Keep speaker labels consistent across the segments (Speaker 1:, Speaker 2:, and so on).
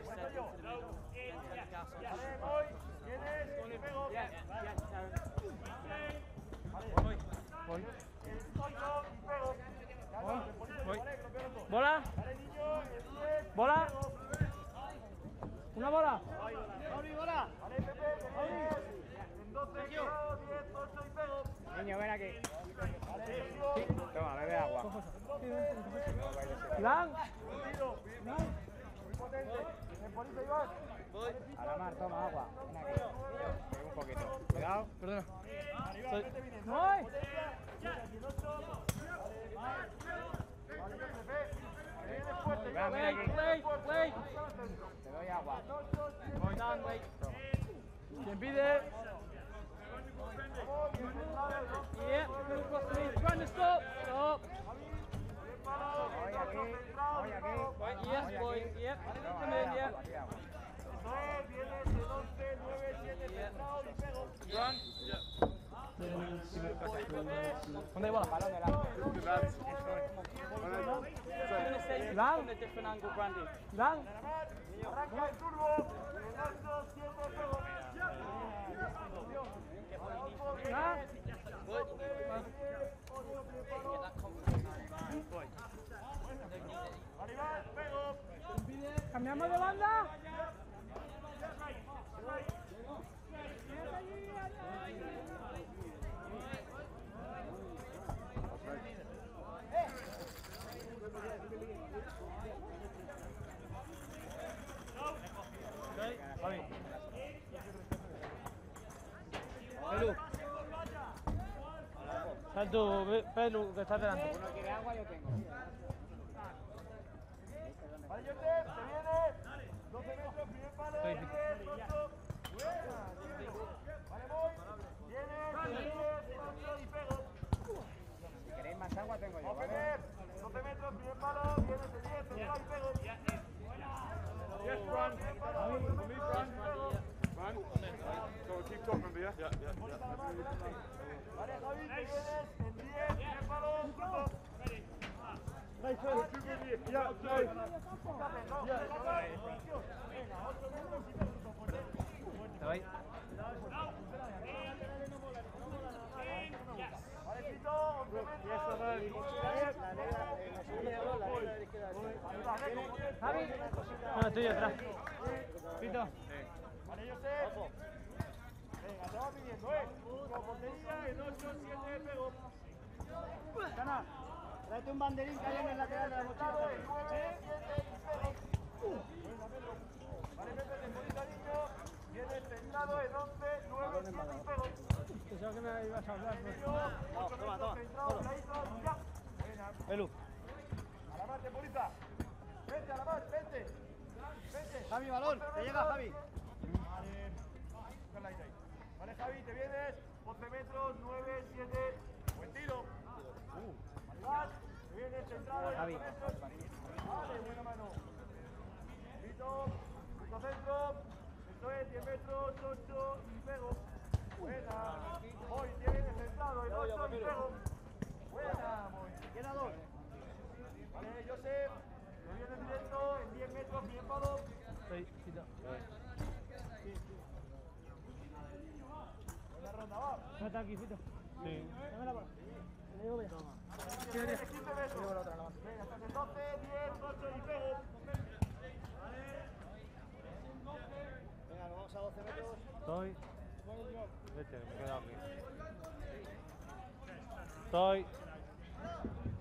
Speaker 1: step into the middle, then get the gas on.
Speaker 2: Bola. Bola. Una bola.
Speaker 3: Niño, ven aquí. Toma, bebe agua.
Speaker 2: Iván.
Speaker 3: A la mar, toma agua. Ven aquí. Un poquito. Cuidado.
Speaker 2: Perdona.
Speaker 3: ¡Voy! Ven aquí. Te doy agua.
Speaker 2: ¿Quién pide? Yeah, trying to stop. Stop.
Speaker 3: Voy aquí. Voy aquí.
Speaker 2: Yes, boy. Yep. Come in, yeah. Run. ¿Dónde hay bola?
Speaker 3: Balón delante.
Speaker 2: Iván.
Speaker 1: From a different angle, Brandy.
Speaker 2: Iván.
Speaker 4: Arranca el turbo.
Speaker 2: ¿Cambiamos de banda? Pelu. Sal tú, Pelu, que estás delante.
Speaker 3: ¿Uno quiere agua? Yo tengo.
Speaker 4: Vale, Josep, te viene. 12 metros, primer palo. 10, 8. Vale, voy. Viene, 10, 8 y pego.
Speaker 3: Si queréis más agua, tengo yo, ¿vale?
Speaker 4: 12 metros, primer palo. Viene, 10, 8 y pego.
Speaker 5: Yes, run. For me, run. Run. So keep talking, Bia. Yeah.
Speaker 4: Vale, Javi, te vienes en 10, primer palo. Turbo.
Speaker 2: Te voy.
Speaker 4: Vale, Pito, 11 metros.
Speaker 2: Javi. No, estoy atrás. Pito.
Speaker 4: Vale, Josep. Venga, te va pidiendo, con portería en 8, 7, pego.
Speaker 3: Gana. Tráete un banderín que hay en el lateral de la mochila.
Speaker 4: En 9, 7 y pego. Vale, Pepe, te pones cariño. Viene centrado en 11, 9, 7 y pego.
Speaker 2: Pensaba que me ibas a hablar.
Speaker 4: Toma. Centrado, ya.
Speaker 2: Pelu.
Speaker 4: A la mar, Temporita. Vente, a la mar, vente.
Speaker 3: Javi, balón. Te llega, Javi.
Speaker 4: Vale, Javi, te vienes. 11 metros, 9, 7. Buen tiro. Vale, te vienes centrado en 11 metros. Vale, buena mano. Pito centro. Esto es 10 metros, 8 y pego. Buena. Hoy tienes centrado en 8 y pego. Buena, muy.
Speaker 3: Queda 2.
Speaker 4: Vale, Josep. Te vienes directo en 10 metros, bien palo.
Speaker 2: Estoy, Pito.
Speaker 4: Buena ronda, va.
Speaker 2: ¿No está aquí, Pito? Sí. Dame la bola. Le digo, vea.
Speaker 4: Tienes 15 metros. Venga, estás en 12, 10, 8 y pego.
Speaker 3: Venga, nos vamos a 12 metros.
Speaker 2: Estoy. Vete, me he quedado aquí.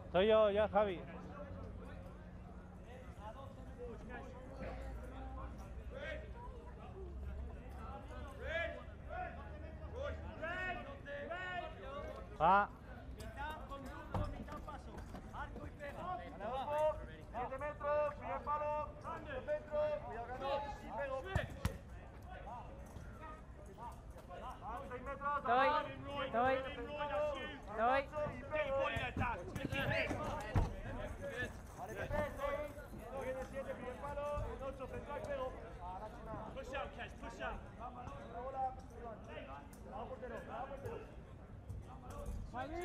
Speaker 2: Estoy yo, ya, Javi. Va.
Speaker 4: Mitad paso. Arco y pega. 7 metros, primer palo. 2 metros, cuidado que no. Y pego. 6 metros.
Speaker 2: Estoy.
Speaker 4: Y pego. Vale, Pepe, 6. Viene 7, primer palo. En 8, central y pego.
Speaker 5: Push out, Kes, push out.
Speaker 4: La bola. Vamos, portero.
Speaker 2: Javi.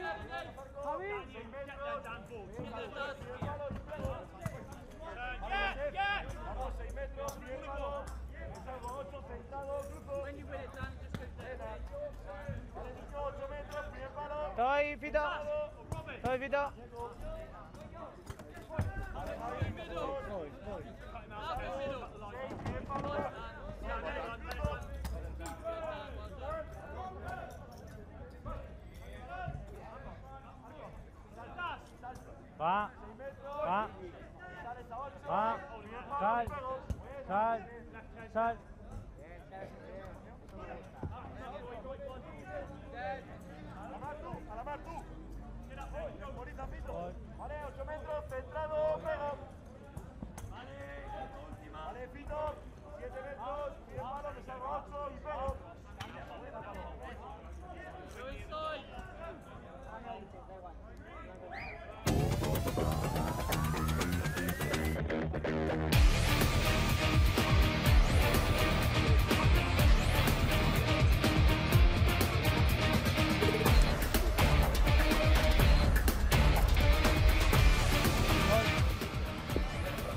Speaker 3: Vita.
Speaker 2: Va. Sal. Sal. Sal.
Speaker 4: A la mar tú. Temporiza, Fito. Vale, 8 metros, centrado, pego. Vale, Fito. 7 metros, 10 palos, me salgo 8 y pego.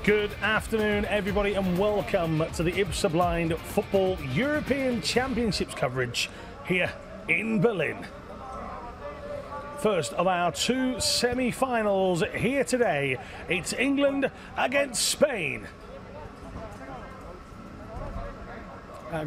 Speaker 6: Good afternoon, everybody, and welcome to the IBSA Blind Football European Championships coverage here in Berlin. First of our two semi-finals here today. It's England against Spain.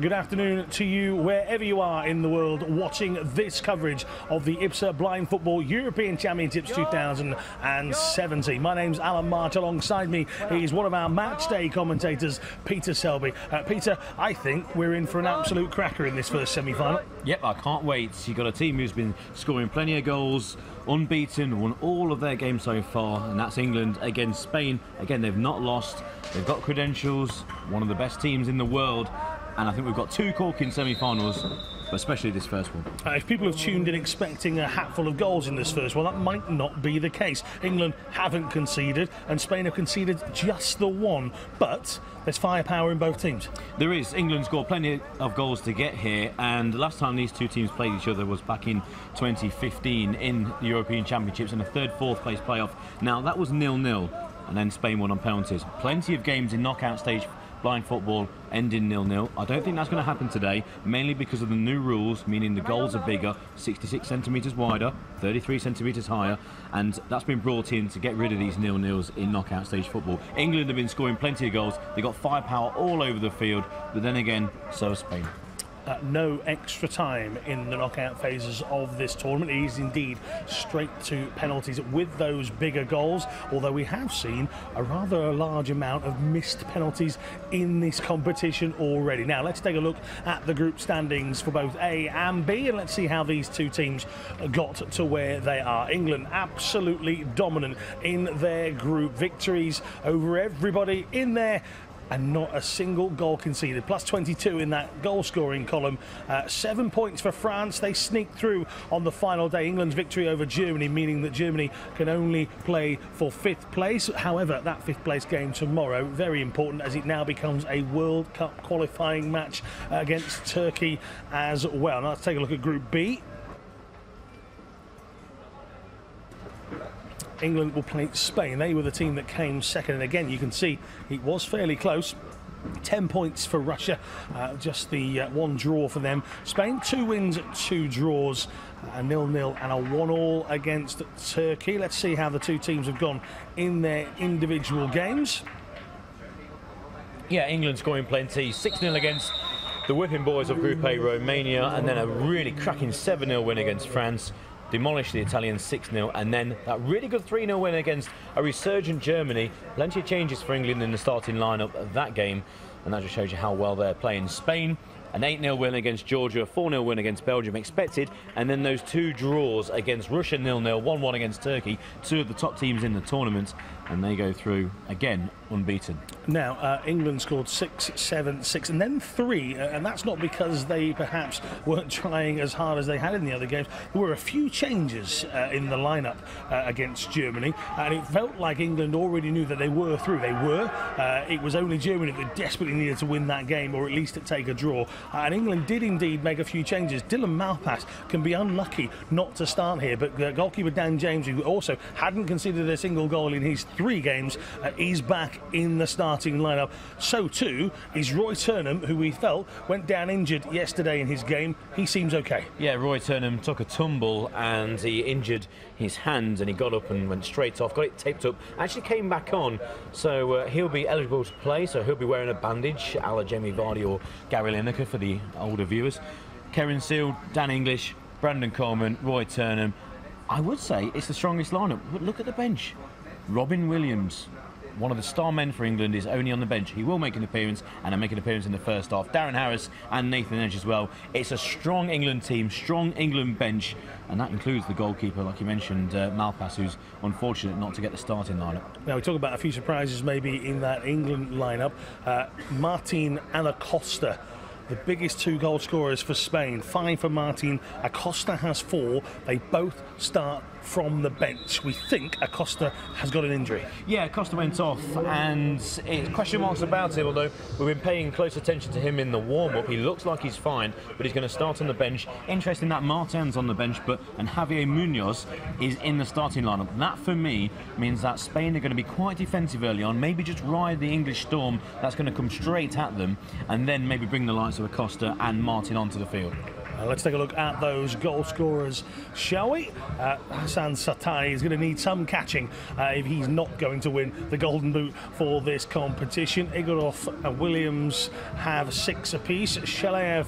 Speaker 6: Good afternoon to you wherever you are in the world watching this coverage of the IBSA Blind Football European Championships 2017. My name's Alan March. Alongside me is one of our match day commentators, Peter Selby. Peter, I think we're in for an absolute cracker in this first semi-final.
Speaker 7: Yep, I can't wait. You've got a team who's been scoring plenty of goals, unbeaten, won all of their games so far, and that's England against Spain. Again, they've not lost. They've got credentials, one of the best teams in the world. And I think we've got two corking semi-finals, but especially this first one.
Speaker 6: If people have tuned in expecting a hatful of goals in this first one, that might not be the case. England haven't conceded, and Spain have conceded just the one. But there's firepower in both teams.
Speaker 7: There is. England scored plenty of goals to get here, and the last time these two teams played each other was back in 2015 in the European Championships in a fourth place playoff. Now, that was 0-0, and then Spain won on penalties. Plenty of games in knockout stage blind football ending 0-0. I don't think that's going to happen today, mainly because of the new rules, meaning the goals are bigger, 66 centimetres wider, 33 centimetres higher, and that's been brought in to get rid of these 0-0s in knockout stage football. England have been scoring plenty of goals. They've got firepower all over the field, but then again, so has Spain.
Speaker 6: No extra time in the knockout phases of this tournament. It is indeed straight to penalties with those bigger goals, although we have seen a rather large amount of missed penalties in this competition already. Now let's take a look at the group standings for both A and B, and let's see how these two teams got to where they are. England absolutely dominant in their group, victories over everybody in there, and not a single goal conceded. Plus 22 in that goal scoring column. 7 points for France. They sneaked through on the final day. England's victory over Germany, meaning that Germany can only play for 5th place. However, that 5th place game tomorrow, very important, as it now becomes a World Cup qualifying match against Turkey as well. Now let's take a look at Group B. England will play Spain. They were the team that came second, and again you can see it was fairly close. 10 points for Russia, just the one draw for them. Spain, 2 wins, 2 draws, a 0-0 and a 1-1 against Turkey. Let's see how the two teams have gone in their individual games.
Speaker 7: Yeah, England scoring plenty. 6-0 against the whipping boys of Group A, Romania, and then a really cracking 7-0 win against France. Demolished the Italians 6-0, and then that really good 3-0 win against a resurgent Germany. Plenty of changes for England in the starting lineup of that game, and that just shows you how well they're playing. Spain, an 8-0 win against Georgia, a 4-0 win against Belgium, expected, and then those 2 draws against Russia 0-0, 1-1 against Turkey, 2 of the top teams in the tournament, and they go through again unbeaten.
Speaker 6: Now, England scored 6, 7, 6 and then 3, and that's not because they perhaps weren't trying as hard as they had in the other games. There were a few changes in the lineup against Germany, and it felt like England already knew that they were through. They were. It was only Germany that desperately needed to win that game, or at least to take a draw, and England did indeed make a few changes. Dylan Malpass can be unlucky not to start here, but goalkeeper Dan James, who also hadn't conceded a single goal in his 3 games, is back back in the starting lineup. So too is Roy Turnham, who we felt went down injured yesterday in his game. He seems okay.
Speaker 7: Yeah, Roy Turnham took a tumble and he injured his hand, and he got up and went straight off, got it taped up, actually came back on, so he'll be eligible to play, so he'll be wearing a bandage a la Jamie Vardy or Gary Lineker for the older viewers. Kieran Seal, Dan English, Brandon Coleman, Roy Turnham. I would say it's the strongest lineup, but look at the bench. Robin Williams, one of the star men for England, is only on the bench. He will make an appearance, and he'll make an appearance in the first half. Darren Harris and Nathan Edge as well. It's a strong England team, strong England bench, and that includes the goalkeeper, like you mentioned, Malpass, who's unfortunate not to get the starting lineup.
Speaker 6: Now, we talk about a few surprises maybe in that England lineup. Martin and Acosta, the biggest 2 goal scorers for Spain. 5 for Martin, Acosta has 4. They both start from the bench. We think Acosta has got an injury.
Speaker 7: Yeah, Acosta went off, and it's question marks about him, although we've been paying close attention to him in the warm-up. He looks like he's fine, but he's going to start on the bench. Interesting that Martin's on the bench, and Javier Munoz is in the starting lineup. That, for me, means that Spain are going to be quite defensive early on, maybe just ride the English storm that's going to come straight at them, and then maybe bring the likes of Acosta and Martin onto the field.
Speaker 6: Let's take a look at those goal scorers, shall we? Hassan Satai is going to need some catching if he's not going to win the Golden Boot for this competition. Igorov and Williams have 6 apiece. Shalaev,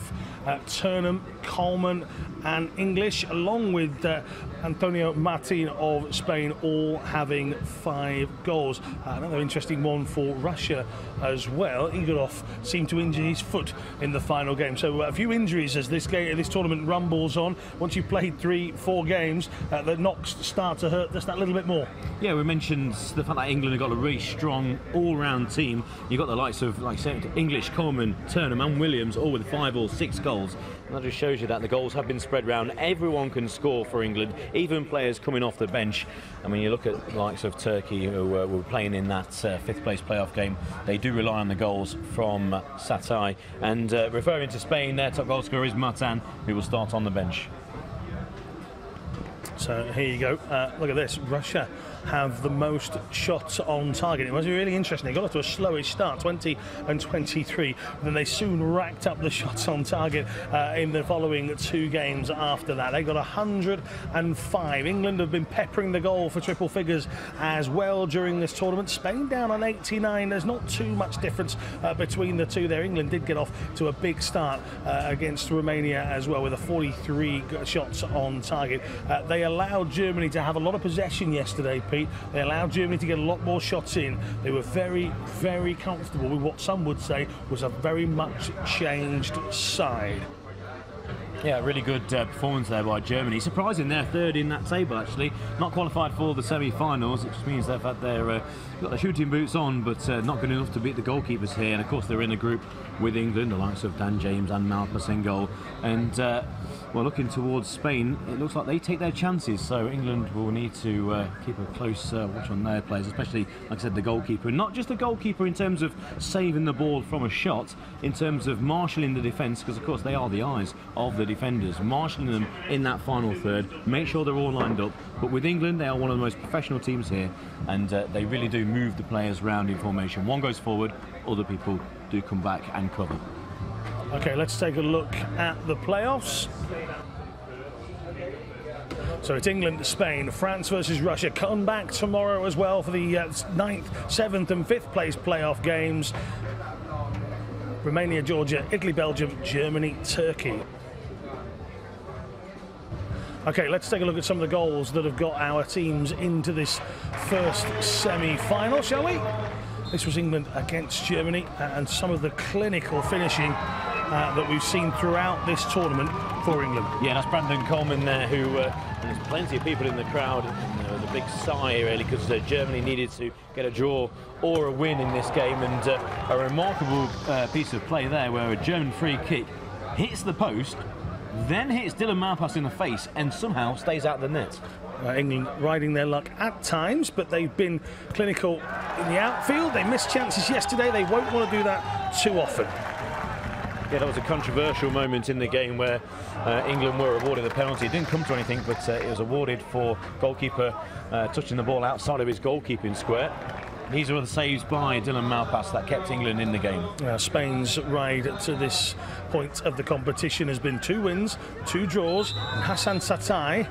Speaker 6: Turnham, Coleman and English, along with Antonio Martin of Spain, all having 5 goals. Another interesting one for Russia as well. Igorov seemed to injure his foot in the final game. So a few injuries as this tournament rumbles on. Once you've played 3-4 games, the knocks start to hurt just that little bit more.
Speaker 7: Yeah, we mentioned the fact that England have got a really strong all-round team. You've got the likes of, like I said, English, Coleman, Turnham and Williams, all with 5 or 6 goals. And that just shows you that the goals have been spread around. Everyone can score for England, even players coming off the bench. And when you look at the likes of Turkey, who were playing in that 5th place playoff game, they do rely on the goals from Satai. And referring to Spain, their top goal scorer is Martin, who will start on the bench.
Speaker 6: So here you go. Look at this. Russia have the most shots on target. It was really interesting. They got off to a slowish start, 20 and 23. Then they soon racked up the shots on target in the following 2 games after that. They got 105. England have been peppering the goal for triple figures as well during this tournament. Spain down on 89. There's not too much difference between the two there. England did get off to a big start against Romania as well with a 43 shots on target. They allowed Germany to have a lot of possession yesterday, Pete. They allowed Germany to get a lot more shots in. They were very, very comfortable with what some would say was a very much changed side.
Speaker 7: Yeah, really good performance there by Germany. Surprising, they're 3rd in that table actually. Not qualified for the semi-finals, which means they've had their got their shooting boots on, but not good enough to beat the goalkeepers here. And of course they're in a group with England, the likes of Dan James and Malpass in goal. And well, looking towards Spain, it looks like they take their chances. So England will need to keep a close watch on their players, especially, like I said, the goalkeeper. And not just the goalkeeper in terms of saving the ball from a shot, in terms of marshalling the defence, because of course they are the eyes of the defenders, marshalling them in that final third, make sure they're all lined up. But with England, they are one of the most professional teams here, and they really do move the players around in formation. One goes forward, other people do come back and cover.
Speaker 6: Okay, let's take a look at the playoffs. So it's England, Spain, France versus Russia. Come back tomorrow as well for the 9th, 7th and 5th place playoff games. Romania, Georgia, Italy, Belgium, Germany, Turkey. Okay, let's take a look at some of the goals that have got our teams into this first semi-final, shall we? This was England against Germany, and some of the clinical finishing that we've seen throughout this tournament for England.
Speaker 7: Yeah, that's Brandon Coleman there, who there's plenty of people in the crowd. And there was a big sigh really, because Germany needed to get a draw or a win in this game, and a remarkable piece of play there where a German free kick hits the post, then hits Dylan Malpass in the face and somehow stays out the net.
Speaker 6: England riding their luck at times, but they've been clinical in the outfield. They missed chances yesterday. They won't want to do that too often.
Speaker 7: Yeah, that was a controversial moment in the game where England were awarded the penalty. It didn't come to anything, but it was awarded for goalkeeper touching the ball outside of his goalkeeping square. These are the saves by Dylan Malpass that kept England in the game.
Speaker 6: Spain's ride to this point of the competition has been 2 wins, 2 draws, and Hassan Satai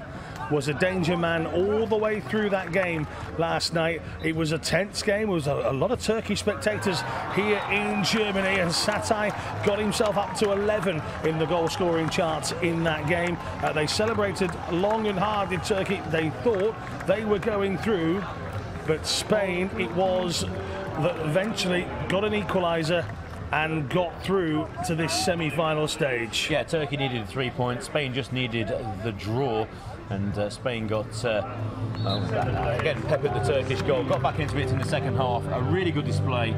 Speaker 6: was a danger man all the way through that game last night. It was a tense game. There was a lot of Turkish spectators here in Germany, and Satai got himself up to 11 in the goal scoring charts in that game. They celebrated long and hard in Turkey. They thought they were going through, but Spain, it was that eventually got an equaliser and got through to this semi-final stage.
Speaker 7: Yeah, Turkey needed 3 points. Spain just needed the draw. And Spain got, again, peppered the Turkish goal, got back into it in the second half. A really good display.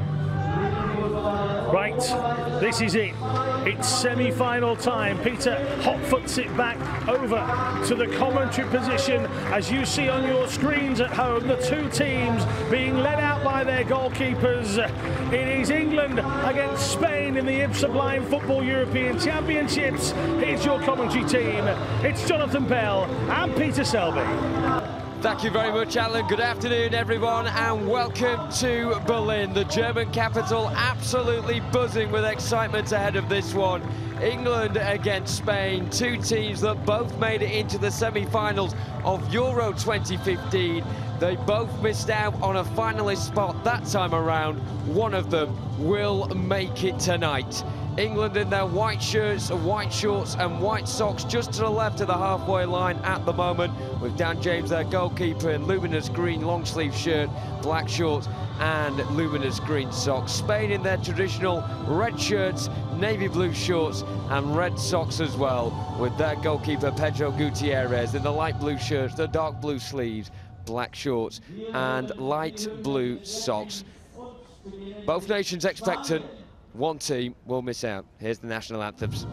Speaker 6: Right, this is it. It's semi-final time. Peter hot-foots it back over to the commentary position. As you see on your screens at home, the 2 teams being led out by their goalkeepers. It is England against Spain in the IBSA Blind Football European Championships. Here's your commentary team. It's Jonathan Bell and Peter Selby.
Speaker 8: Thank you very much, Alan. Good afternoon, everyone, and welcome to Berlin, the German capital, absolutely buzzing with excitement ahead of this one. England against Spain, 2 teams that both made it into the semi-finals of Euro 2015. They both missed out on a finalist spot that time around. One of them will make it tonight. England in their white shirts, white shorts and white socks just to the left of the halfway line at the moment, with Dan James, their goalkeeper, in luminous green long sleeve shirt, black shorts and luminous green socks. Spain in their traditional red shirts, navy blue shorts and red socks as well, with their goalkeeper Pedro Gutierrez in the light blue shirts, the dark blue sleeves, black shorts and light blue socks. Both nations expectant. One team will miss out. Here's the national anthems.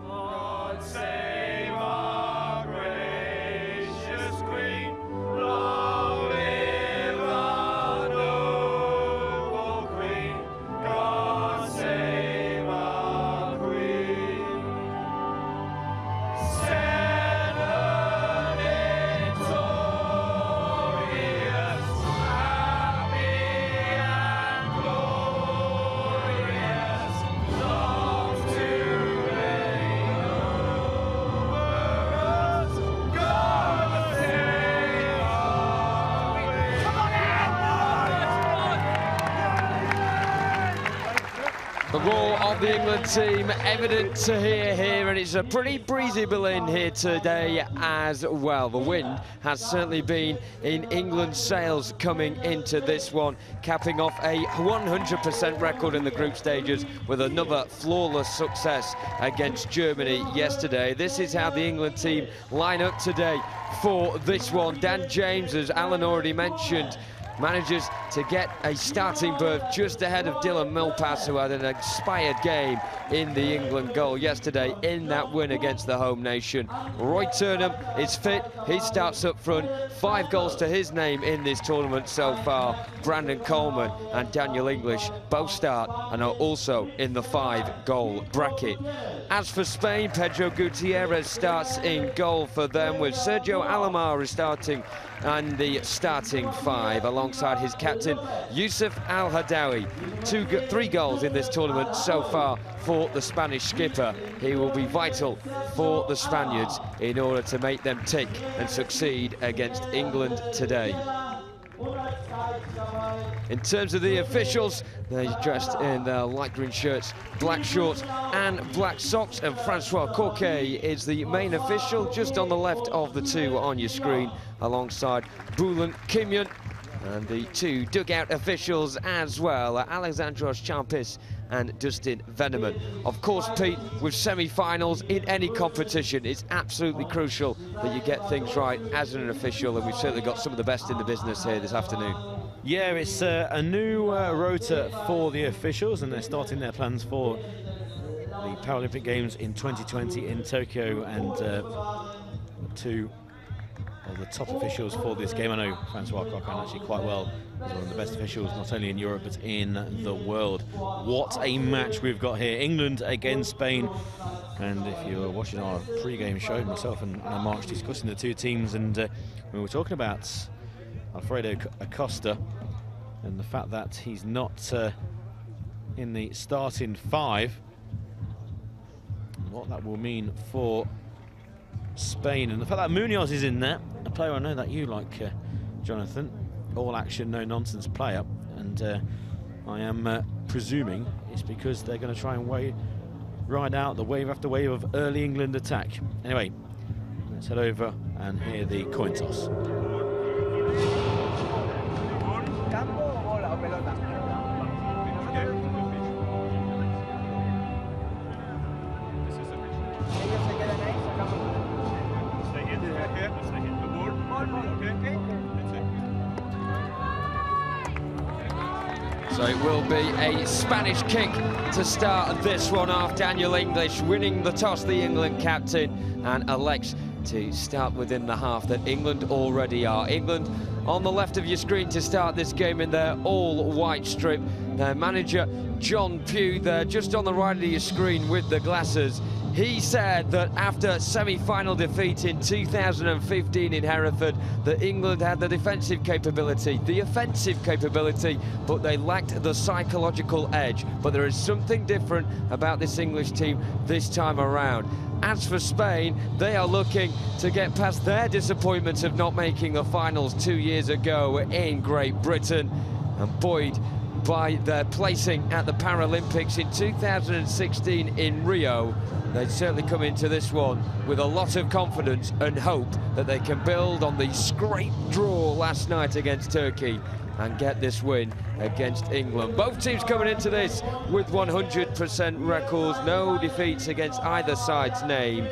Speaker 4: God save our gracious Queen, long live our noble Queen, God save our Queen. 7 victorious, happy and glorious, long to reign over us. God save our Queen. Come on
Speaker 8: The roar of the England team evident to hear here, and it's a pretty breezy Berlin here today as well. The wind has certainly been in England's sails coming into this one, capping off a 100% record in the group stages with another flawless success against Germany yesterday. This is how the England team line up today for this one. Dan James, as Alan already mentioned, manages to get a starting berth just ahead of Dylan Malpass, who had an inspired game in the England goal yesterday in that win against the home nation. Roy Turnham is fit, he starts up front, 5 goals to his name in this tournament so far. Brandon Coleman and Daniel English both start and are also in the 5-goal bracket. As for Spain, Pedro Gutierrez starts in goal for them, with Sergio Alomar starting and the starting 5 alongside his captain Youssef Al-Hadawi. 3 goals in this tournament so far for the Spanish skipper. He will be vital for the Spaniards in order to make them tick and succeed against England today. In terms of the officials, they're dressed in their light green shirts, black shorts and black socks, and Francois Coquet is the main official, just on the left of the two on your screen, alongside Boulan Kimyon, and the two dugout officials as well, Alexandros Champis and Dustin Veneman. Of course, Pete, with semi-finals in any competition, it's absolutely crucial that you get things right as an official, and we've certainly got some of the best in the business here this afternoon.
Speaker 7: Yeah, it's a new rota for the officials, and they're starting their plans for the Paralympic Games in 2020 in Tokyo, and two of the top officials for this game. I know Francois Coquin actually quite well. He's one of the best officials, not only in Europe, but in the world. What a match we've got here. England against Spain. And if you're watching our pre-game show, myself and March discussing the two teams, and we were talking about Alfredo Acosta and the fact that he's not in the starting five, and what that will mean for Spain, and the fact that Munoz is in there, a player I know that you like, Jonathan, all action, no nonsense player, and I am presuming it's because they're going to try and ride out the wave after wave of early England attack. Anyway, let's head over and hear the coin toss.
Speaker 3: ¿Campo, bola o pelota? Ellos se quedan ahí, sacamos.
Speaker 5: Stay here. Stay here. The board. Okay.
Speaker 8: So it will be a Spanish kick to start this one off. Daniel English winning the toss, the England captain, and elects to start within the half that England already are. England on the left of your screen to start this game in their all-white strip. Their manager, John Pugh, there just on the right of your screen with the glasses. He said that after semi-final defeat in 2015 in Hereford, that England had the defensive capability, the offensive capability, but they lacked the psychological edge. But there is something different about this English team this time around. As for Spain, they are looking to get past their disappointment of not making the finals 2 years ago in Great Britain, and buoyed by their placing at the Paralympics in 2016 in Rio. They'd certainly come into this one with a lot of confidence and hope that they can build on the scrape draw last night against Turkey and get this win against England. Both teams coming into this with 100% records, no defeats against either side's name,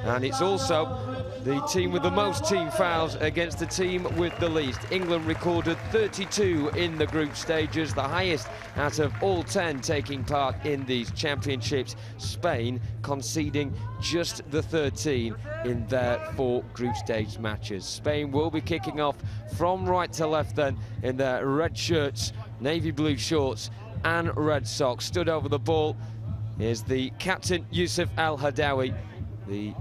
Speaker 8: and it's also the team with the most team fouls against the team with the least. England recorded 32 in the group stages, the highest out of all 10 taking part in these championships. Spain conceding just the 13 in their 4 group stage matches. Spain will be kicking off from right to left then in their red shirts, navy blue shorts and red socks. Stood over the ball is the captain, Yusuf Al-Hadawi, the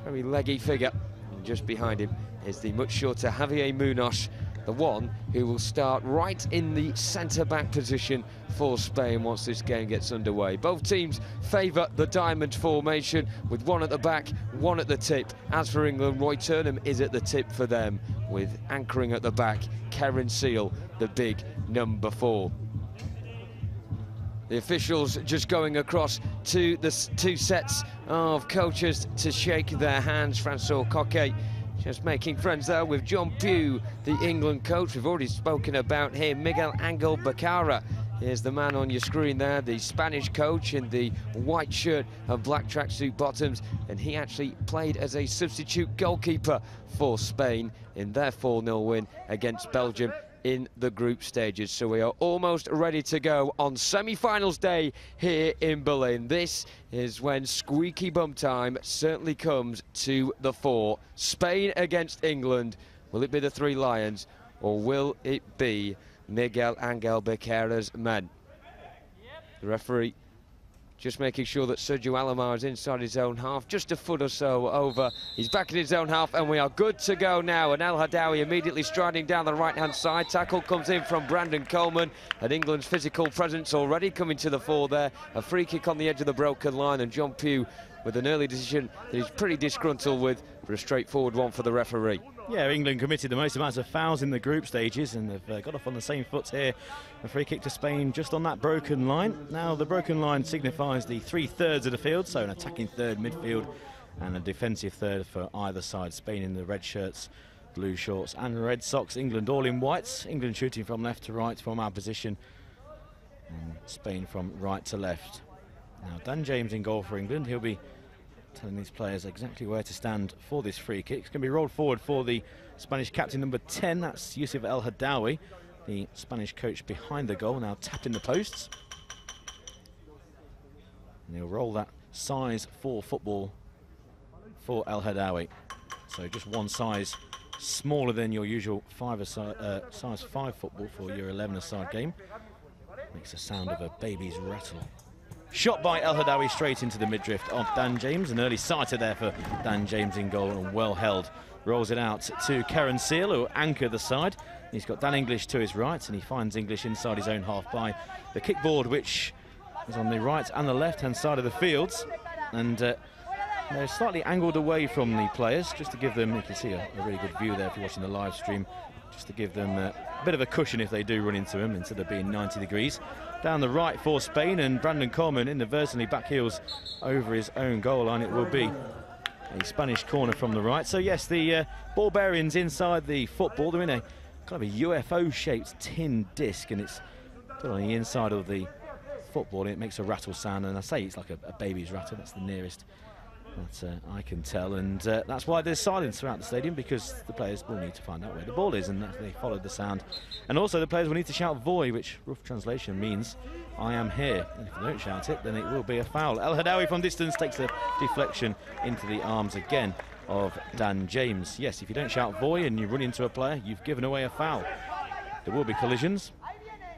Speaker 8: very leggy figure, and just behind him is the much shorter Javier Munoz, the one who will start right in the centre-back position for Spain once this game gets underway. Both teams favour the diamond formation, with one at the back, one at the tip. As for England, Roy Turnham is at the tip for them, with anchoring at the back, Karen Seal, the big number 4. The officials just going across to the 2 sets of coaches to shake their hands. Francois Coquet just making friends there with John Pugh, the England coach. We've already spoken about him. Miguel Angel Becerra is the man on your screen there, the Spanish coach in the white shirt and black tracksuit bottoms, and he actually played as a substitute goalkeeper for Spain in their 4-0 win against Belgium in the group stages. So we are almost ready to go on semi-finals day here in Berlin. This is when squeaky bum time certainly comes to the fore. Spain against England. Will it be the 3 Lions, or will it be Miguel Angel Becerra's men? The referee just making sure that Sergio Alomar is inside his own half, just a foot or so over. He's back in his own half, and we are good to go now. And Al-Hadawi immediately striding down the right-hand side. Tackle comes in from Brandon Coleman, and England's physical presence already coming to the fore there. A free kick on the edge of the broken line, and John Pugh with an early decision that he's pretty disgruntled with, for a straightforward one for the referee.
Speaker 7: Yeah, England committed the most amounts of fouls in the group stages, and they've got off on the same foot here. A free kick to Spain just on that broken line. Now, the broken line signifies the 3/3 of the field, so an attacking third midfield and a defensive third for either side. Spain in the red shirts, blue shorts and red socks. England all in whites. England shooting from left to right from our position, and Spain from right to left. Now, Dan James in goal for England. He'll be telling these players exactly where to stand for this free kick. It's going to be rolled forward for the Spanish captain, number 10. That's Yusuf El Hadawi, the Spanish coach behind the goal, now tapping the posts. And he'll roll that size 4 football for El Hadawi. So just one size smaller than your usual size 5 football for your 11-a-side game. Makes the sound of a baby's rattle. Shot by El Hadawi straight into the midriff of Dan James. An early sighter there for Dan James in goal, and well held. Rolls it out to Karen Seal, who anchor the side. He's got Dan English to his right, and he finds English inside his own half by the kickboard, which is on the right and the left-hand side of the fields. And they're slightly angled away from the players, just to give them, you can see a really good view there if you're watching the live stream, just to give them a bit of a cushion if they do run into him, instead of being 90 degrees. Down the right for Spain, and Brandon Coleman inadvertently back heels over his own goal line. It will be a Spanish corner from the right. So yes, the ball bearings inside the football, they're in a kind of a UFO-shaped tin disc, and it's put on the inside of the football, and it makes a rattle sound. And I say it's like a baby's rattle. That's the nearest that I can tell, and that's why there's silence throughout the stadium, because the players will need to find out where the ball is, and they follow the sound. And also the players will need to shout "Voy," which rough translation means "I am here." And if they don't shout it, then it will be a foul. El Hadawi from distance takes a deflection into the arms again of Dan James. Yes, if you don't shout "Voy" and you run into a player, you've given away a foul. There will be collisions,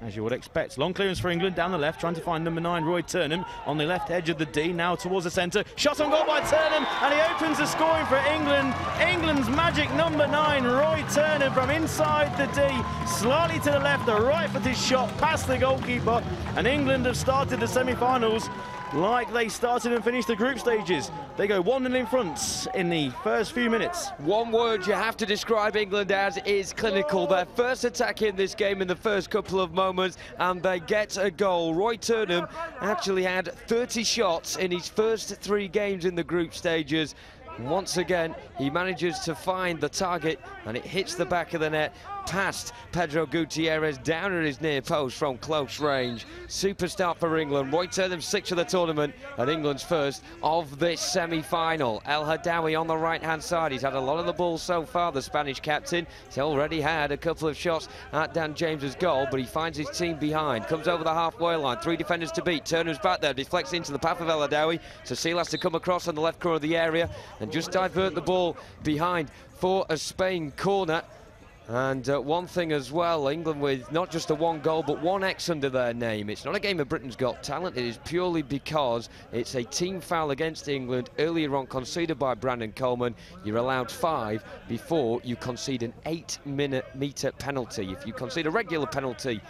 Speaker 7: as you would expect. Long clearance for England down the left, trying to find number 9, Roy Turnham, on the left edge of the D, now towards the centre. Shot on goal by Turnham, and he opens the scoring for England. England's magic number 9, Roy Turnham, from inside the D, slightly to the left, a right-footed shot past the goalkeeper, and England have started the semi-finals like they started and finished the group stages. They go 1-0 in front in the first few minutes.
Speaker 8: One word you have to describe England as is clinical. Their first attack in this game in the first couple of moments, and they get a goal. Roy Turnham actually had 30 shots in his first 3 games in the group stages. Once again, he manages to find the target, and it hits the back of the net past Pedro Gutierrez, down at his near post from close range. Super start for England. Roy Turnham 6th of the tournament, and England's first of this semi-final. El Hadawi on the right-hand side. He's had a lot of the ball so far, the Spanish captain. He's already had a couple of shots at Dan James's goal, but he finds his team behind. Comes over the halfway line, 3 defenders to beat. Turnham's back there, deflects into the path of El Hadawi. So Seal has to come across on the left corner of the area and just divert the ball behind for a Spain corner. And one thing as well, England with not just a 1 goal but 1 X under their name. It's not a game of Britain's Got Talent. It is purely because it's a team foul against England earlier on, conceded by Brandon Coleman. You're allowed 5 before you concede an 8-metre penalty. If you concede a regular penalty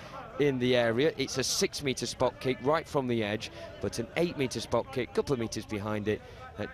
Speaker 8: in the area, it's a 6-metre spot kick right from the edge, but an 8-metre spot kick, a couple of metres behind it,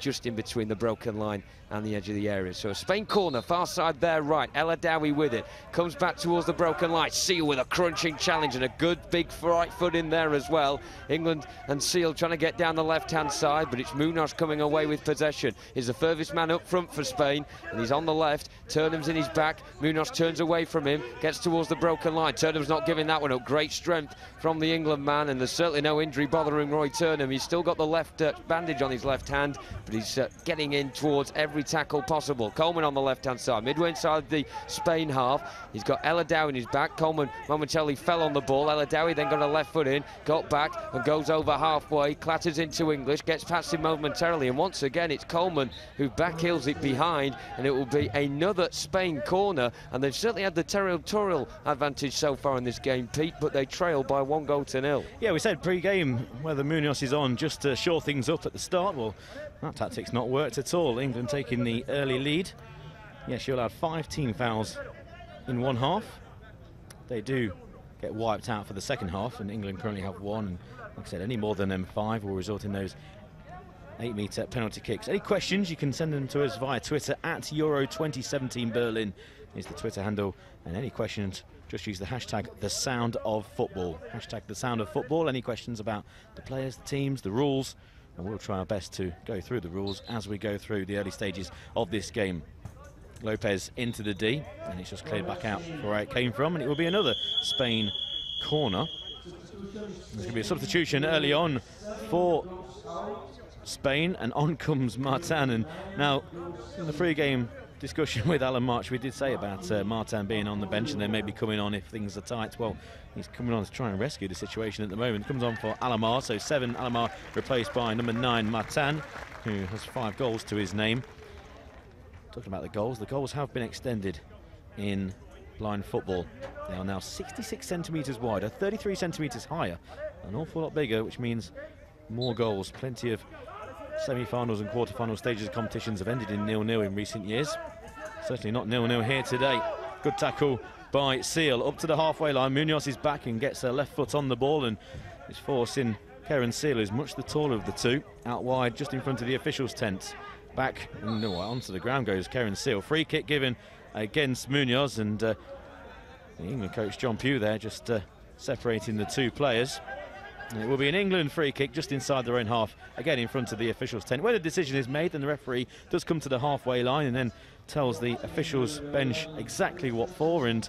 Speaker 8: just in between the broken line and the edge of the area. So a Spain corner, far side there right. El Hadawi with it, comes back towards the broken line. Seal with a crunching challenge and a good big right foot in there as well. England and Seal trying to get down the left-hand side, but it's Munoz coming away with possession. He's the furthest man up front for Spain, and he's on the left. Turnham's in his back. Munoz turns away from him, gets towards the broken line. Turnham's not giving that one up. Great strength from the England man, and there's certainly no injury bothering Roy Turnham. He's still got the left bandage on his left hand, but he's getting in towards every tackle possible. Coleman on the left-hand side, midway inside the Spain half. He's got El Hadawi in his back. Coleman momentarily fell on the ball. El Hadawi then got a left foot in, got back and goes over halfway, clatters into English, gets past him momentarily, and once again it's Coleman who backheels it behind, and it will be another Spain corner. And they've certainly had the territorial advantage so far in this game, Pete, but they trail by 1-0.
Speaker 7: Yeah, we said pre-game whether Munoz is on just to shore things up at the start. Well, that tactic's not worked at all. England taking the early lead. Yes, you allowed 5 team fouls in 1 half. They do get wiped out for the second half, and England currently have 1. And like I said, any more than 5 will result in those 8-metre penalty kicks. Any questions, you can send them to us via Twitter at Euro 2017 Berlin is the Twitter handle. And any questions, just use the hashtag #TheSoundOfFootball. Hashtag #TheSoundOfFootball. Any questions about the players, the teams, the rules? And we'll try our best to go through the rules as we go through the early stages of this game. Lopez into the D, and it's just cleared back out for where it came from, and it will be another Spain corner. There's going to be a substitution early on for Spain, and on comes Martin. And now, in the pre-game discussion with Alan March, we did say about Martin being on the bench and then maybe coming on if things are tight. Well, he's coming on to try and rescue the situation at the moment. Comes on for Alamar, so 7 Alamar replaced by number 9 Martin, who has 5 goals to his name. Talking about the goals have been extended in blind football. They are now 66 centimetres wider, 33 centimetres higher, an awful lot bigger, which means more goals. Plenty of semi-finals and quarter-final stages of competitions have ended in 0-0 in recent years. Certainly not 0-0 here today. Good tackle by Seal up to the halfway line. Munoz is back and gets her left foot on the ball and is forcing Karen Seal, who's much the taller of the two, out wide just in front of the officials' tent. Back and onto the ground goes Karen Seal. Free kick given against Munoz, and the England coach John Pugh there just separating the two players. And it will be an England free kick just inside their own half, again in front of the officials' tent. When a decision is made, then the referee does come to the halfway line and then tells the officials' bench exactly what for, and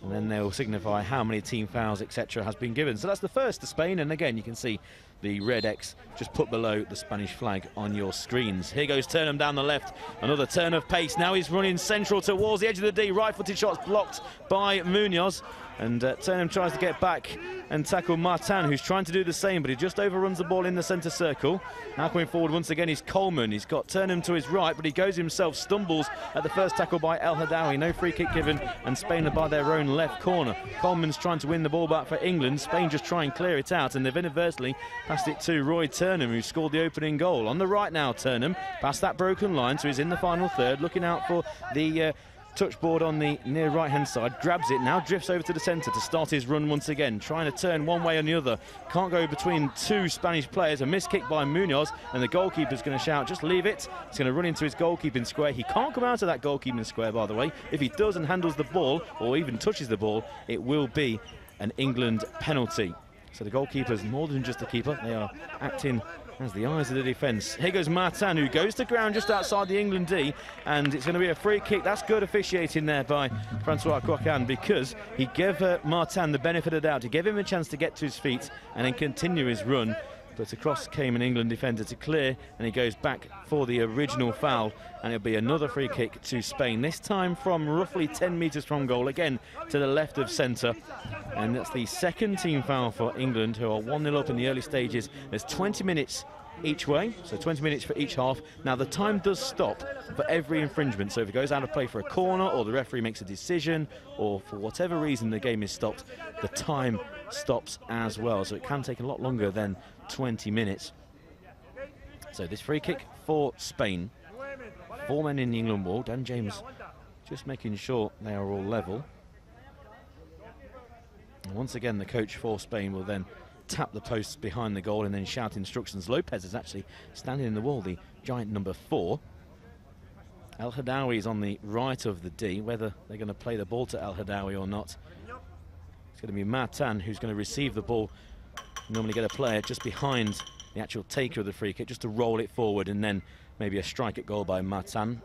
Speaker 7: then they'll signify how many team fouls, etc. has been given. So that's the first to Spain, and again you can see the red X just put below the Spanish flag on your screens. Here goes Turnham down the left, another turn of pace. Now he's running central towards the edge of the D. Right-footed shots blocked by Munoz, and Turnham tries to get back and tackle Martin, who's trying to do the same, but he just overruns the ball in the centre circle. Now coming forward once again is Coleman. He's got Turnham to his right, but he goes himself, stumbles at the first tackle by El Hadawi. No free kick given, and Spain are by their own left corner. Coleman's trying to win the ball back for England. Spain just try and clear it out, and they've inadvertently passed it to Roy Turnham, who scored the opening goal. On the right now, Turnham, past that broken line, so he's in the final third, looking out for the touchboard on the near right-hand side, grabs it, now drifts over to the centre to start his run once again, trying to turn one way or the other. Can't go between two Spanish players. A missed kick by Munoz, and the goalkeeper's going to shout, just leave it. He's going to run into his goalkeeping square. He can't come out of that goalkeeping square, by the way. If he does and handles the ball, or even touches the ball, it will be an England penalty. So the goalkeeper's more than just a keeper. They are acting as the eyes of the defence. Here goes Martin, who goes to ground just outside the England D, and it's going to be a free kick. That's good officiating there by Francois Coquin, because he gave Martin the benefit of the doubt. He gave him a chance to get to his feet and then continue his run. But across came an England defender to clear, and he goes back for the original foul, and it'll be another free kick to Spain, this time from roughly 10 metres from goal, again to the left of centre. And that's the second team foul for England, who are 1-0 up in the early stages. There's 20 minutes each way, so 20 minutes for each half. Now the time does stop for every infringement, so if it goes out of play for a corner, or the referee makes a decision, or for whatever reason the game is stopped, the time stops as well, so it can take a lot longer than 20 minutes. So this free kick for Spain. 4 men in the England wall. Dan James just making sure they are all level. And once again, the coach for Spain will then tap the posts behind the goal and then shout instructions. Lopez is actually standing in the wall, the giant number 4. El Hadawi is on the right of the D. Whether they're going to play the ball to El Hadawi or not, it's going to be Martin who's going to receive the ball. Normally get a player just behind the actual taker of the free kick, just to roll it forward, and then maybe a strike at goal by Martin.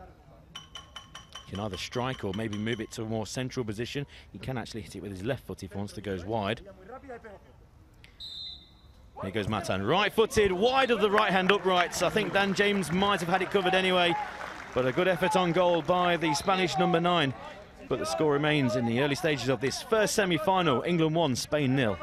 Speaker 7: He can either strike or maybe move it to a more central position. He can actually hit it with his left foot if he wants to go wide. Here goes Martin, right-footed, wide of the right-hand uprights. I think Dan James might have had it covered anyway, but a good effort on goal by the Spanish number 9. But the score remains in the early stages of this first semi-final. England 1, Spain 0.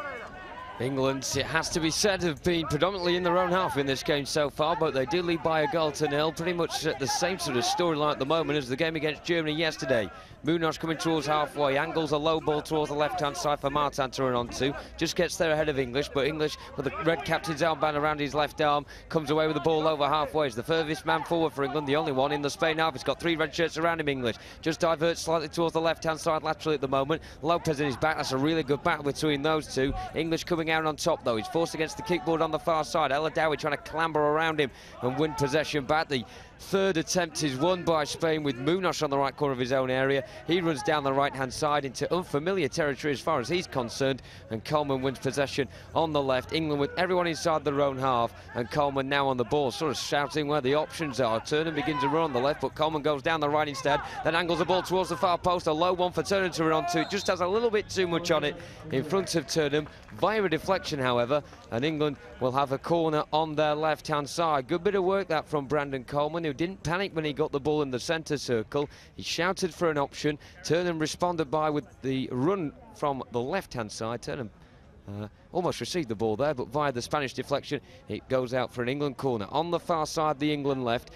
Speaker 8: England, it has to be said, have been predominantly in their own half in this game so far, but they do lead by a goal to 0. Pretty much the same sort of storyline at the moment as the game against Germany yesterday. Munoz coming towards halfway, angles a low ball towards the left-hand side for Martin to run onto. Just gets there ahead of English, but English, with the red captain's armband around his left arm, comes away with the ball over halfway. He's the furthest man forward for England, the only one in the Spain half. He's got 3 red shirts around him, English. Just diverts slightly towards the left-hand side laterally at the moment. Lopez in his back, that's a really good battle between those two. English coming coming out on top, though. He's forced against the kickboard on the far side. El Hadawi trying to clamber around him and win possession back. The third attempt is won by Spain with Munoz on the right corner of his own area. He runs down the right-hand side into unfamiliar territory as far as he's concerned, and Coleman wins possession on the left. England with everyone inside their own half, and Coleman now on the ball, sort of shouting where the options are. Turnham begins to run on the left, but Coleman goes down the right instead, then angles the ball towards the far post. A low one for Turnham to run onto. It just has a little bit too much on it in front of Turnham, via a deflection, however, and England will have a corner on their left-hand side. Good bit of work that from Brandon Coleman, who didn't panic when he got the ball in the centre circle. He shouted for an option. Turnham responded by with the run from the left-hand side. Turnham almost received the ball there, but via the Spanish deflection, it goes out for an England corner. On the far side, the England left.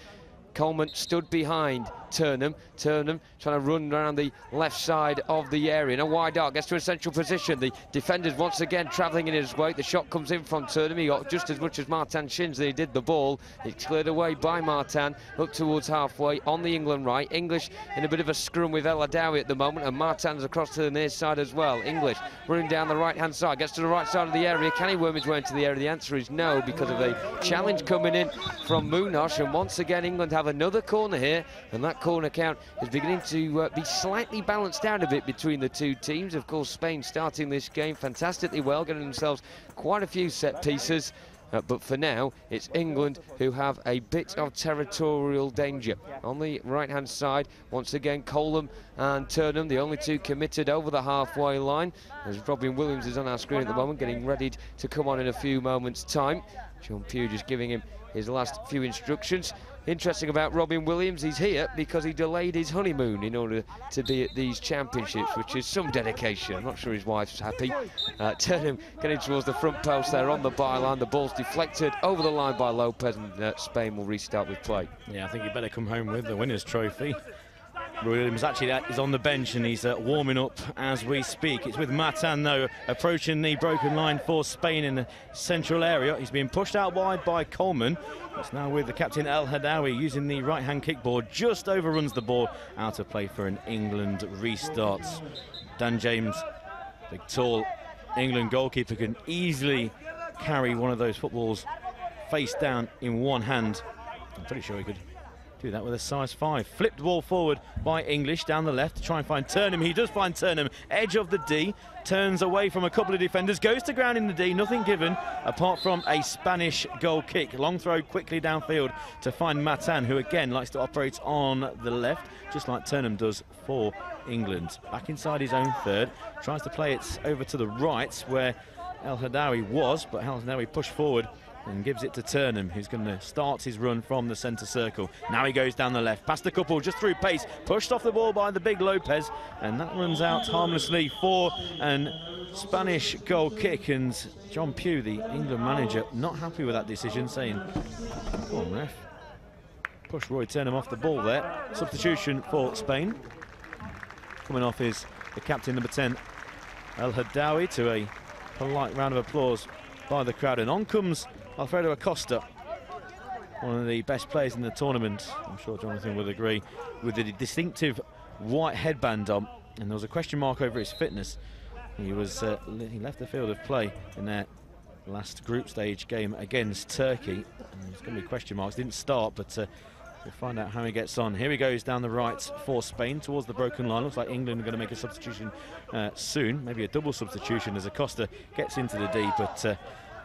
Speaker 8: Coleman stood behind Turnham. Turnham trying to run around the left side of the area. And a wide arc, gets to a central position. The defenders once again travelling in his wake. The shot comes in from Turnham. He got just as much as Martin shins than he did the ball. It's cleared away by Martin up towards halfway on the England right. English in a bit of a scrum with El Hadawi at the moment, and Martin's across to the near side as well. English running down the right-hand side, gets to the right side of the area. Can he worm his way into the area? The answer is no, because of a challenge coming in from Munoz, and once again England have another corner here, and that corner count is beginning to be slightly balanced out a bit between the two teams. Of course, Spain starting this game fantastically well, getting themselves quite a few set pieces, but for now it's England who have a bit of territorial danger. On the right-hand side, once again Coleman and Turnham, the only two committed over the halfway line, as Robin Williams is on our screen at the moment, getting ready to come on in a few moments' time. John Pugh just giving him his last few instructions. Interesting about Robin Williams, he's here because he delayed his honeymoon in order to be at these championships, which is some dedication. I'm not sure his wife's happy. Turnham getting towards the front post there on the byline. The ball's deflected over the line by Lopez, and Spain will restart with play.
Speaker 7: Yeah, I think you better come home with the winner's trophy. Williams actually is on the bench and he's warming up as we speak. It's with Matan, though, approaching the broken line for Spain in the central area. He's being pushed out wide by Coleman. It's now with the captain El Hadawi using the right-hand kickboard. Just overruns the ball out of play for an England restart. Dan James, the tall England goalkeeper, can easily carry one of those footballs face down in one hand. I'm pretty sure he could do that with a size 5. Flipped ball forward by English down the left to try and find Turnham. He does find Turnham, edge of the D, turns away from a couple of defenders, goes to ground in the D, nothing given apart from a Spanish goal kick. Long throw quickly downfield to find Matan, who again likes to operate on the left, just like Turnham does for England. Back inside his own third, tries to play it over to the right where El Hadawi was, but El Hadawi pushed forward and gives it to Turnham, who's going to start his run from the centre circle. Now he goes down the left, past the couple, just through pace, pushed off the ball by the big Lopez, and that runs out harmlessly for an Spanish goal kick. And John Pugh, the England manager, not happy with that decision, saying, "Come on, ref." Push Roy Turnham off the ball there. Substitution for Spain. Coming off is the captain, number 10, El Hadawi, to a polite round of applause by the crowd. And on comes Alfredo Acosta, one of the best players in the tournament. I'm sure Jonathan would agree, with the distinctive white headband on, and there was a question mark over his fitness. He left the field of play in their last group stage game against Turkey. There's going to be question marks. Didn't start, but we'll find out how he gets on. Here he goes down the right for Spain towards the broken line. Looks like England are going to make a substitution soon, maybe a double substitution, as Acosta gets into the D, but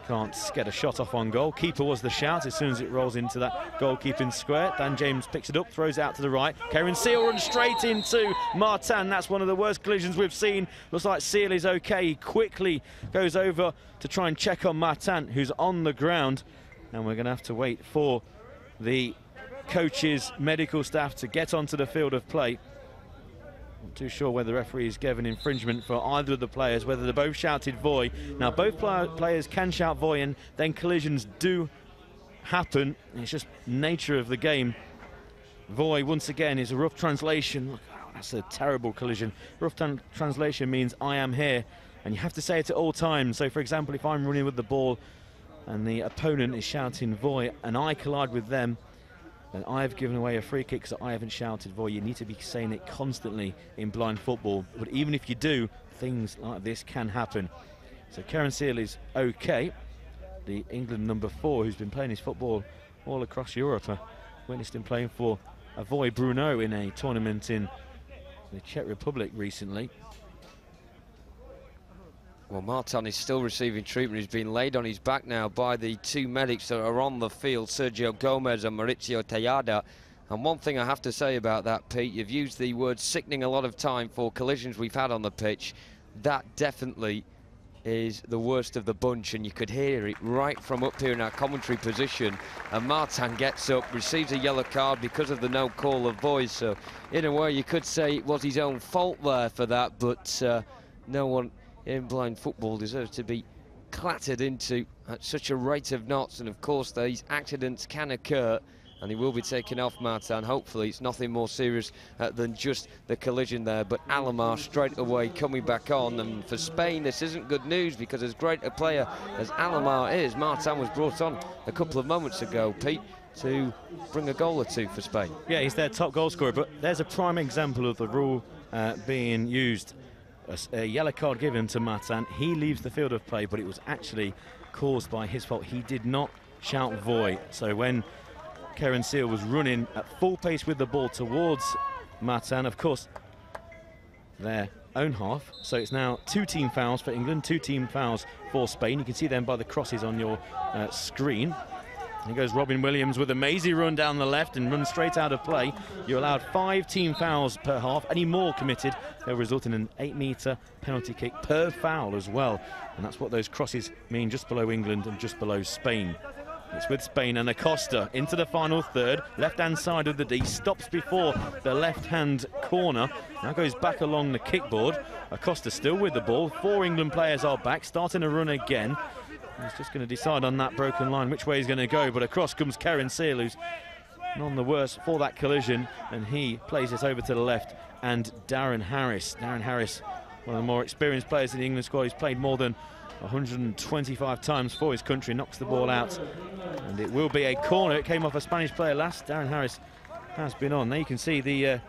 Speaker 7: can't get a shot off on goal. Keeper was the shout as soon as it rolls into that goalkeeping square. Dan James picks it up, throws it out to the right. Karen Seal runs straight into Martin. That's one of the worst collisions we've seen. Looks like Seal is okay. He quickly goes over to try and check on Martin, who's on the ground, and we're going to have to wait for the coaches, medical staff to get onto the field of play. Not too sure whether the referees gave an infringement for either of the players, whether they both shouted voy. Now both players can shout voy, and then collisions do happen. It's just nature of the game. Voy, once again, is a rough translation. Look, oh, that's a terrible collision. Rough translation means I am here, and you have to say it at all times. So for example, if I'm running with the ball and the opponent is shouting voy and I collide with them, and I've given away a free kick so I haven't shouted voy. You need to be saying it constantly in blind football, but even if you do, things like this can happen. So Karen Seal is okay. The England number 4, who's been playing his football all across Europe. Witnessed him playing for Avoy Bruno in a tournament in the Czech Republic recently.
Speaker 8: Well, Martin is still receiving treatment. He's been laid on his back now by the 2 medics that are on the field, Sergio Gomez and Maurizio Tejada. And one thing I have to say about that, Pete, you've used the word sickening a lot of time for collisions we've had on the pitch. That definitely is the worst of the bunch, and you could hear it right from up here in our commentary position. And Martin gets up, receives a yellow card because of the no call of voice. So in a way you could say it was his own fault there for that, but no one in blind football deserves to be clattered into at such a rate of knots. And of course these accidents can occur, and he will be taken off, Martin. Hopefully it's nothing more serious than just the collision there. But Alomar straight away coming back on, and for Spain this isn't good news, because as great a player as Alomar is, Martin was brought on a couple of moments ago, Pete, to bring a goal or 2 for Spain.
Speaker 7: Yeah, he's their top goal scorer, but there's a prime example of the rule being used. A yellow card given to Martin. He leaves the field of play, but it was actually caused by his fault. He did not shout void. So when Karen Seal was running at full pace with the ball towards Martin, of course, their own half. So it's now 2 team fouls for England, 2 team fouls for Spain. You can see them by the crosses on your screen. Here goes Robin Williams with a mazy run down the left and runs straight out of play. You're allowed 5 team fouls per half. Any more committed, they'll result in an 8-metre penalty kick per foul as well. And that's what those crosses mean, just below England and just below Spain. It's with Spain, and Acosta into the final third, left-hand side of the D, stops before the left-hand corner, now goes back along the kickboard. Acosta still with the ball, 4 England players are back, starting a run again. He's just going to decide on that broken line which way he's going to go, but across comes Karen Seal, who's none the worse for that collision, and he plays it over to the left, and Darren Harris. Darren Harris, one of the more experienced players in the England squad. He's played more than 125 times for his country, knocks the ball out, and it will be a corner. It came off a Spanish player last. Darren Harris has been on. There you can see the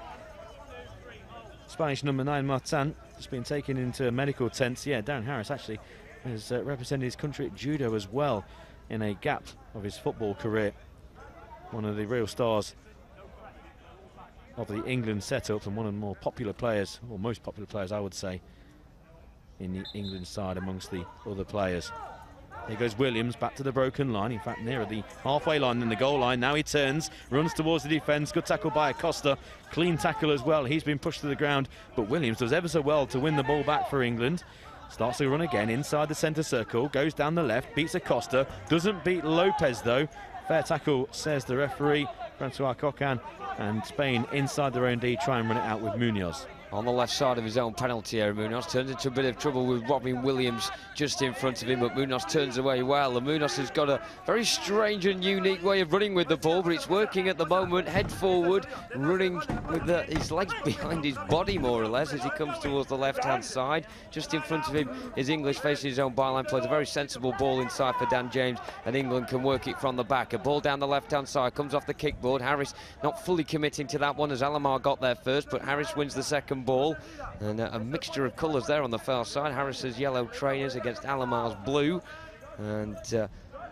Speaker 7: Spanish number 9, Martin, just been taken into a medical tent. Yeah, Darren Harris actually has represented his country at judo as well in a gap of his football career. One of the real stars of the England setup, and one of the more popular players, or most popular players I would say, in the England side amongst the other players. Here goes Williams back to the broken line, in fact nearer the halfway line than the goal line. Now he turns, runs towards the defence. Good tackle by Acosta, clean tackle as well. He's been pushed to the ground, but Williams does ever so well to win the ball back for England. Starts to run again inside the centre circle, goes down the left, beats Acosta, doesn't beat Lopez though. Fair tackle, says the referee, Francois Cocan, and Spain inside their own D try and run it out with Munoz.
Speaker 8: On the left side of his own penalty area, Munoz turns into a bit of trouble with Robin Williams just in front of him, but Munoz turns away well. And Munoz has got a very strange and unique way of running with the ball, but it's working at the moment. Head forward, running with his legs behind his body, more or less, as he comes towards the left-hand side. Just in front of him is English facing his own byline, plays a very sensible ball inside for Dan James, and England can work it from the back. A ball down the left-hand side, comes off the kickboard. Harris not fully committing to that one, as Alomar got there first, but Harris wins the second ball, and a mixture of colours there on the far side. Harris's yellow trainers against Alomar's blue, and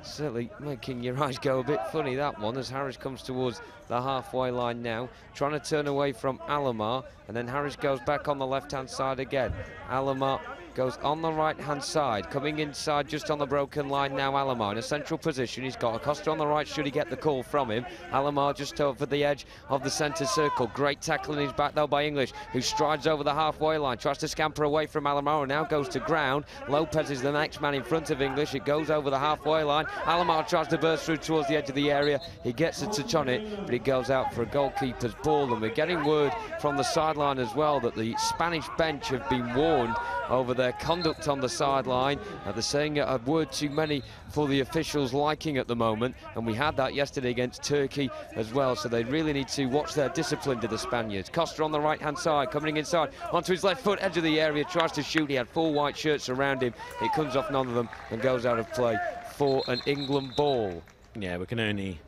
Speaker 8: certainly making your eyes go a bit funny, that one, as Harris comes towards the halfway line now, trying to turn away from Alomar, and then Harris goes back on the left-hand side again. Alomar goes on the right-hand side, coming inside just on the broken line now. Alomar in a central position. He's got Acosta on the right, should he get the call from him. Alomar just over the edge of the centre circle. Great tackling his back though by English, who strides over the halfway line, tries to scamper away from Alomar, and now goes to ground. Lopez is the next man in front of English. It goes over the halfway line. Alomar tries to burst through towards the edge of the area. He gets a touch on it, but it goes out for a goalkeeper's ball. And we're getting word from the sideline as well that the Spanish bench have been warned over their conduct on the sideline. They're saying a word too many for the officials' liking at the moment, and we had that yesterday against Turkey as well, so they really need to watch their discipline to the Spaniards. Costa on the right-hand side, coming inside onto his left foot, edge of the area, tries to shoot. He had 4 white shirts around him. It comes off none of them and goes out of play for an England ball.
Speaker 7: Yeah, we can only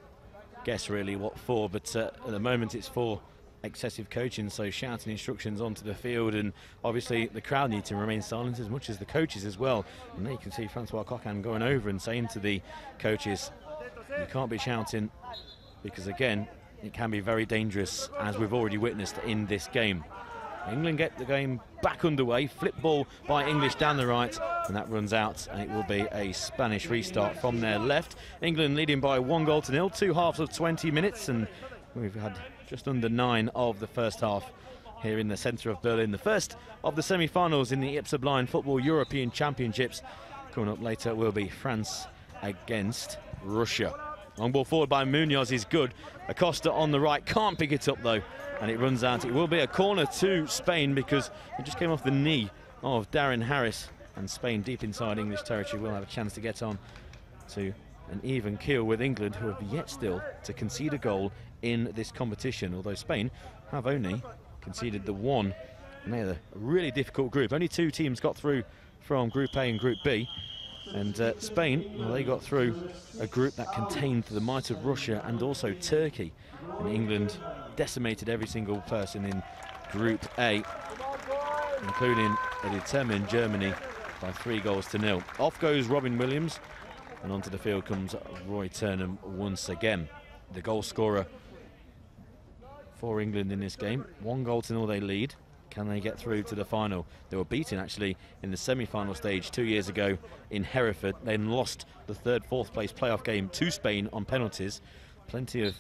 Speaker 7: guess really what for, but at the moment it's for excessive coaching, so shouting instructions onto the field, and obviously the crowd need to remain silent as much as the coaches as well. And there you can see Francois Coquin going over and saying to the coaches, you can't be shouting, because again, it can be very dangerous, as we've already witnessed in this game. England get the game back underway, flip ball by English down the right, and that runs out, and it will be a Spanish restart from their left. England leading by 1-0, 2 halves of 20 minutes, and we've had just under 9 of the first half here in the centre of Berlin. The first of the semi-finals in the IBSA Blind Football European Championships. Coming up later will be France against Russia. Long ball forward by Munoz is good. Acosta on the right, can't pick it up though, and it runs out. It will be a corner to Spain because it just came off the knee of Darren Harris, and Spain deep inside English territory will have a chance to get on to an even keel with England, who have yet still to concede a goal in this competition, although Spain have only conceded the one, and they're a really difficult group. Only 2 teams got through from Group A and Group B, and Spain, well, they got through a group that contained the might of Russia and also Turkey, and England decimated every single person in Group A, including a determined Germany by 3-0. Off goes Robin Williams, and onto the field comes Roy Turnham once again. The goal scorer for England in this game. 1-0 they lead. Can they get through to the final? They were beaten actually in the semi-final stage 2 years ago in Hereford. They then lost the 3rd, 4th place playoff game to Spain on penalties. Plenty of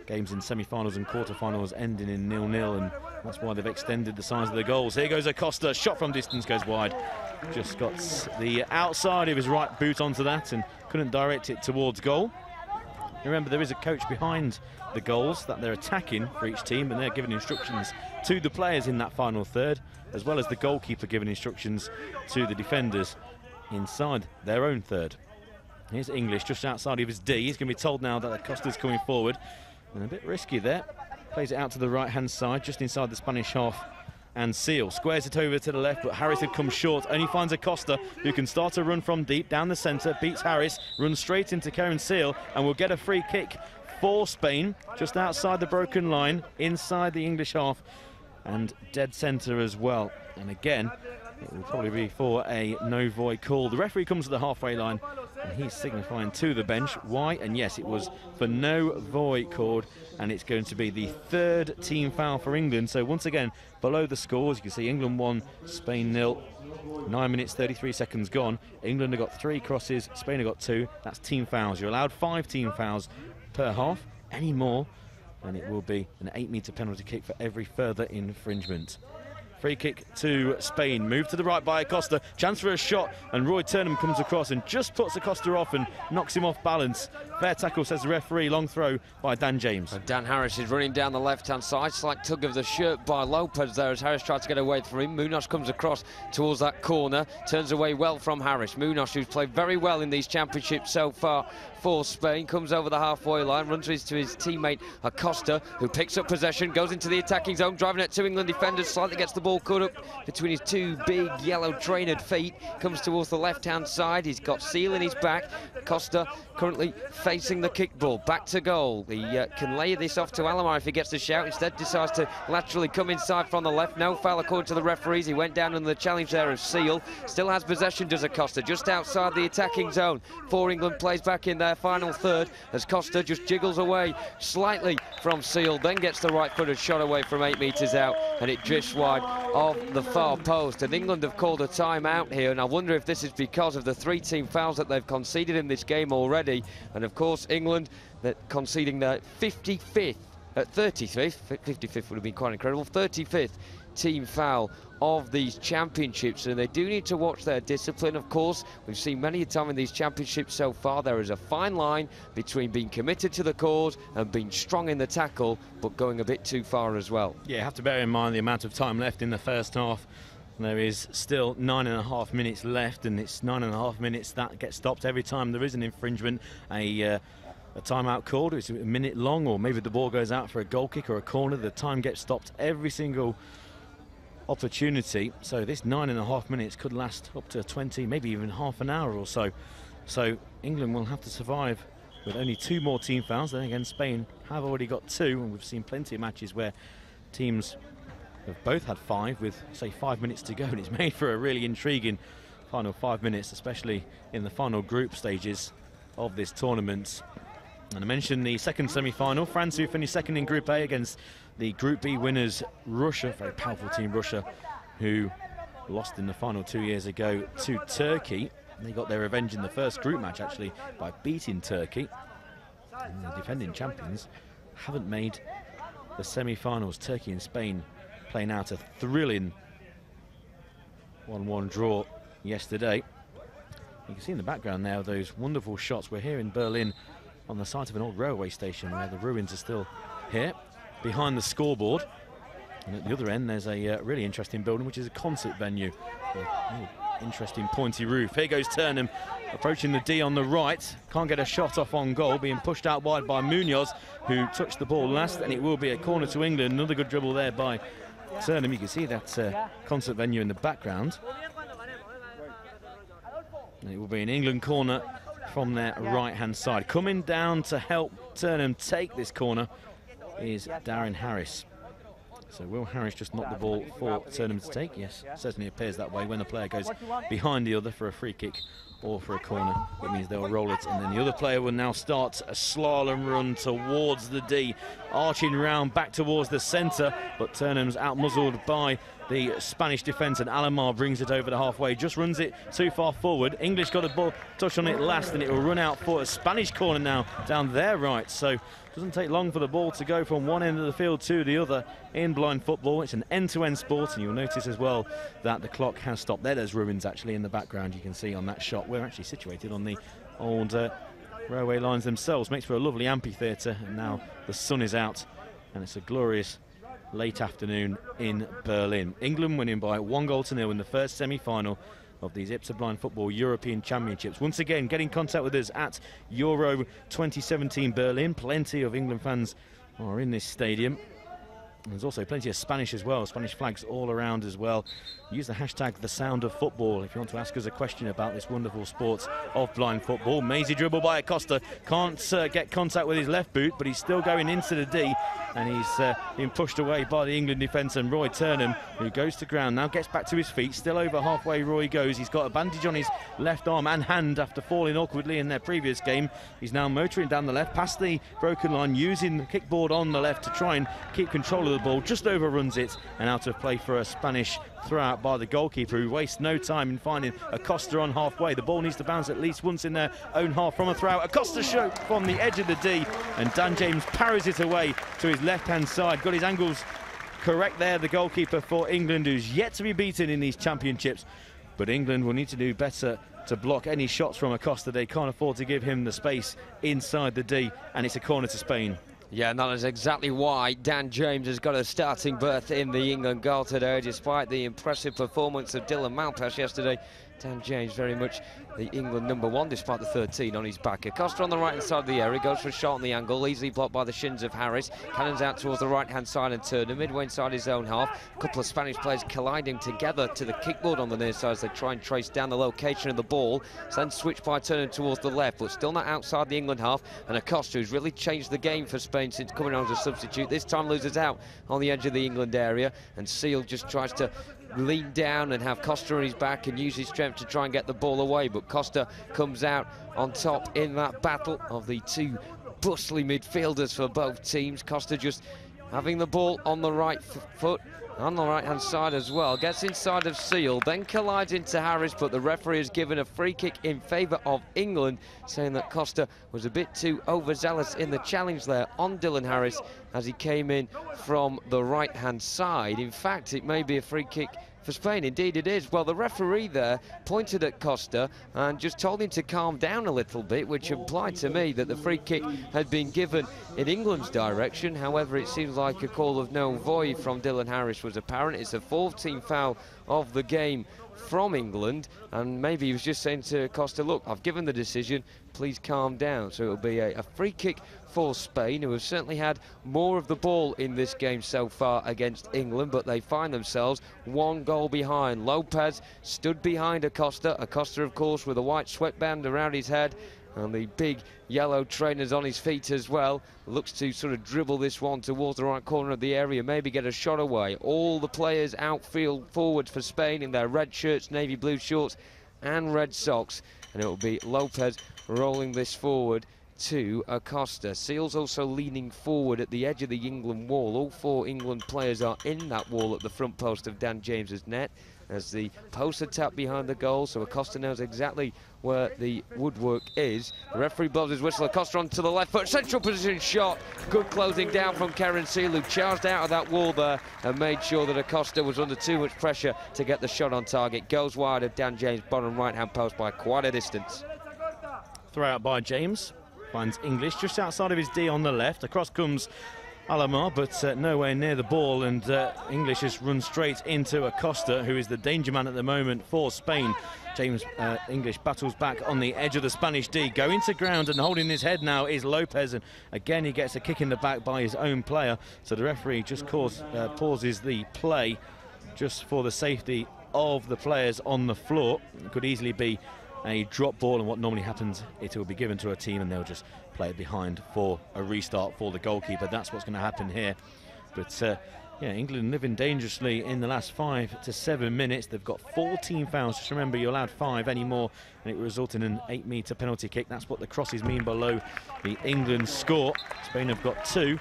Speaker 7: games in semi-finals and quarter-finals ending in 0-0, and that's why they've extended the size of the goals. Here goes Acosta, shot from distance, goes wide. Just got the outside of his right boot onto that and couldn't direct it towards goal. Remember, there is a coach behind the goals that they're attacking for each team, and they're giving instructions to the players in that final third, as well as the goalkeeper giving instructions to the defenders inside their own third. Here's English just outside of his D. He's going to be told now that Acosta's coming forward, and a bit risky there. Plays it out to the right-hand side, just inside the Spanish half, and Seal squares it over to the left, but Harris had come short. Only finds Acosta, who can start a run from deep down the centre, beats Harris, runs straight into Karen Seal, and will get a free kick for Spain, just outside the broken line, inside the English half, and dead centre as well. And again, it will probably be for a no void call. The referee comes to the halfway line, and he's signifying to the bench why, and yes, it was for no void called, and it's going to be the 3rd team foul for England. So once again, below the scores, you can see England 1, Spain 0. 9 minutes 33 seconds gone. England have got 3 crosses, Spain have got 2. That's team fouls. You're allowed 5 team fouls per half. Any more, and it will be an 8-metre penalty kick for every further infringement. Free kick to Spain. Move to the right by Acosta. Chance for a shot, and Roy Turnham comes across and just puts Acosta off and knocks him off balance. Fair tackle, says the referee. Long throw by Dan James.
Speaker 8: And Dan Harris is running down the left-hand side. Slight tug of the shirt by Lopez there as Harris tries to get away from him. Munoz comes across towards that corner. Turns away well from Harris. Munoz, who's played very well in these championships so far for Spain, comes over the halfway line, runs to his teammate Acosta, who picks up possession, goes into the attacking zone, driving at 2 England defenders, slightly gets the ball caught up between his 2 big yellow trainered feet, comes towards the left-hand side. He's got Seal in his back. Acosta currently facing the kick ball, back to goal. He can lay this off to Alomar if he gets the shout. Instead decides to laterally come inside from the left. No foul according to the referees. He went down under the challenge there of Seal. Still has possession, does Acosta, just outside the attacking zone. For England plays back in their final third as Costa just jiggles away slightly from Seal, then gets the right-footed shot away from 8 metres out, and it drifts wide of the far post. And England have called a timeout here, and I wonder if this is because of the 3 team fouls that they've conceded in this game already. And of course England conceding their 55th, 55th would have been quite incredible, 35th team foul of these championships, and they do need to watch their discipline. Of course, we've seen many a time in these championships so far there is a fine line between being committed to the cause and being strong in the tackle, but going a bit too far as well. Yeah, you have to bear in mind the amount of time left in the first half. There is still 9.5 minutes left, and it's 9.5 minutes that gets stopped every time there is an infringement. A timeout called, it's a minute long, or maybe the ball goes out for a goal kick or a corner, the time gets stopped every single opportunity. So this 9.5 minutes could last up to 20, maybe even half an hour or so. So England will have to survive
Speaker 7: with only 2 more team fouls. Then again, Spain have already got 2, and we've seen plenty of matches where teams have both had 5 with, say, 5 minutes to go, and it's made for a really intriguing final 5 minutes, especially in the final group stages of this tournament. And I mentioned the second semi-final, France, who finished second in Group A against the Group B winners, Russia, very powerful team Russia, who lost in the final 2 years ago to Turkey. They got their revenge in the first group match, actually, by beating Turkey. And the defending champions haven't made the semi-finals. Turkey and Spain playing out a thrilling 1-1 draw yesterday. You can see in the background now those wonderful shots. We're here in Berlin on the site of an old railway station where the ruins are still here behind the scoreboard. And at the other end there's a really interesting building, which is a concert venue. Interesting pointy roof. Here goes Turnham approaching the D on the right. Can't get a shot off on goal, being pushed out wide by Munoz, who touched the ball last, and it will be a corner to England. Another good dribble there by Turnham. You can see that concert venue in the background. And it will be an England corner from their right-hand side. Coming down to help Turnham take this corner is Darren Harris. So will Harris just knock the ball for Turnham to take? Yes, certainly appears that way. When the player goes behind the other for a free kick or for a corner, it means they'll roll it, and then the other player will now start a slalom run towards the D, arching round back towards the centre, but Turnham's out-muzzled by the Spanish defence, and Alomar brings it over the halfway, just runs it too far forward. English got a ball touch on it last, and it will run out for a Spanish corner now down their right. So doesn't take long for the ball to go from one end of the field to the other in blind football. It's an end-to-end sport, and you'll notice as well that the clock has stopped. There's ruins actually in the background, you can see on that shot. We're actually situated on the old railway lines themselves. Makes for a lovely amphitheatre, and now the sun is out and it's a glorious late afternoon in Berlin. England winning by 1-0 in the first semi-final of these IBSA Blind Football European Championships. Once again, get in contact with us at Euro 2017 Berlin. Plenty of England fans are in this stadium. There's also plenty of Spanish as well, Spanish flags all around as well. Use the hashtag #TheSoundOfFootball if you want to ask us a question about this wonderful sport of blind football. Mazy dribble by Acosta, can't get contact with his left boot, but he's still going into the D, and he's been pushed away by the England defence, and Roy Turnham, who goes to ground, now gets back to his feet. Still over halfway Roy goes. He's got a bandage on his left arm and hand after falling awkwardly in their previous game. He's now motoring down the left past the broken line, using the kickboard on the left to try and keep control of the ball. Just overruns it, and out of play for a Spanish throw out by the goalkeeper, who wastes no time in finding Acosta on halfway. The ball needs to bounce at least once in their own half from a throw out. Acosta shot from the edge of the D, and Dan James parries it away to his left-hand side. Got his angles correct there, the goalkeeper for England, who's yet to be beaten in these championships. But England will need to do better to block any shots from Acosta. They can't afford to give him the space inside the D, and it's a corner to Spain.
Speaker 8: Yeah, and that is exactly why Dan James has got a starting berth in the England goal today, despite the impressive performance of Dylan Malpass yesterday. Dan James very much the England #1, despite the 13 on his back. Acosta on the right-hand side of the area, goes for a shot on the angle, easily blocked by the shins of Harris. Cannons out towards the right-hand side and Turner, midway inside his own half. A couple of Spanish players colliding together to the kickboard on the near side as they try and trace down the location of the ball. Then switch by Turner towards the left, but still not outside the England half. And Acosta, who's really changed the game for Spain since coming on as a substitute, this time loses out on the edge of the England area. And Seal just tries to lean down and have Costa on his back and use his strength to try and get the ball away, but Costa comes out on top in that battle of the two bustly midfielders for both teams. Costa just having the ball on the right foot, on the right hand side as well, gets inside of Seal, then collides into Harris, but the referee has given a free kick in favour of England, saying that Costa was a bit too overzealous in the challenge there on Dylan Harris as he came in from the right hand side. In fact, it may be a free kick for Spain. Indeed it is. Well, the referee there pointed at Costa and just told him to calm down a little bit, which implied to me that the free kick had been given in England's direction. However, it seems like a call of no void from Dylan Harris was apparent. It's a fourth team foul of the game from England, and maybe he was just saying to Costa, look, I've given the decision, please calm down. So it'll be a free kick for Spain, who have certainly had more of the ball in this game so far against England, but they find themselves 1 goal behind. Lopez stood behind Acosta. Acosta, of course, with a white sweatband around his head, And the big yellow trainers on his feet as well. Looks to sort of dribble this one towards the right corner of the area, maybe get a shot away. All the players outfield forward for Spain in their red shirts, navy blue shorts and red socks. And it will be Lopez rolling this forward to Acosta. Seals also leaning forward at the edge of the England wall. All 4 England players are in that wall at the front post of Dan James's net, as the posts are tapped behind the goal, so Acosta knows exactly where the woodwork is. The referee blows his whistle. Acosta onto the left foot, central position shot. Good closing down from Karen Seal, who charged out of that wall there and made sure that Acosta was under too much pressure to get the shot on target. Goes wide of Dan James' bottom right-hand post by quite a distance.
Speaker 7: Throw out by James. Finds English just outside of his D on the left. Across comes Alamar, but nowhere near the ball, and English has run straight into Acosta, who is the danger man at the moment for Spain. James English battles back on the edge of the Spanish D. Going to ground and holding his head now is Lopez, and again he gets a kick in the back by his own player. So the referee just pauses the play just for the safety of the players on the floor. It could easily be a drop ball, and what normally happens, it will be given to a team and they'll just play it behind for a restart for the goalkeeper. That's what's going to happen here. But yeah, England living dangerously in the last 5 to 7 minutes. They've got 14 fouls. Just remember, you're allowed 5 anymore, and it will result in an 8-metre penalty kick. That's what the crosses mean below the England score. Spain have got 2.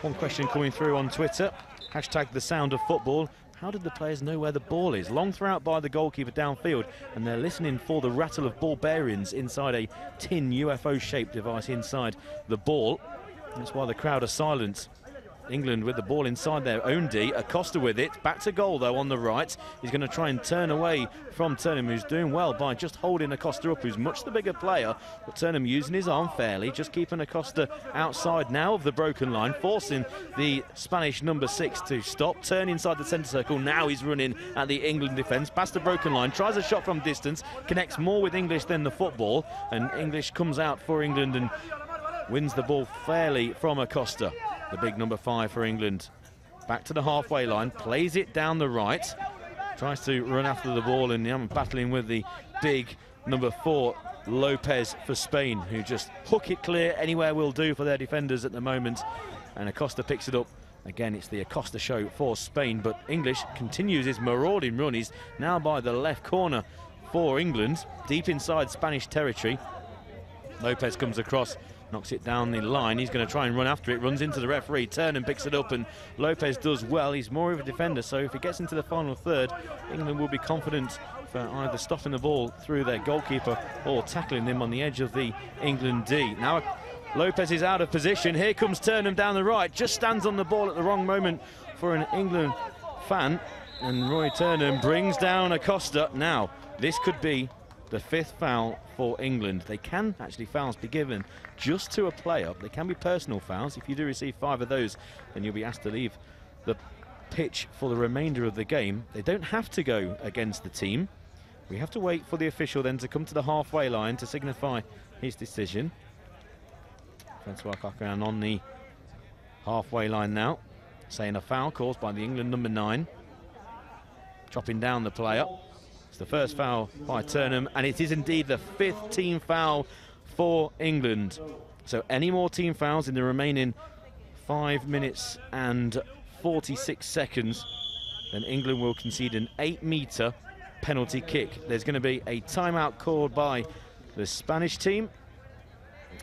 Speaker 7: One question coming through on Twitter, hashtag the sound of football. How did the players know where the ball is? Long throw out by the goalkeeper downfield, and they're listening for the rattle of ball bearings inside a tin UFO-shaped device inside the ball. That's why the crowd are silent. England with the ball inside their own D. Acosta with it. Back to goal, though, on the right. He's going to try and turn away from Turnham, who's doing well by just holding Acosta up, who's much the bigger player. But Turnham using his arm fairly, just keeping Acosta outside now of the broken line, forcing the Spanish number 6 to stop. Turn inside the centre circle. Now he's running at the England defence. Past the broken line. Tries a shot from distance. Connects more with English than the football. And English comes out for England and wins the ball fairly from Acosta. The big number 5 for England. Back to the halfway line, plays it down the right, tries to run after the ball, and battling with the big number 4, Lopez, for Spain, who just hook it clear. Anywhere will do for their defenders at the moment. And Acosta picks it up. Again, it's the Acosta show for Spain, but English continues his marauding run. He's now by the left corner for England, deep inside Spanish territory. Lopez comes across, knocks it down the line. He's going to try and run after it, runs into the referee. Turnham picks it up, and Lopez does well. He's more of a defender, so if he gets into the final third, England will be confident for either stopping the ball through their goalkeeper or tackling him on the edge of the England D. Now Lopez is out of position. Here comes Turnham down the right, just stands on the ball at the wrong moment for an England fan, and Roy Turnham brings down Acosta. Now this could be the 5th foul for England. They can actually fouls be given just to a player. They can be personal fouls. If you do receive 5 of those, then you'll be asked to leave the pitch for the remainder of the game. They don't have to go against the team. We have to wait for the official then to come to the halfway line to signify his decision. Francois Coquelin on the halfway line now, saying a foul caused by the England number 9. Chopping down the player. The first foul by Turnham, and it is indeed the 5th team foul for England. So any more team fouls in the remaining 5 minutes and 46 seconds, then England will concede an 8-metre penalty kick. There's going to be a timeout called by the Spanish team,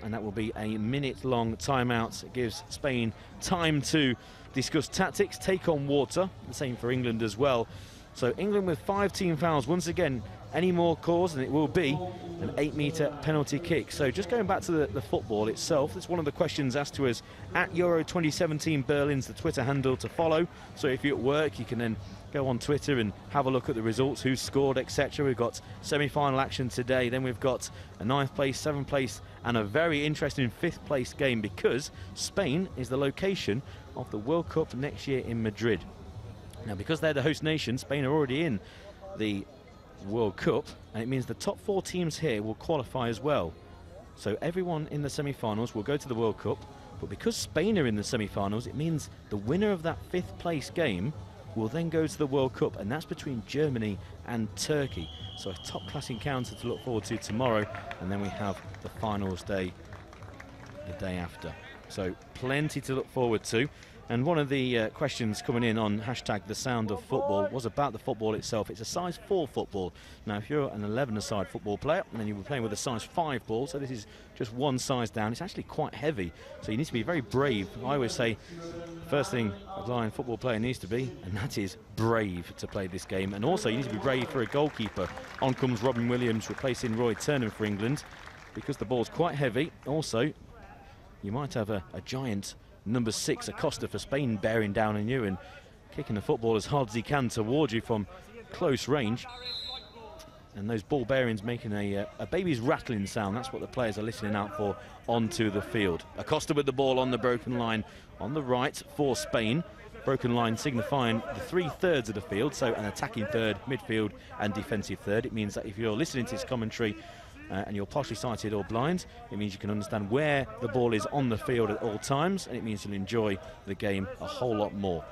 Speaker 7: and that will be a minute-long timeout. It gives Spain time to discuss tactics, take on water. The same for England as well. So England with 5 team fouls. Once again, any more cause, and it will be an 8-metre penalty kick. So just going back to the football itself, it's one of the questions asked to us at Euro 2017 Berlin's the Twitter handle to follow. So if you're at work, you can then go on Twitter and have a look at the results, who scored, etc. We've got semi-final action today. Then we've got a 9th place, 7th place, and a very interesting 5th place game, because Spain is the location of the World Cup next year in Madrid. Now, because they're the host nation, Spain are already in the World Cup, and it means the top 4 teams here will qualify as well. So everyone in the semi-finals will go to the World Cup, but because Spain are in the semi-finals, it means the winner of that 5th place game will then go to the World Cup, and that's between Germany and Turkey. So a top-class encounter to look forward to tomorrow, and then we have the finals day the day after. So plenty to look forward to. And one of the questions coming in on hashtag the sound of football was about the football itself. It's a size 4 football. Now, if you're an 11-a-side football player, and then you were playing with a size 5 ball, so this is just one size down, it's actually quite heavy. So you need to be very brave. I always say, first thing a blind football player needs to be, and that is brave to play this game. And also, you need to be brave for a goalkeeper. On comes Robin Williams, replacing Roy Turner for England, because the ball's quite heavy. Also, you might have a giant number 6, Acosta for Spain, bearing down on you and kicking the football as hard as he can towards you from close range. And those ball bearings making a baby's rattling sound. That's what the players are listening out for onto the field. Acosta with the ball on the broken line on the right for Spain. Broken line signifying the 3/3 of the field, so an attacking third, midfield and defensive third. It means that if you're listening to this commentary and you're partially sighted or blind, it means you can understand where the ball is on the field at all times, and it means you'll enjoy the game a whole lot more.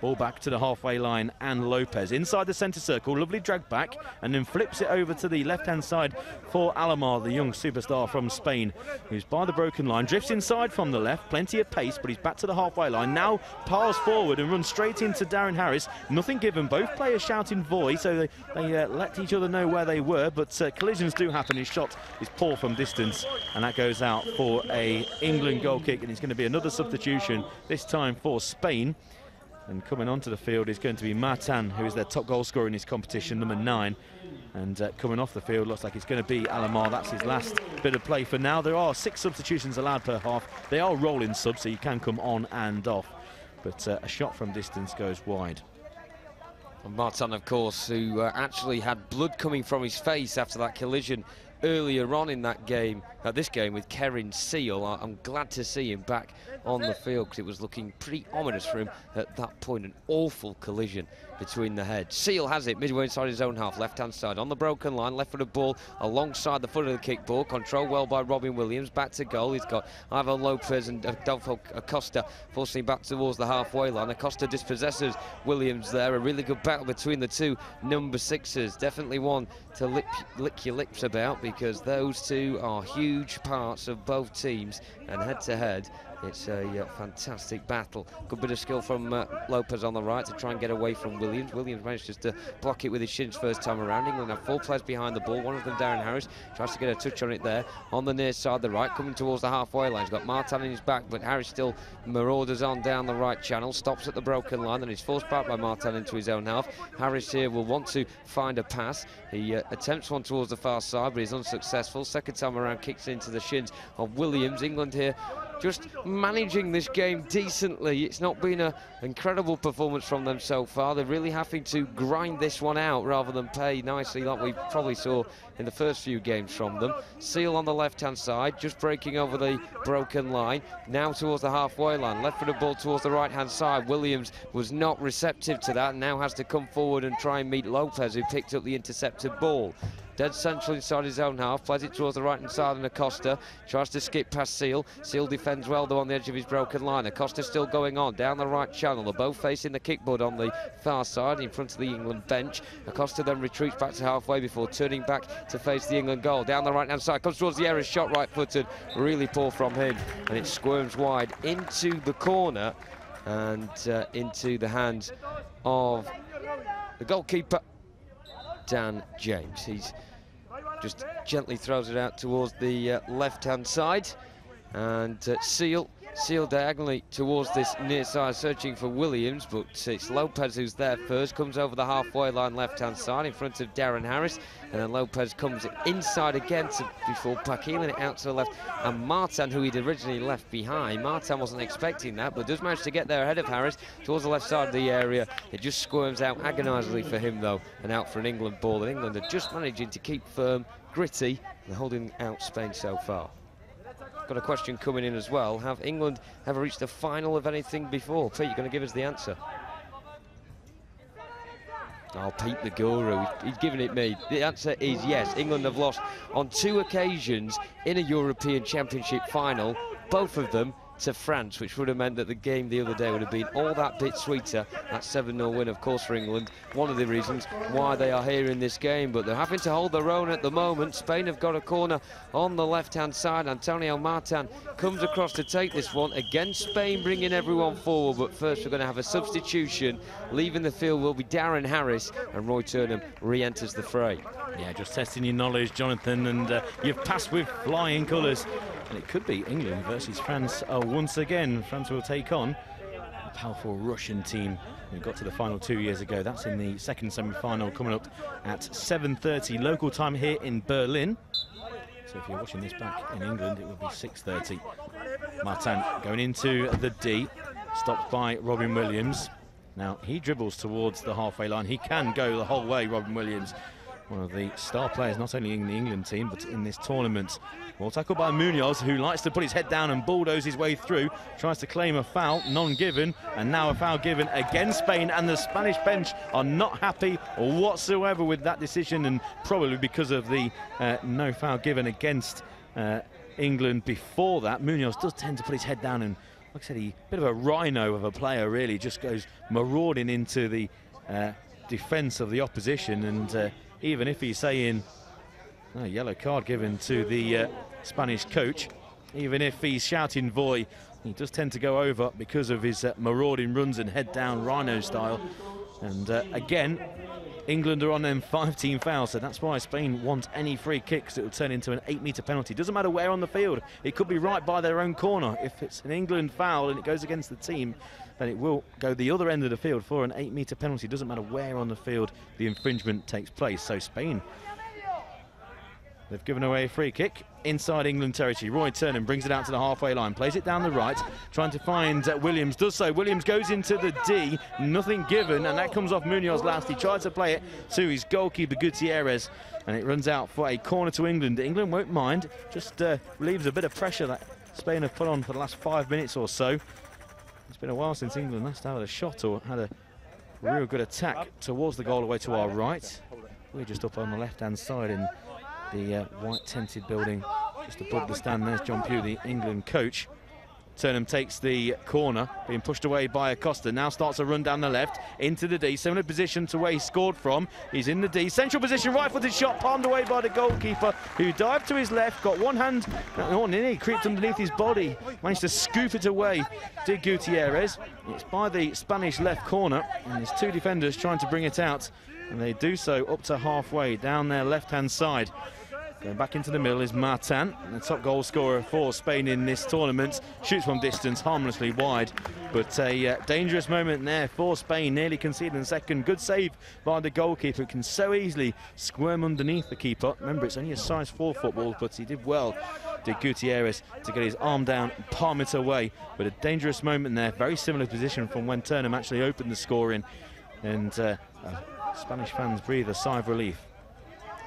Speaker 7: Ball back to the halfway line, and Lopez inside the centre circle, lovely drag back, and then flips it over to the left-hand side for Alomar, the young superstar from Spain, who's by the broken line, drifts inside from the left, plenty of pace, but he's back to the halfway line, now piles forward and runs straight into Darren Harris. Nothing given, both players shouting volley, so they let each other know where they were, but collisions do happen. His shot is poor from distance, and that goes out for a England goal kick, and it's going to be another substitution, this time for Spain. And coming onto the field is going to be Martin, who is their top goal scorer in this competition, number 9. And coming off the field, looks like it's going to be Alomar. That's his last bit of play for now. There are 6 substitutions allowed per half. They are rolling subs, so you can come on and off. But a shot from distance goes wide.
Speaker 8: And Martin, of course, who actually had blood coming from his face after that collision earlier on in that game, this game with Kerin Seal. I'm glad to see him back on the field, because it was looking pretty ominous for him at that point. An awful collision between the heads. Seal has it midway inside his own half, left-hand side on the broken line, left-footed ball alongside the foot of the kick ball, controlled well by Robin Williams. Back to goal, he's got Ivan Lopez and Adolfo Acosta forcing back towards the halfway line. Acosta dispossesses Williams there. A really good battle between the two number 6s. Definitely one to lick your lips about, because those two are huge parts of both teams, and head-to-head, it's a fantastic battle. Good bit of skill from Lopez on the right to try and get away from Williams. Williams managed just to block it with his shins first time around. England have 4 players behind the ball. One of them, Darren Harris, tries to get a touch on it there on the near side, the right, coming towards the halfway line. He's got Martin in his back, but Harris still marauders on down the right channel, stops at the broken line, and he's forced back by Martin into his own half. Harris here will want to find a pass. He attempts one towards the far side, but he's unsuccessful. Second time around, kicks into the shins of Williams. England here just managing this game decently. It's not been an incredible performance from them so far. They're really having to grind this one out rather than play nicely like we probably saw in the first few games from them. Seal on the left-hand side, just breaking over the broken line. Now towards the halfway line, left-footed ball towards the right-hand side. Williams was not receptive to that, and now has to come forward and try and meet Lopez, who picked up the intercepted ball. Dead central inside his own half, plays it towards the right-hand side, and Acosta tries to skip past Seal. Seal defends well, though, on the edge of his broken line. Acosta still going on, down the right channel. They're both facing the kickboard on the far side, in front of the England bench. Acosta then retreats back to halfway before turning back to face the England goal. Down the right-hand side, comes towards the area, shot right-footed. Really poor from him, and it squirms wide into the corner and into the hands of the goalkeeper, Dan James. He's just gently throws it out towards the left-hand side, and Seal diagonally towards this near side, searching for Williams, but it's Lopez who's there first, comes over the halfway line left-hand side in front of Darren Harris, and then Lopez comes inside again before heeling it out to the left, and Martin, who he'd originally left behind, Martin wasn't expecting that, but does manage to get there ahead of Harris towards the left side of the area. It just squirms out agonisingly for him, though, and out for an England ball, and England are just managing to keep firm, gritty, and holding out Spain so far. Got a question coming in as well. Have England ever reached the final of anything before? Pete, you're going to give us the answer. Oh, Pete the guru, he's giving it me. The answer is yes. England have lost on 2 occasions in a European Championship final, both of them to France, which would have meant that the game the other day would have been all that bit sweeter. That 7-0 win, of course, for England. One of the reasons why they are here in this game, but they're having to hold their own at the moment. Spain have got a corner on the left-hand side. Antonio Martin comes across to take this one. Again, Spain bringing everyone forward, but first we're going to have a substitution. Leaving the field will be Darren Harris, and Roy Turnham re-enters the fray.
Speaker 7: Yeah, just testing your knowledge, Jonathan, and you've passed with flying colours. And it could be England versus France once again. France will take on a powerful Russian team who got to the final 2 years ago. That's in the second semi-final, coming up at 7:30 local time here in Berlin. So if you're watching this back in England, it would be 6:30. Martin going into the D, stopped by Robin Williams. Now he dribbles towards the halfway line. He can go the whole way, Robin Williams. One of the star players, not only in the England team, but in this tournament. Well tackled by Munoz, who likes to put his head down and bulldoze his way through. Tries to claim a foul, none given, and now a foul given against Spain. And the Spanish bench are not happy whatsoever with that decision, and probably because of the no foul given against England before that. Munoz does tend to put his head down, and like I said, he bit of a rhino of a player, really. Just goes marauding into the defence of the opposition, and even if he's saying a yellow card given to the Spanish coach, even if he's shouting voy, he does tend to go over because of his marauding runs and head down rhino style. And again, England are on them 5-team fouls, so that's why Spain want any free kicks. It will turn into an 8-metre penalty. Doesn't matter where on the field. It could be right by their own corner. If it's an England foul and it goes against the team, then it will go the other end of the field for an 8-metre penalty. Doesn't matter where on the field the infringement takes place. So Spain, they've given away a free kick inside England territory. Roy Turnham brings it out to the halfway line, plays it down the right, trying to find Williams, does so. Williams goes into the D, nothing given, and that comes off Munoz last. He tried to play it to his goalkeeper Gutierrez, and it runs out for a corner to England. England won't mind, just relieves a bit of pressure that Spain have put on for the last 5 minutes or so. It's been a while since England last had a shot or had a real good attack towards the goal away to our right. We're just up on the left-hand side in the white tented building just above the stand. There's John Pugh, the England coach. Turnham takes the corner, being pushed away by Acosta. Now starts a run down the left into the D, similar position to where he scored from. He's in the D, central position, right-footed shot, palmed away by the goalkeeper, who dived to his left, got one hand, he creeped underneath his body, managed to scoop it away. Did Gutierrez. It's by the Spanish left corner, and there's two defenders trying to bring it out, and they do so up to halfway down their left-hand side. Going back into the middle is Martin, the top goal scorer for Spain in this tournament. Shoots from distance, harmlessly wide, but a dangerous moment there for Spain, nearly conceding second. Good save by the goalkeeper, who can so easily squirm underneath the keeper. Remember, it's only a size 4 football, but he did well, did Gutierrez, to get his arm down and palm it away. But a dangerous moment there, very similar position from when Turnham actually opened the scoring, and Spanish fans breathe a sigh of relief.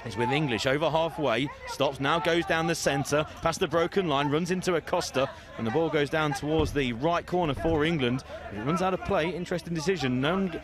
Speaker 7: Is with English over halfway, stops, now goes down the centre, past the broken line, runs into Acosta, and the ball goes down towards the right corner for England. If it runs out of play, interesting decision, none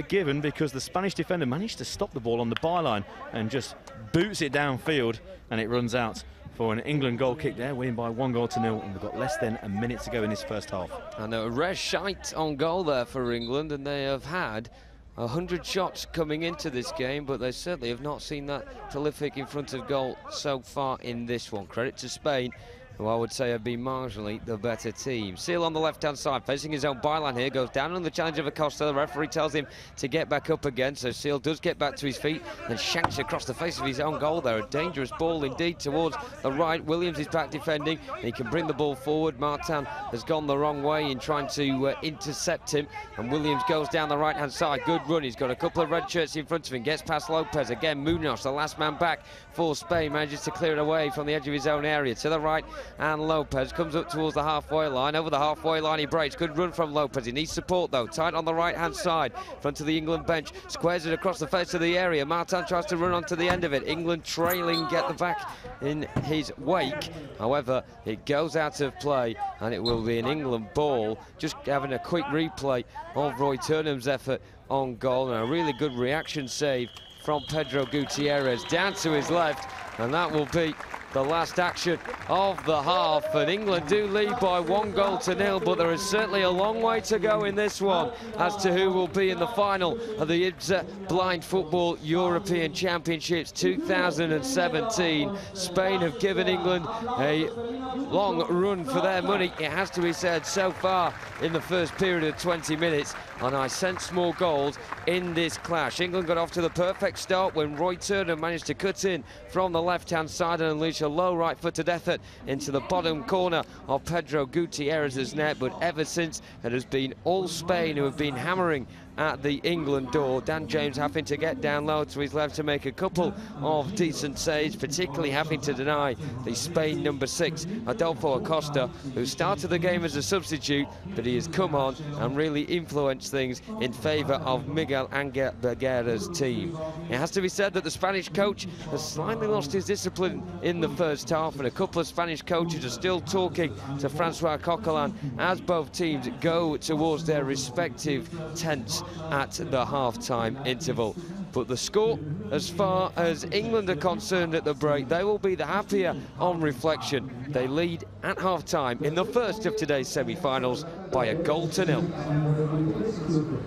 Speaker 7: given, because the Spanish defender managed to stop the ball on the byline and just boots it downfield, and it runs out for an England goal kick there, winning by 1-0, and we've got less than a minute to go in this first half.
Speaker 8: And a rare shite on goal there for England, and they have had 100 shots coming into this game, but they certainly have not seen that prolific in front of goal so far in this one. Credit to Spain, who I would say have been marginally the better team. Seal on the left-hand side, facing his own byline here, goes down on the challenge of Acosta. The referee tells him to get back up again, so Seal does get back to his feet and shanks across the face of his own goal there. A dangerous ball indeed towards the right. Williams is back defending. He can bring the ball forward. Martin has gone the wrong way in trying to intercept him, and Williams goes down the right-hand side. Good run. He's got a couple of red shirts in front of him. Gets past Lopez. Again, Munoz, the last man back for Spain, manages to clear it away from the edge of his own area. To the right, and Lopez comes up towards the halfway line. Over the halfway line he breaks. Good run from Lopez. He needs support though. Tight on the right hand side. Front of the England bench. Squares it across the face of the area. Martin tries to run onto the end of it. England trailing, get the back in his wake. However, it goes out of play, and it will be an England ball. Just having a quick replay of Roy Turnham's effort on goal, and a really good reaction save from Pedro Gutierrez down to his left, and that will be the last action of the half, and England do lead by 1-0, but there is certainly a long way to go in this one as to who will be in the final of the IBSA Blind Football European Championships 2017. Spain have given England a long run for their money, it has to be said, so far in the first period of 20 minutes, and I sense more goals in this clash. England got off to the perfect start when Roy Turner managed to cut in from the left-hand side and unleash a low right-footed effort into the bottom corner of Pedro Gutierrez's net, but ever since it has been all Spain who have been hammering at the England door. Dan James having to get down low to his left to make a couple of decent saves, particularly having to deny the Spain number 6, Adolfo Acosta, who started the game as a substitute, but he has come on and really influenced things in favour of Miguel Angel Beguera's team. It has to be said that the Spanish coach has slightly lost his discipline in the first half, and a couple of Spanish coaches are still talking to Francois Coquelin as both teams go towards their respective tents at the half-time interval. But the score, as far as England are concerned at the break, they will be the happier on reflection. They lead at half-time in the first of today's semi-finals by 1-0.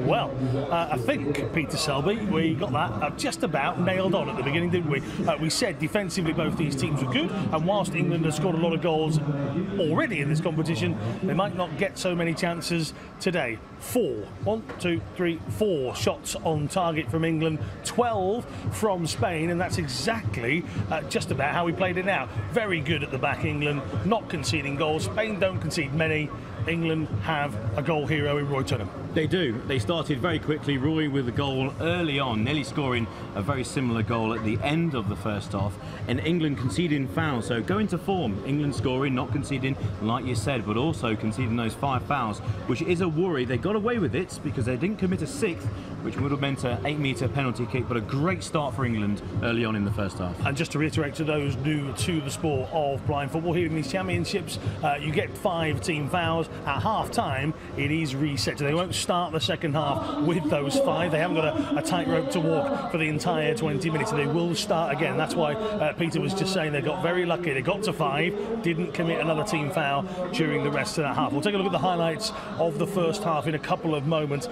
Speaker 6: Well, I think, Peter Selby, we got that just about nailed on at the beginning, didn't we? We said defensively both these teams were good, and whilst England has scored a lot of goals already in this competition, they might not get so many chances today. 4 shots on target from England, 12 from Spain, and that's exactly just about how we played it out. Very good at the back, England, not conceding goals. Spain don't concede many. England have a goal hero in Roy Turner.
Speaker 7: They do. They started very quickly, Roy with a goal early on, nearly scoring a very similar goal at the end of the first half, and England conceding fouls. So going to form, England scoring, not conceding, like you said, but also conceding those 5 fouls, which is a worry. They got away with it because they didn't commit a 6th, which would have meant an 8-metre penalty kick, but a great start for England early on in the first half.
Speaker 6: And just to reiterate to those new to the sport of blind football, here in these championships, you get 5 team fouls. At half-time, it is reset. So they won't start the second half with those 5. They haven't got a tightrope to walk for the entire 20 minutes. So they will start again. That's why Peter was just saying they got very lucky. They got to 5, didn't commit another team foul during the rest of that half. We'll take a look at the highlights of the first half in a couple of moments.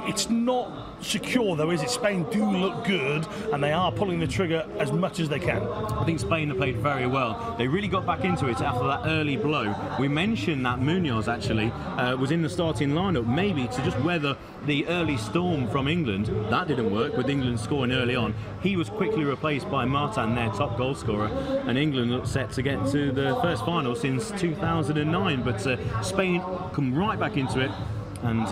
Speaker 6: It's not secure though, is it? Spain do look good, and they are pulling the trigger as much as they can.
Speaker 7: I think Spain have played very well. They really got back into it after that early blow. We mentioned that Munoz actually was in the starting lineup, maybe to just weather the early storm from England. That didn't work with England scoring early on. He was quickly replaced by Martin, their top goal scorer, and England looked set to get to the first final since 2009. But Spain come right back into it, and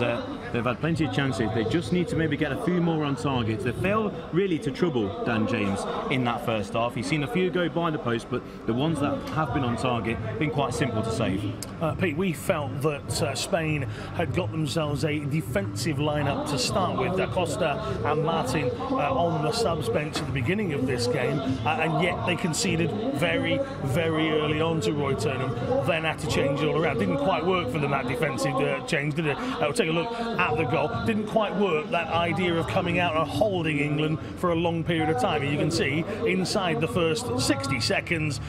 Speaker 7: they've had plenty of chances. They just need to maybe get a few more on target. They failed really to trouble Dan James in that first half. He's seen a few go by the post, but the ones that have been on target have been quite simple to save.
Speaker 6: Pete, we felt that Spain had got themselves a defensive lineup to start with. Acosta and Martin on the subs bench at the beginning of this game, and yet they conceded very, very early on to Roy Turner. Then had to change it all around. Didn't quite work for them, that defensive change, did it? We'll take a look at the goal. Didn't quite work, that idea of coming out and holding England for a long period of time. And you can see inside the first 60 seconds,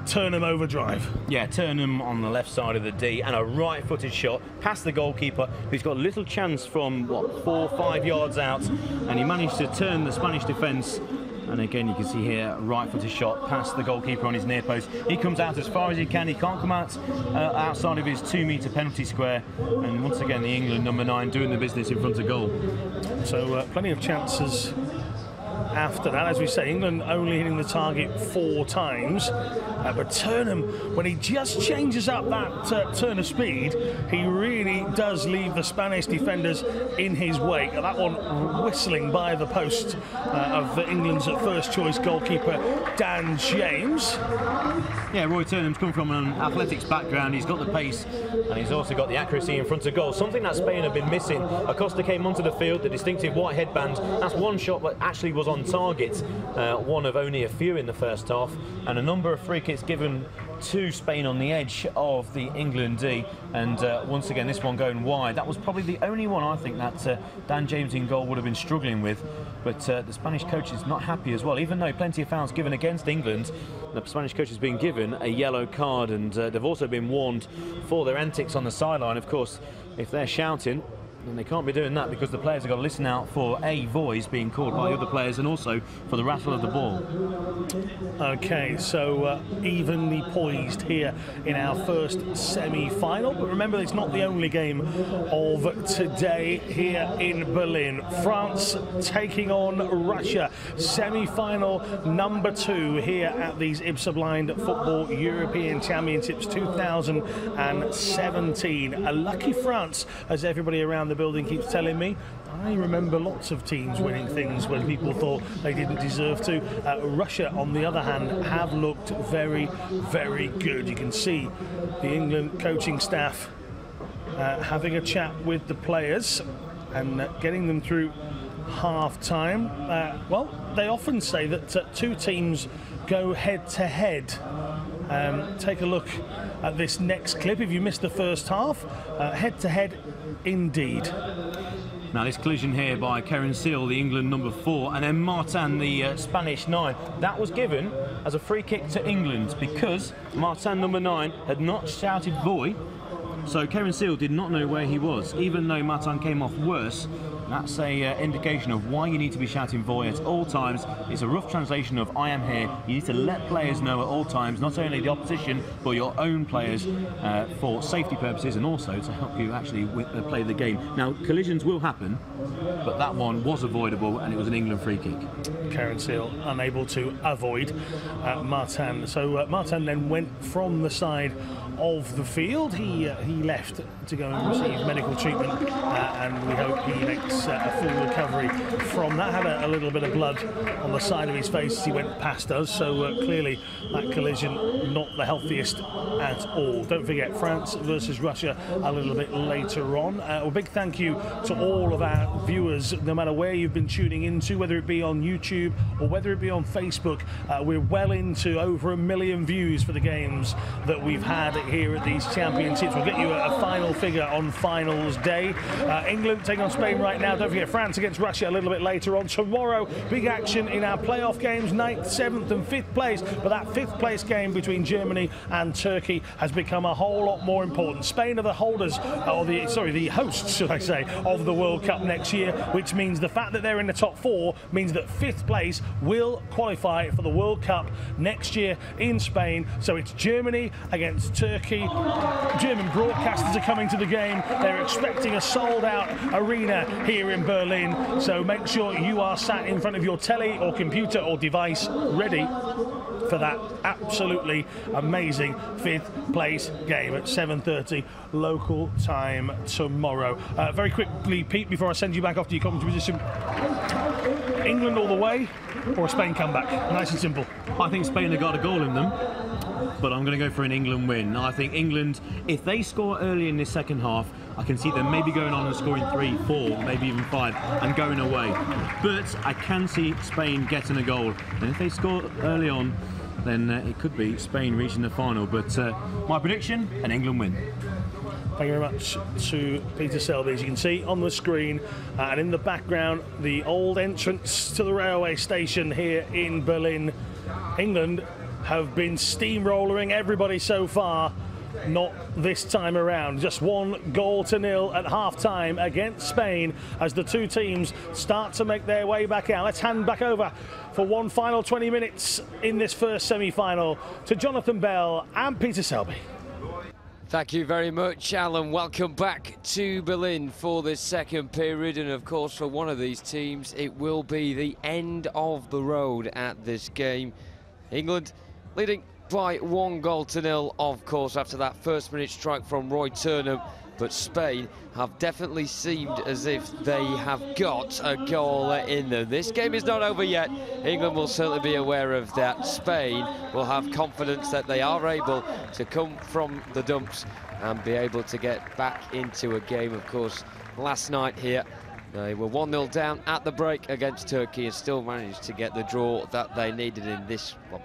Speaker 6: Turnham overdrive.
Speaker 7: Yeah, Turnham on the left side of the D, and a right-footed shot past the goalkeeper, who's got a little chance from, what, 4 or 5 yards out, and he managed to turn the Spanish defence. And again, you can see here, right-footed shot past the goalkeeper on his near post. He comes out as far as he can. He can't come out outside of his 2-metre penalty square. And once again, the England number 9 doing the business in front of goal.
Speaker 6: So plenty of chances after that. As we say, England only hitting the target 4 times. But Turnham, when he just changes up that turn of speed, he really does leave the Spanish defenders in his wake. That one whistling by the post of England's first choice goalkeeper, Dan James.
Speaker 7: Yeah, Roy Turnham's come from an athletics background. He's got the pace, and he's also got the accuracy in front of goal, something that Spain have been missing. Acosta came onto the field, the distinctive white headband. That's one shot that actually was on target, one of only a few in the first half, and a number of free kicks given to Spain on the edge of the England D, and once again this one going wide. That was probably the only one I think that Dan James in goal would have been struggling with, but the Spanish coach is not happy as well. Even though plenty of fouls given against England, the Spanish coach has been given a yellow card, and they've also been warned for their antics on the sideline. Of course, if they're shouting, then they can't be doing that, because the players have got to listen out for a voice being called by other players, and also for the rattle of the ball.
Speaker 6: Okay, so evenly poised here in our first semi-final, but remember it's not the only game of today here in Berlin. France taking on Russia, semi-final number 2 here at these IBSA Blind Football European Championships 2017. A lucky France, as everybody around the building keeps telling me. I remember lots of teams winning things when people thought they didn't deserve to. Russia, on the other hand, have looked very, very good. You can see the England coaching staff having a chat with the players and getting them through half-time. Well, they often say that two teams go head-to-head. Take a look at this next clip. If you missed the first half, head-to-head indeed.
Speaker 7: Now this collision here by Karen Seal, the England number 4, and then Martin, the Spanish 9, that was given as a free kick to England because Martin number 9 had not shouted voy, so Karen Seal did not know where he was. Even though Martin came off worse, that's a indication of why you need to be shouting voy at all times. It's a rough translation of I am here. You need to let players know at all times, not only the opposition but your own players, for safety purposes and also to help you actually play the game. Now collisions will happen, but that one was avoidable and it was an England free kick.
Speaker 6: Karen Seal unable to avoid Martin. So Martin then went from the side of the field. He left to go and receive medical treatment, and we hope he makes a full recovery from that. Had a little bit of blood on the side of his face as he went past us, so clearly that collision not the healthiest at all. Don't forget France versus Russia a little bit later on. A big thank you to all of our viewers, no matter where you've been tuning into, whether it be on YouTube or whether it be on Facebook. We're well into over 1 million views for the games that we've had here at these championships. We'll get you a final figure on finals day. England taking on Spain right now. Don't forget France against Russia a little bit later on. Tomorrow, big action in our playoff games, 9th, 7th and 5th place. But that 5th place game between Germany and Turkey has become a whole lot more important. Spain are the holders, or the hosts, should I say, of the World Cup next year, which means the fact that they're in the top 4 means that 5th place will qualify for the World Cup next year in Spain. So it's Germany against Turkey. German broadcasters are coming to the game. They're expecting a sold-out arena here in Berlin, so make sure you are sat in front of your telly or computer or device ready for that absolutely amazing 5th place game at 7:30 local time tomorrow. Very quickly, Pete, before I send you back off to your commentary position, England all the way or a Spain comeback? Nice and simple.
Speaker 7: I think Spain have got a goal in them, but I'm going to go for an England win. I think England, if they score early in this second half, I can see them maybe going on and scoring 3, 4, maybe even 5 and going away. But I can see Spain getting a goal, and if they score early on, then it could be Spain reaching the final. But my prediction, an England win.
Speaker 6: Thank you very much to Peter Selby. As you can see on the screen, and in the background, the old entrance to the railway station here in Berlin. England have been steamrolling everybody so far. Not this time around. Just 1-0 at half-time against Spain as the two teams start to make their way back out. Let's hand back over for one final 20 minutes in this first semi-final to Jonathan Bell and Peter Selby.
Speaker 8: Thank you very much, Alan. Welcome back to Berlin for this second period, and of course for one of these teams it will be the end of the road at this game. England leading by 1-0, of course, after that first-minute strike from Roy Turnham. But Spain have definitely seemed as if they have got a goal in them. This game is not over yet. England will certainly be aware of that. Spain will have confidence that they are able to come from the dumps and be able to get back into a game. Of course, last night here, they were 1-0 down at the break against Turkey and still managed to get the draw that they needed in this one.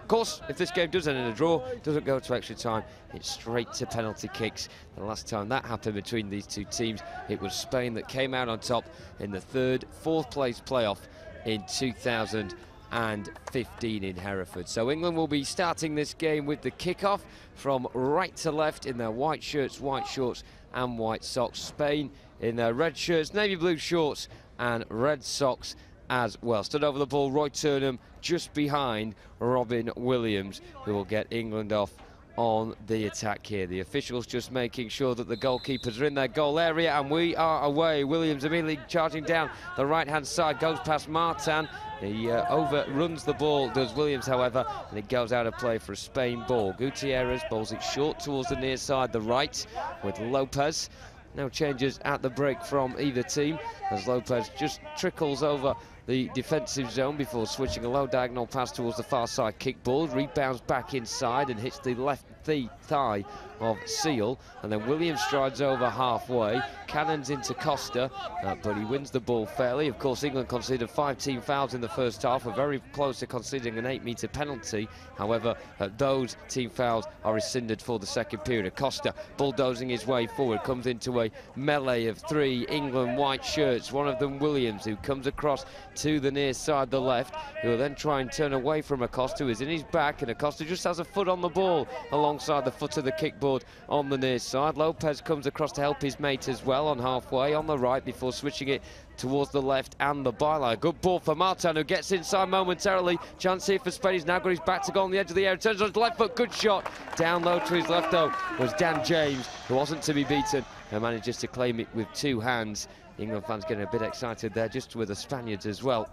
Speaker 8: Of course, if this game does end in a draw, doesn't go to extra time, it's straight to penalty kicks. The last time that happened between these two teams, it was Spain that came out on top in the fourth place playoff in 2015 in Hereford. So England will be starting this game with the kickoff from right to left in their white shirts, white shorts and white socks. Spain in their red shirts, navy blue shorts and red socks as well. Stood over the ball, Roy Turnham just behind Robin Williams, who will get England off on the attack here. The officials just making sure that the goalkeepers are in their goal area, and we are away. Williams immediately charging down the right-hand side, goes past Martin. He overruns the ball, does Williams, however, and it goes out of play for a Spain ball. Gutierrez bowls it short towards the near side, the right, with Lopez. No changes at the break from either team, as Lopez just trickles over the defensive zone before switching a low diagonal pass towards the far side kick ball, rebounds back inside and hits the left thigh of Seal, and then Williams strides over halfway, cannons into Costa, but he wins the ball fairly. Of course, England conceded 5 team fouls in the first half, are very close to conceding an 8-metre penalty. However, those team fouls are rescinded for the second period. Costa bulldozing his way forward, comes into a melee of 3 England white shirts, one of them Williams, who comes across to the near side, the left, who will then try and turn away from Acosta, who is in his back, and Acosta just has a foot on the ball alongside the foot of the kickboard on the near side. Lopez comes across to help his mate as well on halfway on the right before switching it towards the left and the byline. Good ball for Martin, who gets inside momentarily. Chance here for Spain. He's now got his back to go on the edge of the area. Turns on his left foot. Good shot. Down low to his left, though, was Dan James, who wasn't to be beaten and manages to claim it with 2 hands. England fans getting a bit excited there, just with the Spaniards as well.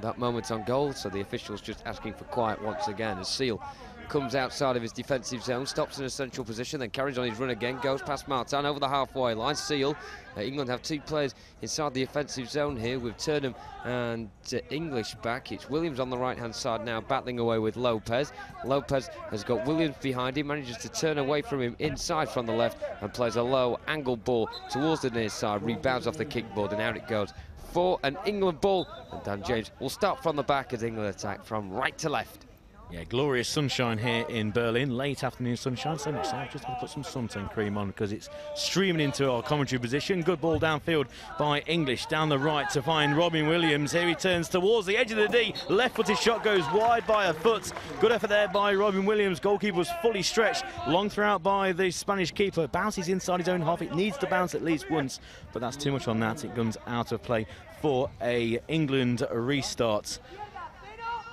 Speaker 8: That moment on goal, so the officials just asking for quiet once again as Seal comes outside of his defensive zone, stops in a central position, then carries on his run again, goes past Martin over the halfway line. Seal, England have 2 players inside the offensive zone here with Turnham and English back. It's Williams on the right-hand side now, battling away with Lopez. Lopez has got Williams behind him, manages to turn away from him inside from the left and plays a low angle ball towards the near side, rebounds off the kickboard, and out it goes for an England ball. And Dan James will start from the back as England attack from right to left.
Speaker 7: Yeah, glorious sunshine here in Berlin, late afternoon sunshine, so much so I've just had to put some suntan cream on because it's streaming into our commentary position. Good ball downfield by English, down the right to find Robin Williams. Here he turns towards the edge of the D, left-footed shot goes wide by a foot. Good effort there by Robin Williams. Goalkeeper was fully stretched, long throw out by the Spanish keeper, bounces inside his own half. It needs to bounce at least once, but that's too much on that. It comes out of play for a England restart.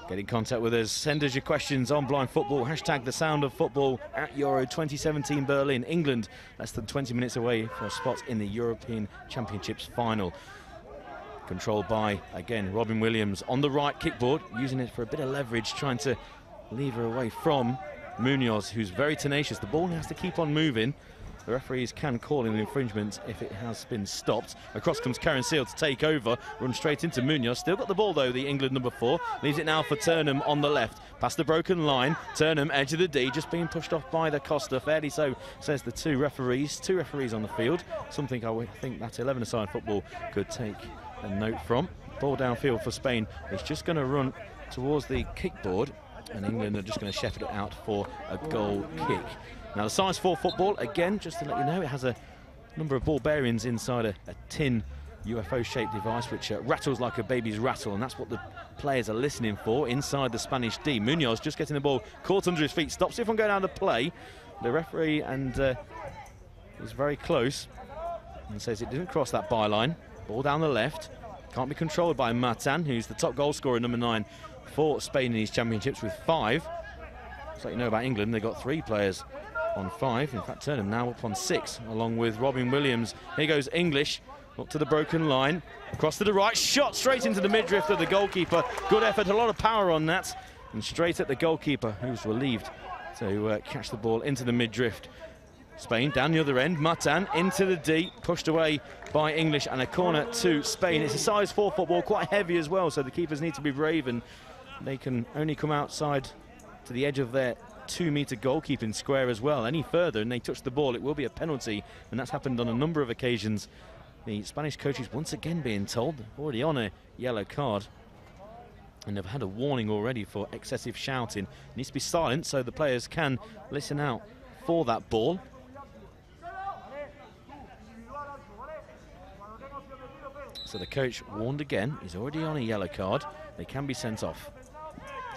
Speaker 7: Get in contact with us, send us your questions on Blind Football, hashtag the sound of football at Euro 2017 Berlin. England less than 20 minutes away for a spot in the European Championships final. Controlled by, again, Robin Williams on the right kickboard, using it for a bit of leverage, trying to leave her away from Munoz, who's very tenacious. The ball has to keep on moving. The referees can call an infringement if it has been stopped. Across comes Karen Seal to take over, runs straight into Munoz. Still got the ball though, the England number 4. Leaves it now for Turnham on the left. Past the broken line, Turnham, edge of the D, just being pushed off by the Costa. Fairly so, says the 2 referees. 2 referees on the field. Something I would think that 11-a-side football could take a note from. Ball downfield for Spain. It's just going to run towards the kickboard, and England are just going to shepherd it out for a goal kick. Now the size 4 football, again, just to let you know, it has a number of ball bearings inside a tin UFO-shaped device which rattles like a baby's rattle, and that's what the players are listening for inside the Spanish D. Munoz just getting the ball caught under his feet, stops it from going out of play. The referee is very close and says it didn't cross that byline. Ball down the left, can't be controlled by Martin, who's the top goal scorer, number 9 for Spain in these championships with 5. Just like you know about England, they've got 3 players on 5. In fact, Turnham now up on 6, along with Robin Williams. Here goes English, up to the broken line, across to the right, shot straight into the midriff of the goalkeeper. Good effort, a lot of power on that, and straight at the goalkeeper, who's relieved to catch the ball into the midriff. Spain down the other end, Martin into the D, pushed away by English, and a corner to Spain. It's a size 4 football, quite heavy as well, so the keepers need to be brave, and they can only come outside to the edge of their 2-metre goalkeeping square as well. Any further and they touch the ball, it will be a penalty, and that's happened on a number of occasions. The Spanish coaches once again being told, already on a yellow card. And they've had a warning already for excessive shouting. It needs to be silent so the players can listen out for that ball. So the coach warned again. He's already on a yellow card. They can be sent off.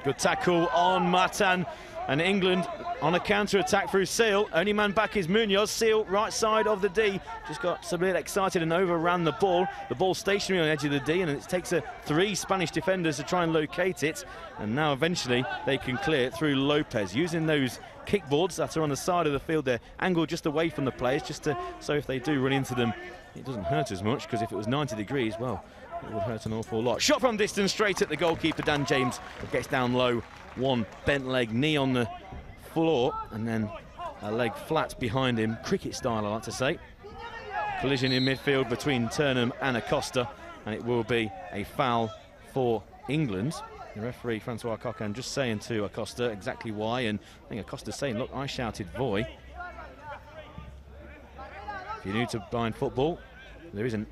Speaker 7: Good tackle on Matan. And England on a counter-attack through Seal. Only man back is Munoz. Seal, right side of the D. Just got a bit excited and overran the ball. The ball stationary on the edge of the D, and it takes 3 Spanish defenders to try and locate it. And now eventually they can clear it through Lopez, using those kickboards that are on the side of the field. They're angled just away from the players, so if they do run into them, it doesn't hurt as much, because if it was 90 degrees, well, it would hurt an awful lot. Shot from distance, straight at the goalkeeper. Dan James gets down low. One bent leg, knee on the floor, and then a leg flat behind him. Cricket style, I like to say. Collision in midfield between Turnham and Acosta, and it will be a foul for England. The referee, Francois Coquin, just saying to Acosta exactly why, and I think Acosta's saying, look, I shouted voy. If you're new to blind football, there is an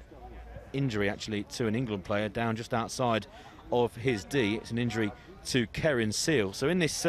Speaker 7: injury actually to an England player down just outside of his D. It's an injury to Kerin Seal. So in this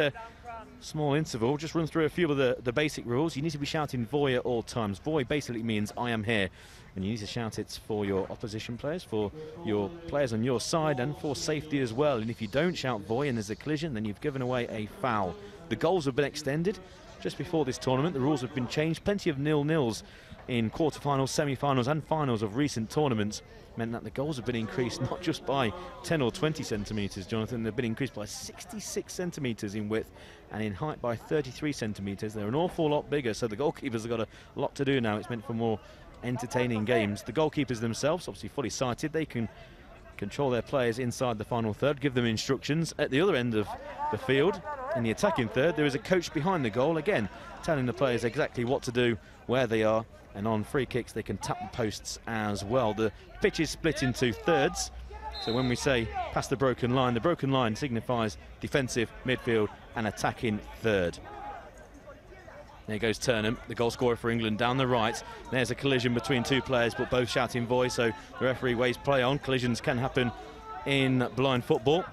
Speaker 7: small interval, just run through a few of the basic rules. You need to be shouting voy at all times. Voy basically means I am here, and you need to shout it for your opposition players, for your players on your side, and for safety as well. And if you don't shout voy and there's a collision, then you've given away a foul. The goals have been extended just before this tournament. The rules have been changed. Plenty of nil-nils in quarterfinals, semi-finals and finals of recent tournaments. Meant that the goals have been increased not just by 10 or 20 centimetres, Jonathan. They've been increased by 66 centimetres in width, and in height by 33 centimetres. They're an awful lot bigger, so the goalkeepers have got a lot to do now. It's meant for more entertaining games. The goalkeepers themselves, obviously fully sighted, they can control their players inside the final third, give them instructions. At the other end of the field, in the attacking third, there is a coach behind the goal, again, telling the players exactly what to do, where they are, and on free kicks they can tap the posts as well. The pitch is split into thirds, so when we say past the broken line signifies defensive, midfield and attacking third. There goes Turnham, the goal scorer for England, down the right. There's a collision between 2 players, but both shouting voy, so the referee waves play on. Collisions can happen in blind football.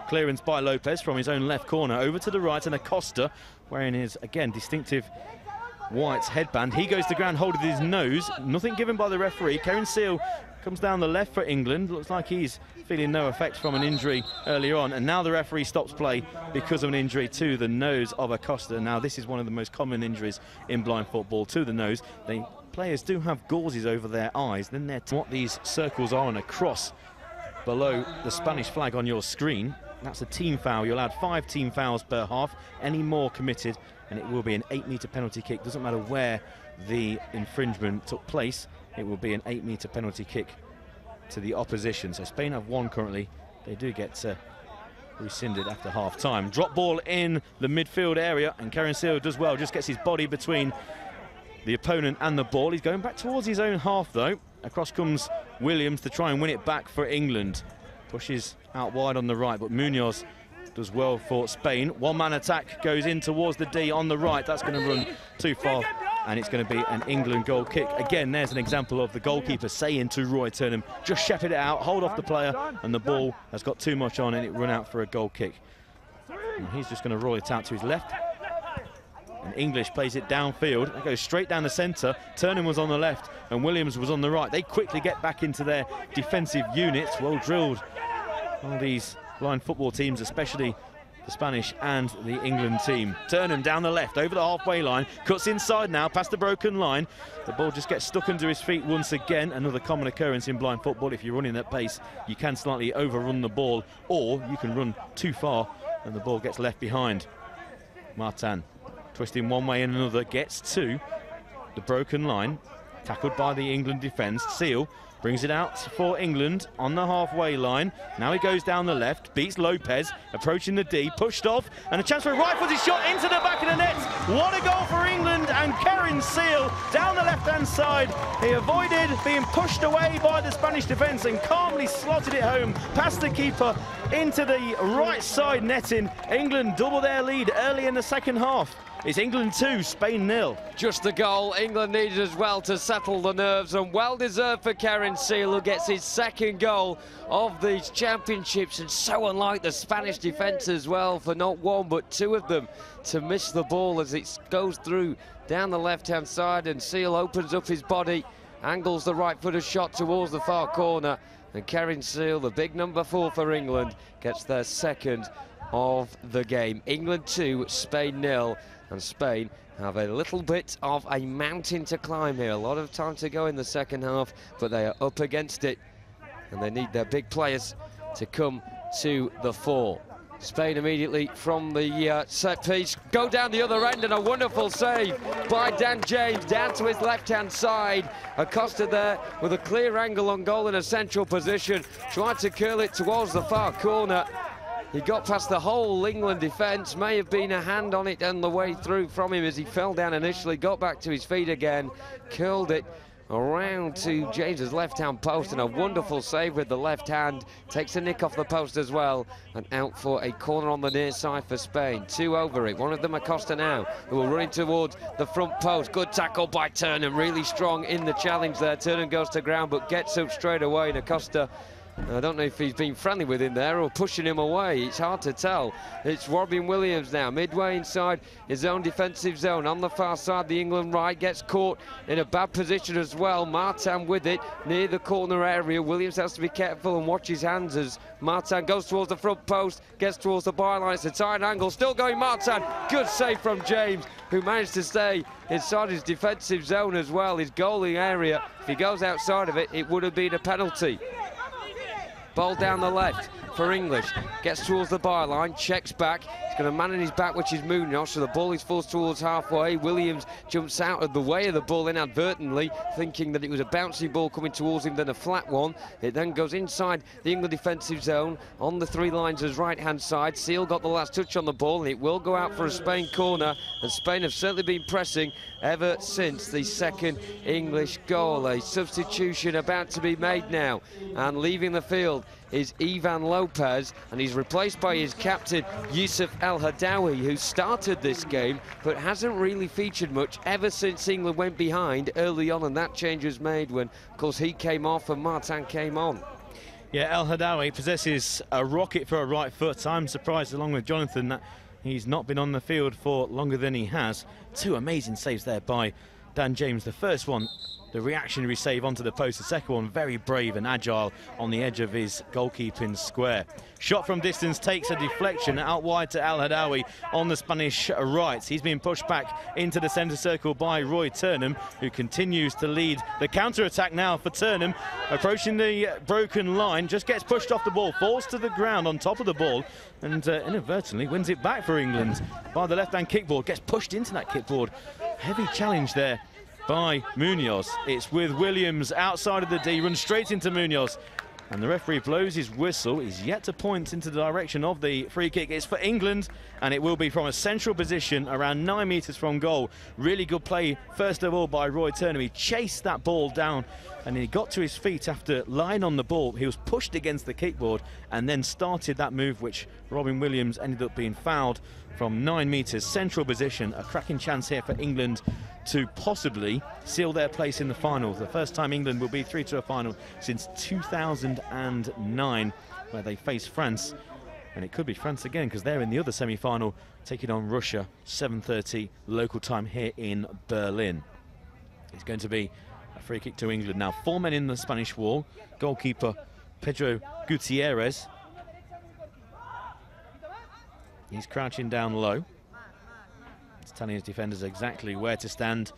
Speaker 7: Clearance by Lopez from his own left corner over to the right, and Acosta, wearing his, again, distinctive white headband. He goes to ground holding his nose. Nothing given by the referee. Kerin Seal comes down the left for England. Looks like he's feeling no effect from an injury earlier on, and now the referee stops play because of an injury to the nose of Acosta. Now this is one of the most common injuries in blind football, to the nose. The players do have gauzes over their eyes. Then they're what these circles are on a cross below the Spanish flag on your screen. That's a team foul. You're allowed 5 team fouls per half. Any more committed, and it will be an 8-metre penalty kick. Doesn't matter where the infringement took place, it will be an 8-metre penalty kick to the opposition. So Spain have 1 currently. They do get rescinded after half-time. Drop ball in the midfield area, and Kerin Seal does well, just gets his body between the opponent and the ball. He's going back towards his own half though. Across comes Williams to try and win it back for England. Pushes out wide on the right, but Munoz does well for Spain. One-man attack goes in towards the D on the right. That's going to run too far, and it's going to be an England goal kick. Again, there's an example of the goalkeeper saying to Roy Turnham, just shepherd it out, hold off the player, and the ball has got too much on and it run out for a goal kick. And he's just going to roll it out to his left. And English plays it downfield. It goes straight down the centre. Turnham was on the left and Williams was on the right. They quickly get back into their defensive units. Well drilled. All these blind football teams, especially the Spanish and the England team. Turnham down the left, over the halfway line, cuts inside now, past the broken line. The ball just gets stuck under his feet once again. Another common occurrence in blind football. If you're running at pace, you can slightly overrun the ball, or you can run too far and the ball gets left behind. Martin, twisting one way and another, gets to the broken line, tackled by the England defence. Seal brings it out for England on the halfway line. Now he goes down the left, beats Lopez, approaching the D, pushed off, and a chance for a right-footed shot into the back of the net. What a goal for England, and Kerin Seal down the left-hand side. He avoided being pushed away by the Spanish defence and calmly slotted it home past the keeper into the right side netting. England double their lead early in the second half. It's England 2, Spain 0.
Speaker 8: Just the goal England needed as well to settle the nerves, and well deserved for Karen Seal, who gets his second goal of these championships, and so unlike the Spanish defence as well, for not one but two of them to miss the ball as it goes through down the left-hand side, and Seal opens up his body, angles the right-footed shot towards the far corner, and Karen Seal, the big number 4 for England, gets their second of the game. England 2, Spain 0, and Spain have a little bit of a mountain to climb here. A lot of time to go in the second half, but they are up against it, and they need their big players to come to the fore. Spain immediately from the set piece, go down the other end, and a wonderful save by Dan James down to his left-hand side. Acosta there with a clear angle on goal in a central position, tried to curl it towards the far corner. He got past the whole England defence, may have been a hand on it on the way through from him as he fell down initially, got back to his feet again, curled it around to James's left-hand post, and a wonderful save with the left hand. Takes a nick off the post as well, and out for a corner on the near side for Spain. 2 over it. One of them Acosta now, who will run towards the front post. Good tackle by Turnham, really strong in the challenge there. Turnham goes to ground but gets up straight away, and Acosta, I don't know if he's been friendly with him there or pushing him away. It's hard to tell. It's Robin Williams now, midway inside his own defensive zone. On the far side, the England right gets caught in a bad position as well. Martin with it near the corner area. Williams has to be careful and watch his hands as Martin goes towards the front post, gets towards the byline. It's a tight angle. Still going Martin. Good save from James, who managed to stay inside his defensive zone as well, his goalie area. If he goes outside of it, it would have been a penalty. Ball down the left for English, gets towards the byline, checks back, he's going to man in his back, which is Munoz, so the ball is forced towards halfway. Williams jumps out of the way of the ball inadvertently, thinking that it was a bouncy ball coming towards him, then a flat one. It then goes inside the England defensive zone on the 3 lines as right-hand side. Seal got the last touch on the ball, and it will go out for a Spain corner, and Spain have certainly been pressing ever since the second English goal. A substitution about to be made now, and leaving the field is Ivan Lopez, and he's replaced by his captain Yusuf El Hadawi, who started this game but hasn't really featured much ever since England went behind early on, and that change was made when, of course, he came off and Martin came on.
Speaker 7: Yeah, El Hadawi possesses a rocket for a right foot. I'm surprised, along with Jonathan, that he's not been on the field for longer than he has. 2 amazing saves there by Dan James. The first one, the reactionary save onto the post. The second one, very brave and agile on the edge of his goalkeeping square. Shot from distance takes a deflection out wide to El Hadawi on the Spanish right. He's been pushed back into the centre circle by Roy Turnham, who continues to lead the counter-attack now for Turnham. Approaching the broken line, just gets pushed off the ball, falls to the ground on top of the ball, and inadvertently wins it back for England by the left-hand kickboard. Gets pushed into that kickboard. Heavy challenge there by Munoz. It's with Williams outside of the D, runs straight into Munoz, and the referee blows his whistle. He's yet to point into the direction of the free kick. It's for England, and it will be from a central position around 9 metres from goal. Really good play, first of all, by Roy Turnham. He chased that ball down, and he got to his feet after lying on the ball. He was pushed against the kickboard and then started that move, which Robin Williams ended up being fouled from 9 metres, central position. A cracking chance here for England to possibly seal their place in the final. The first time England will be through to a final since 2009, where they face France. And it could be France again, because they're in the other semi-final, taking on Russia, 7:30 local time here in Berlin. It's going to be a free kick to England now. 4 men in the Spanish wall. Goalkeeper Pedro Gutierrez. He's crouching down low. He's telling his defenders exactly where to stand,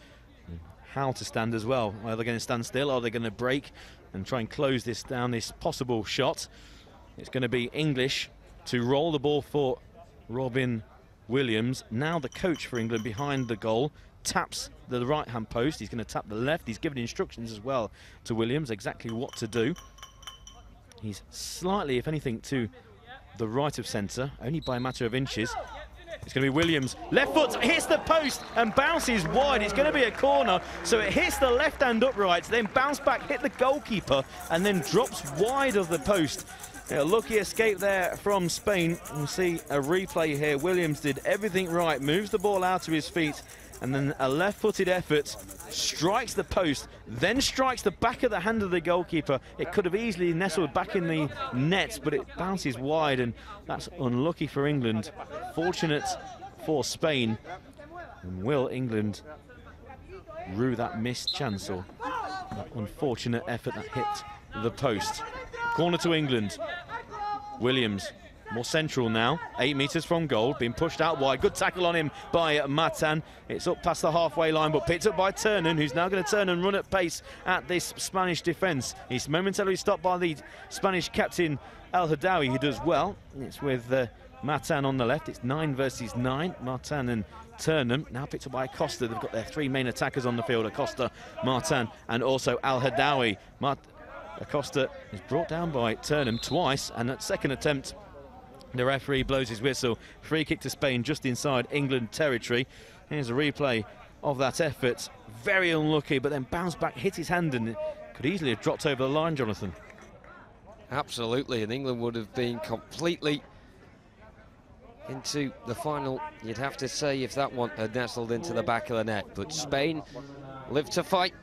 Speaker 7: and how to stand as well. Are they going to stand still? Are they going to break and try and close this down, this possible shot? It's going to be English to roll the ball for Robin Williams. Now the coach for England behind the goal taps the right-hand post. He's going to tap the left. He's given instructions as well to Williams exactly what to do. He's slightly, if anything, to the right of centre, only by a matter of inches. It's going to be Williams. Left foot hits the post and bounces wide. It's going to be a corner, so it hits the left hand upright, then bounce back, hit the goalkeeper, and then drops wide of the post. Yeah, lucky escape there from Spain. We'll see a replay here. Williams did everything right, moves the ball out of his feet, and then a left-footed effort, strikes the post, then strikes the back of the hand of the goalkeeper. It could have easily nestled back in the net, but it bounces wide, and that's unlucky for England. Fortunate for Spain. And will England rue that missed chance, or that unfortunate effort that hit the post? Corner to England. Williams, more central now, 8 metres from goal, being pushed out wide. Good tackle on him by Matan. It's up past the halfway line, but picked up by Tiernan, who's now going to turn and run at pace at this Spanish defence. He's momentarily stopped by the Spanish captain El Hadawi, who does well. It's with Matan on the left. It's 9 versus 9. Matan and Tiernan, now picked up by Acosta. They've got their 3 main attackers on the field: Acosta, Matan, and also El Hadawi. Acosta is brought down by Tiernan twice, and at second attempt, the referee blows his whistle. Free kick to Spain just inside England territory. Here's a replay of that effort. Very unlucky, but then bounced back, hit his hand, and it could easily have dropped over the line, Jonathan.
Speaker 8: Absolutely, and England would have been completely into the final, you'd have to say, if that one had nestled into the back of the net. But Spain live to fight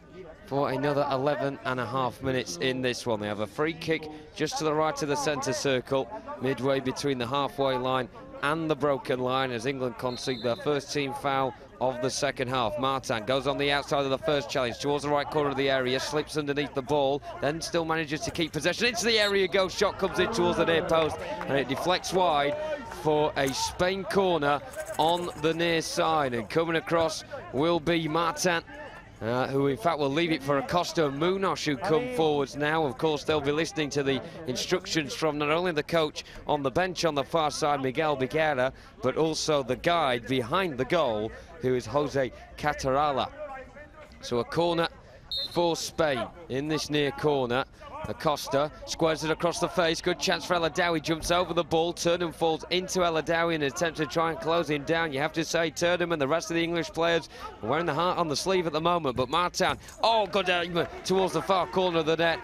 Speaker 8: for another 11.5 minutes in this one. They have a free kick just to the right of the centre circle, midway between the halfway line and the broken line, as England concede their first team foul of the second half. Martin goes on the outside of the first challenge towards the right corner of the area, slips underneath the ball, then still manages to keep possession. Into the area goes, shot comes in towards the near post, and it deflects wide for a Spain corner on the near side. And coming across will be Martin, who in fact will leave it for Acosta and Munoz, who come forwards now. Of course, they'll be listening to the instructions from not only the coach on the bench on the far side, Miguel Beguera, but also the guide behind the goal, who is Jose Catarala. So a corner for Spain in this near corner. Acosta squares it across the face. Good chance for El Hadawi. Jumps over the ball. Tiernan falls into El Hadawi in an attempt to try and close him down. You have to say Tiernan and the rest of the English players are wearing the heart on the sleeve at the moment. But Martin, oh, good towards the far corner of the net.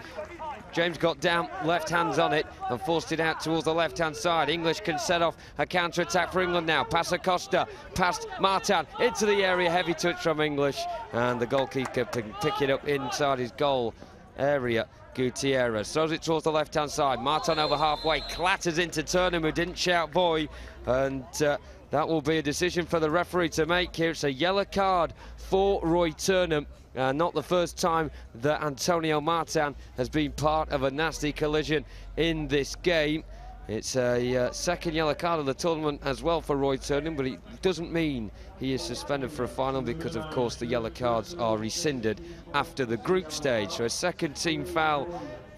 Speaker 8: James got down, left hands on it, and forced it out towards the left-hand side. English can set off a counter-attack for England now. Pass Acosta, past Martin, into the area. Heavy touch from English, and the goalkeeper can pick it up inside his goal area. Gutierrez throws it towards the left-hand side. Martin over halfway, clatters into Tiernan, who didn't shout boy, and that will be a decision for the referee to make here. It's a yellow card for Roy Tiernan. Not the first time that Antonio Martin has been part of a nasty collision in this game. It's a second yellow card of the tournament as well for Roy Tiernan, but it doesn't mean he is suspended for a final, because of course the yellow cards are rescinded after the group stage. So a second team foul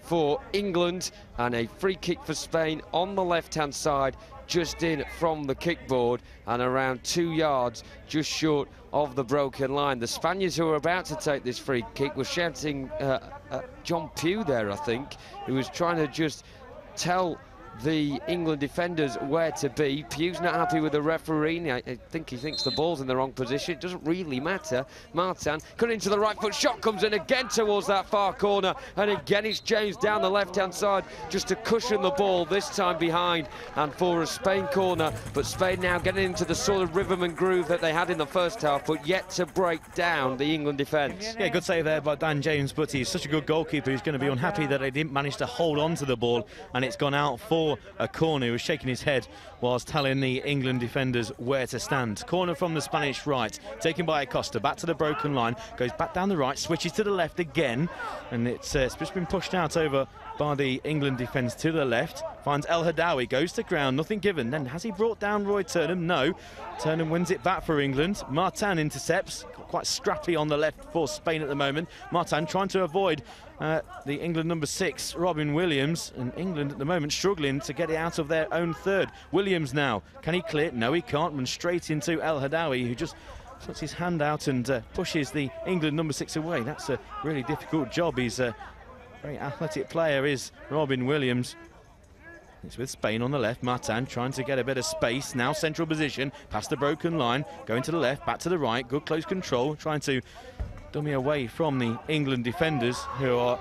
Speaker 8: for England and a free kick for Spain on the left-hand side, just in from the kickboard and around 2 yards just short of the broken line. The Spaniards who were about to take this free kick were shouting John Pugh there, I think, who was trying to just tell the England defenders where to be. Pugh's not happy with the referee. I think he thinks the ball's in the wrong position. It doesn't really matter. Martin cut into the right foot. Shot comes in again towards that far corner. And again, it's James down the left-hand side just to cushion the ball, this time behind and for a Spain corner. But Spain now getting into the sort of rhythm and groove that they had in the first half, but yet to break down the England defence.
Speaker 7: Yeah, good save there by Dan James, but he's such a good goalkeeper. He's going to be unhappy that they didn't manage to hold on to the ball, and it's gone out for a corner. He was shaking his head whilst telling the England defenders where to stand. Corner from the Spanish right, taken by Acosta, back to the broken line, goes back down the right, switches to the left again, and it's just been pushed out over by the England defence to the left. Finds El Hadawi, goes to ground, nothing given. Then has he brought down Roy Tiernan? No. Tiernan wins it back for England. Martin intercepts, quite scrappy on the left for Spain at the moment. Martin trying to avoid the England number 6, Robin Williams, and England at the moment struggling to get it out of their own third. Williams now, can he clear? No, he can't. Run straight into El Hadawi, who just puts his hand out and pushes the England number 6 away. That's a really difficult job. He's a very athletic player, is Robin Williams. It's with Spain on the left. Martin trying to get a bit of space. Now central position, past the broken line, going to the left, back to the right. Good close control, trying to dummy away from the England defenders, who are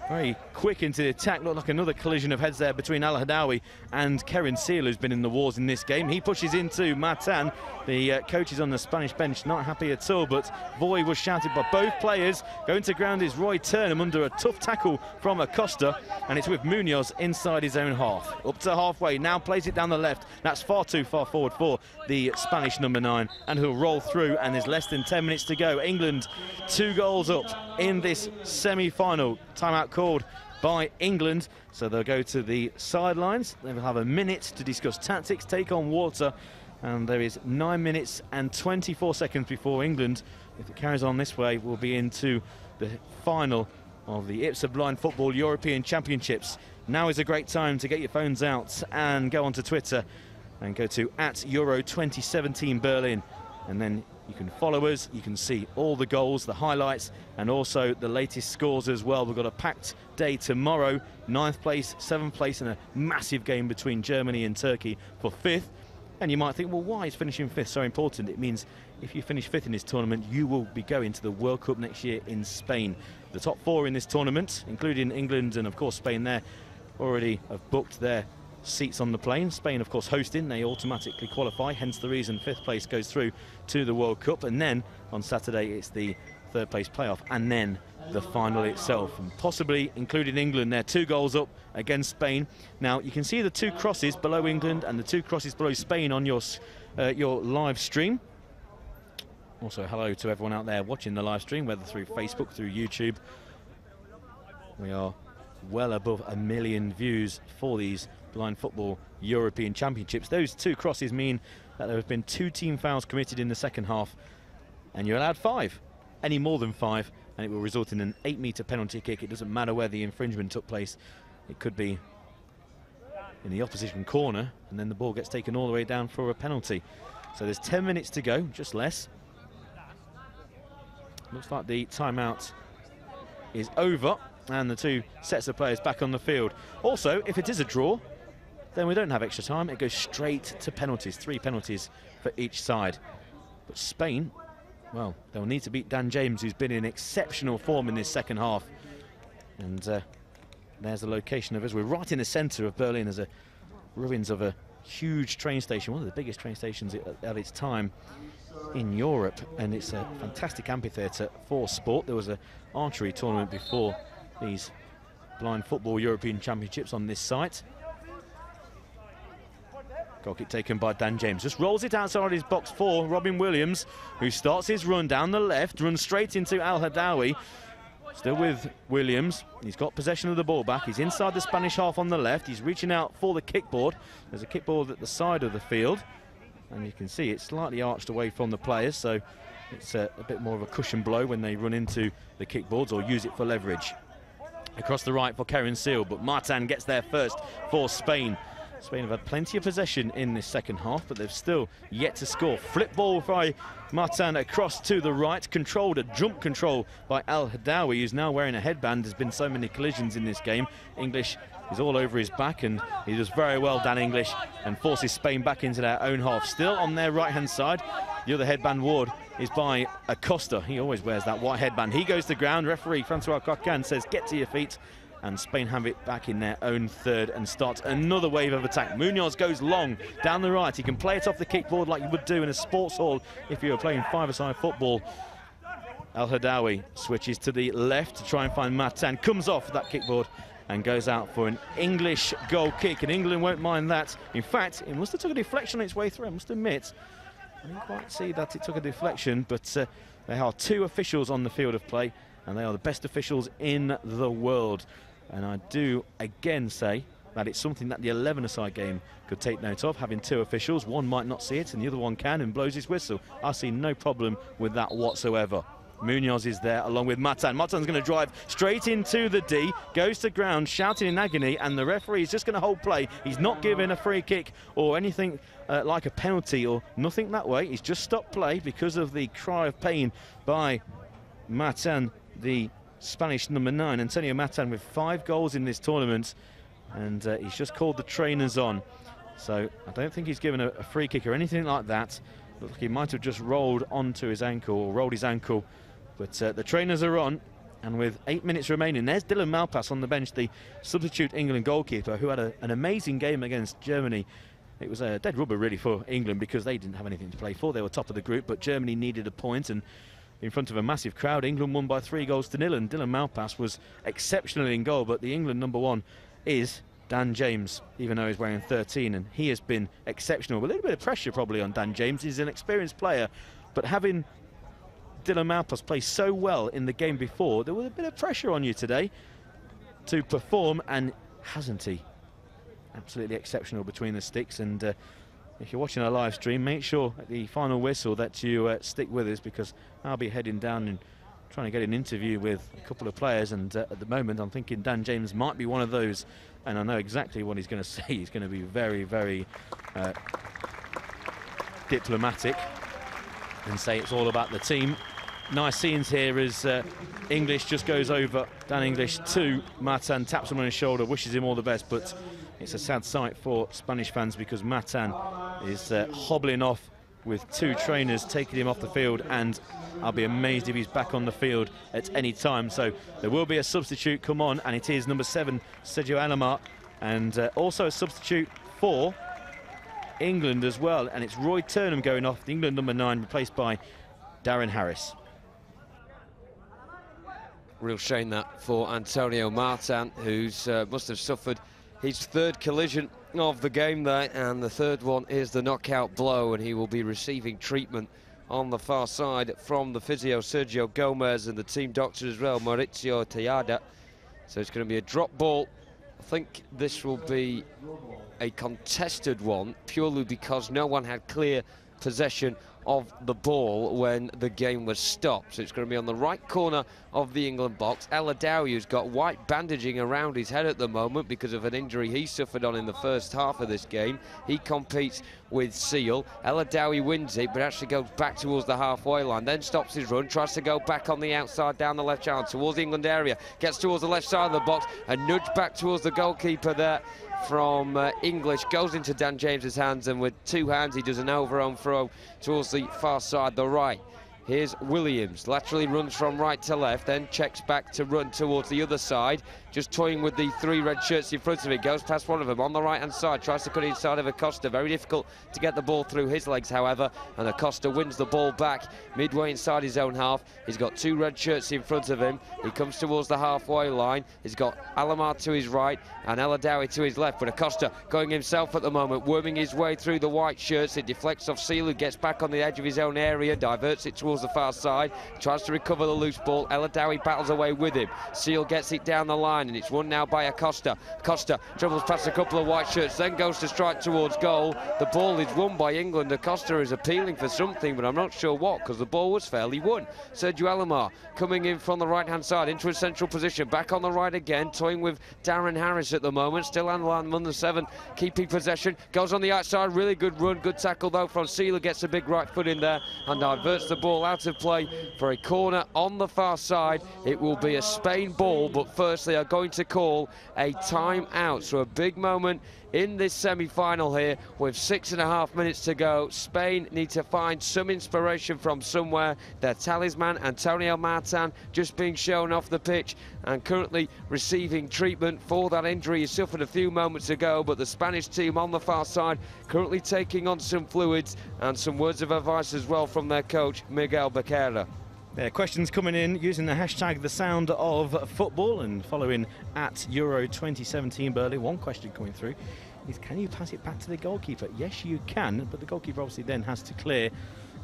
Speaker 7: very quick into the attack. Looked like another collision of heads there between Al Hadawi and Keren Seal, who's been in the wars in this game. He pushes into Matan. The coaches on the Spanish bench not happy at all, but voy was shouted by both players. Going to ground is Roy Turnham under a tough tackle from Acosta, and it's with Munoz inside his own half. Up to halfway, now plays it down the left. That's far too far forward for the Spanish number 9, and he'll roll through, and there's less than 10 minutes to go. England 2 goals up in this semi-final. Timeout called by England, so they'll go to the sidelines. They will have a minute to discuss tactics, take on water, and there is 9 minutes and 24 seconds before England, if it carries on this way, will be into the final of the IBSA Blind Football European Championships. Now is a great time to get your phones out and go onto Twitter and go to @Euro 2017 Berlin, and then you can follow us, you can see all the goals, the highlights, and also the latest scores as well. We've got a packed day tomorrow, 9th place, 7th place, and a massive game between Germany and Turkey for 5th. And you might think, well, why is finishing 5th so important? It means if you finish 5th in this tournament, you will be going to the World Cup next year in Spain. The top 4 in this tournament, including England and, of course, Spain there, already have booked their seats on the plane. Spain, of course, hosting, they automatically qualify, hence the reason 5th place goes through to the World Cup. And then on Saturday it's the 3rd place playoff, and then the final itself, and possibly including England. They're 2 goals up against Spain. Now you can see the 2 crosses below England and the 2 crosses below Spain on your live stream. Also hello to everyone out there watching the live stream, whether through Facebook, through YouTube. We are well above 1 million views for these Blind Football European Championships. Those 2 crosses mean that there have been 2 team fouls committed in the second half, and you're allowed 5. Any more than 5, and it will result in an 8-metre penalty kick. It doesn't matter where the infringement took place. It could be in the opposition corner, and then the ball gets taken all the way down for a penalty. So there's 10 minutes to go, just less. Looks like the timeout is over, and the 2 sets of players back on the field. Also, if it is a draw, then we don't have extra time. It goes straight to penalties, 3 penalties for each side. But Spain, well, they'll need to beat Dan James, who's been in exceptional form in this second half. And there's the location of us. We're right in the centre of Berlin. There's ruins of a huge train station, one of the biggest train stations of its time in Europe, and it's a fantastic amphitheatre for sport. There was an archery tournament before these Blind Football European Championships on this site. Goal kick taken by Dan James. Just rolls it outside his box for Robin Williams, who starts his run down the left, runs straight into Al Hadawi. Still with Williams. He's got possession of the ball back. He's inside the Spanish half on the left. He's reaching out for the kickboard. There's a kickboard at the side of the field, and you can see it's slightly arched away from the players, so it's a bit more of a cushion blow when they run into the kickboards or use it for leverage. Across the right for Keren Seal, but Martin gets there first for Spain. Spain have had plenty of possession in this second half, but they've still yet to score. Flip ball by Martin across to the right, controlled, a jump control by Al Hadawi, who's now wearing a headband. There's been so many collisions in this game. English is all over his back, and he does very well, Dan English, and forces Spain back into their own half. Still on their right-hand side, the other headband ward is by Acosta. He always wears that white headband. He goes to ground. Referee Francois Coquin says, get to your feet. And Spain have it back in their own third and starts another wave of attack. Munoz goes long down the right. He can play it off the kickboard like you would do in a sports hall if you were playing five-a-side football. Al Hadawi switches to the left to try and find Matan. Comes off that kickboard and goes out for an English goal kick. And England won't mind that. In fact, it must have took a deflection on its way through, I must admit. I didn't quite see that it took a deflection, but there are 2 officials on the field of play, and they are the best officials in the world. And I do again say that it's something that the 11-a-side game could take note of, having 2 officials. One might not see it and the other one can and blows his whistle. I see no problem with that whatsoever. Munoz is there along with Matan. Matan's going to drive straight into the D, goes to ground shouting in agony, and the referee is just going to hold play. He's not giving a free kick or anything like a penalty or nothing that way. He's just stopped play because of the cry of pain by Matan, the Spanish number 9. Antonio Matan with 5 goals in this tournament, and he's just called the trainers on. So I don't think he's given a free kick or anything like that. Looks like he might have just rolled onto his ankle or rolled his ankle, but the trainers are on, And with 8 minutes remaining, there's Dylan Malpass on the bench, the substitute England goalkeeper, who had an amazing game against Germany. It was a dead rubber, really, for England because they didn't have anything to play for. They were top of the group, but Germany needed a point, and in front of a massive crowd, England won by 3-0. And Dylan Malpass was exceptional in goal, but the England #1 is Dan James, even though he's wearing 13, and he has been exceptional. With a little bit of pressure probably on Dan James. He's an experienced player, but having Dylan Malpass play so well in the game before, there was a bit of pressure on you today to perform, and hasn't he? Absolutely exceptional between the sticks. And if you're watching our live stream, make sure at the final whistle that you stick with us, because I'll be heading down and trying to get an interview with a couple of players, and at the moment I'm thinking Dan James might be one of those, and I know exactly what he's going to say. He's going to be very, very diplomatic and say it's all about the team. Nice scenes here as English just goes over, Dan English to Matan, taps him on his shoulder, wishes him all the best, but it's a sad sight for Spanish fans because Matan is hobbling off with 2 trainers taking him off the field, and I'll be amazed if he's back on the field at any time. So there will be a substitute come on, and it is number 7, Sergio Alamar, and also a substitute for England as well, and it's Roy Turnham going off, the England number 9, replaced by Darren Harris.
Speaker 8: Real shame that for Antonio Martin, who's must have suffered his 3rd collision of the game there, and the 3rd one is the knockout blow, and he will be receiving treatment on the far side from the physio Sergio Gomez and the team doctor as well, Maurizio Tejada. So it's going to be a drop ball. I think this will be a contested one, purely because no one had clear possession of the ball when the game was stopped. So it's going to be on the right corner of the England box. El Adawiy's got white bandaging around his head at the moment because of an injury he suffered on in the first half of this game. He competes with Seal. El Adawi wins it, but actually goes back towards the halfway line, then stops his run, tries to go back on the outside down the left channel towards the England area, gets towards the left side of the box and nudged back towards the goalkeeper there from English, goes into Dan James's hands, and with 2 hands he does an overhand throw towards the far side, the right. Here's Williams, laterally runs from right to left, then checks back to run towards the other side, just toying with the 3 red shirts in front of him, goes past one of them on the right hand side, tries to cut inside of Acosta. Very difficult to get the ball through his legs, however, and Acosta wins the ball back midway inside his own half. He's got 2 red shirts in front of him. He comes towards the halfway line. He's got Alamar to his right and El Adawi to his left, but Acosta going himself at the moment, worming his way through the white shirts. It deflects off Seal, who gets back on the edge of his own area, diverts it towards the far side, tries to recover the loose ball. El Adawi battles away with him. Seal gets it down the line, and it's won now by Acosta. Acosta travels past a couple of white shirts, then goes to strike towards goal. The ball is won by England. Acosta is appealing for something, but I'm not sure what, because the ball was fairly won. Sergio Alamar coming in from the right-hand side into a central position, back on the right again, toying with Darren Harris at the moment. Still Alan number 7 keeping possession, goes on the outside, really good run, good tackle though from Sealer, gets a big right foot in there and diverts the ball out of play for a corner on the far side. It will be a Spain ball, but first they are going to call a time-out. So a big moment in this semi-final here with 6.5 minutes to go. Spain need to find some inspiration from somewhere. Their talisman, Antonio Martin, just being shown off the pitch and currently receiving treatment for that injury he suffered a few moments ago. But the Spanish team on the far side currently taking on some fluids and some words of advice as well from their coach, Miguel Becerra.
Speaker 7: Yeah, questions coming in using the hashtag The Sound of Football and following at Euro 2017 Berlin. One question coming through is, can you pass it back to the goalkeeper? Yes, you can, but the goalkeeper obviously then has to clear.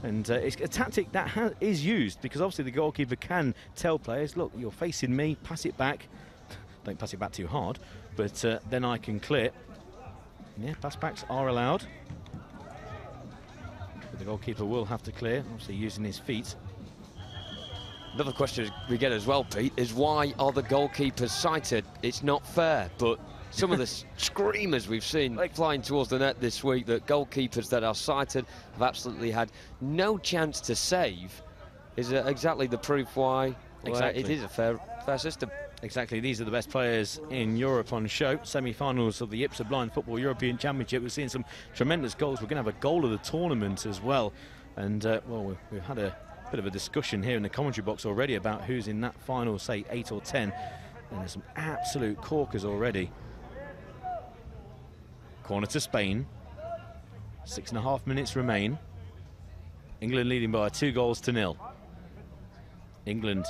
Speaker 7: And it's a tactic that is used, because obviously the goalkeeper can tell players, look, you're facing me, pass it back. Don't pass it back too hard, but then I can clear. Yeah, pass backs are allowed. But the goalkeeper will have to clear, obviously using his feet.
Speaker 8: Another question we get as well, Pete, is why are the goalkeepers sighted? It's not fair, but some of the screamers we've seen flying towards the net this week, that goalkeepers that are sighted have absolutely had no chance to save, is exactly the proof why it is a fair system.
Speaker 7: Exactly, these are the best players in Europe on show. Semi-finals of the IBSA Blind Football European Championship. We're seeing some tremendous goals. We're going to have a goal of the tournament as well. And, well, we've had a bit of a discussion here in the commentary box already about who's in that final, say 8 or 10. And there's some absolute corkers already. Corner to Spain. 6.5 minutes remain. England leading by 2-0. England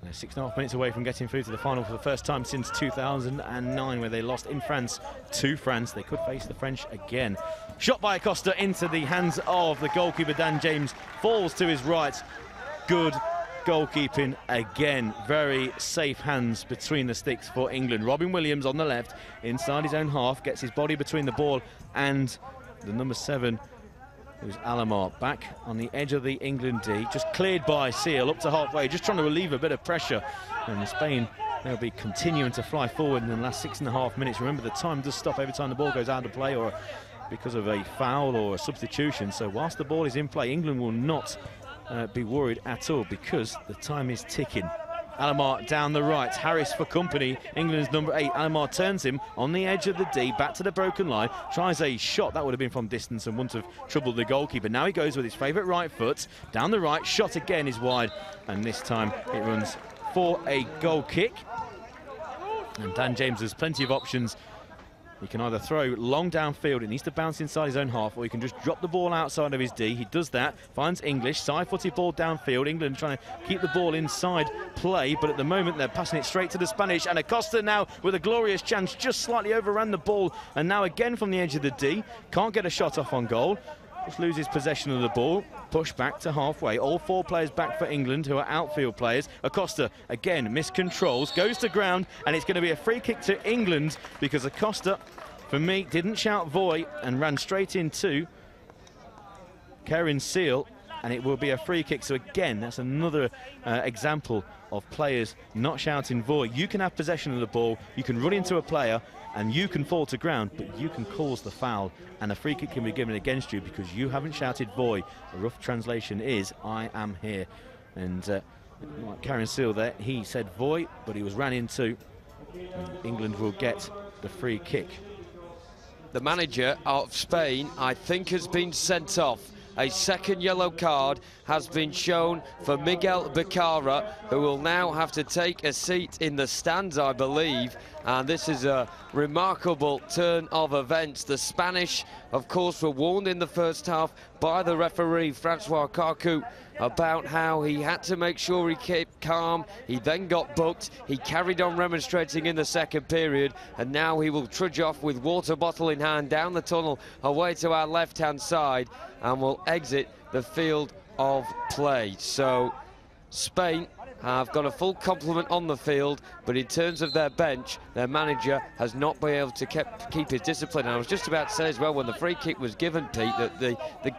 Speaker 7: 6.5 minutes away from getting through to the final for the first time since 2009, where they lost in France to France. They could face the French again. Shot by Acosta into the hands of the goalkeeper, Dan James. Falls to his right. Good goalkeeping again. Very safe hands between the sticks for England. Robin Williams on the left, inside his own half, gets his body between the ball and the number 7, who's Alamar, back on the edge of the England D, just cleared by Seal up to halfway, just trying to relieve a bit of pressure. And Spain, they'll be continuing to fly forward in the last 6.5 minutes. Remember, the time does stop every time the ball goes out of play or because of a foul or a substitution. So whilst the ball is in play, England will not be worried at all because the time is ticking. Alamar down the right, Harris for company, England's number 8. Alamar turns him on the edge of the D, back to the broken line, tries a shot, that would have been from distance and wouldn't have troubled the goalkeeper. Now he goes with his favourite right foot, down the right, shot again is wide, and this time it runs for a goal kick. And Dan James has plenty of options. He can either throw long downfield, it needs to bounce inside his own half, or he can just drop the ball outside of his D. He does that, finds English, side-footed ball downfield. England trying to keep the ball inside play, but at the moment they're passing it straight to the Spanish. And Acosta now with a glorious chance, just slightly overran the ball, and now again from the edge of the D. Can't get a shot off on goal, just loses possession of the ball. Push back to halfway. All 4 players back for England, who are outfield players. Acosta, again, miscontrols, goes to ground, and it's going to be a free kick to England because Acosta, for me, didn't shout voy and ran straight into Karen Seal, and it will be a free kick. So again, that's another example of players not shouting voy. You can have possession of the ball, you can run into a player, and you can fall to ground, but you can cause the foul, and a free kick can be given against you because you haven't shouted voy. A rough translation is, I am here. And like Karen Seal there, he said voy, but he was ran into. And England will get the free kick.
Speaker 8: The manager of Spain, I think, has been sent off. A second yellow card has been shown for Miguel Becerra, who will now have to take a seat in the stands, I believe. And this is a remarkable turn of events. The Spanish, of course, were warned in the first half by the referee, Francois Carcu, about how he had to make sure he kept calm. He then got booked. He carried on remonstrating in the second period, and now he will trudge off with water bottle in hand down the tunnel away to our left-hand side and will exit the field of play. So Spain have got a full complement on the field, but in terms of their bench, their manager has not been able to keep his discipline. And I was just about to say as well, when the free kick was given, Pete, that the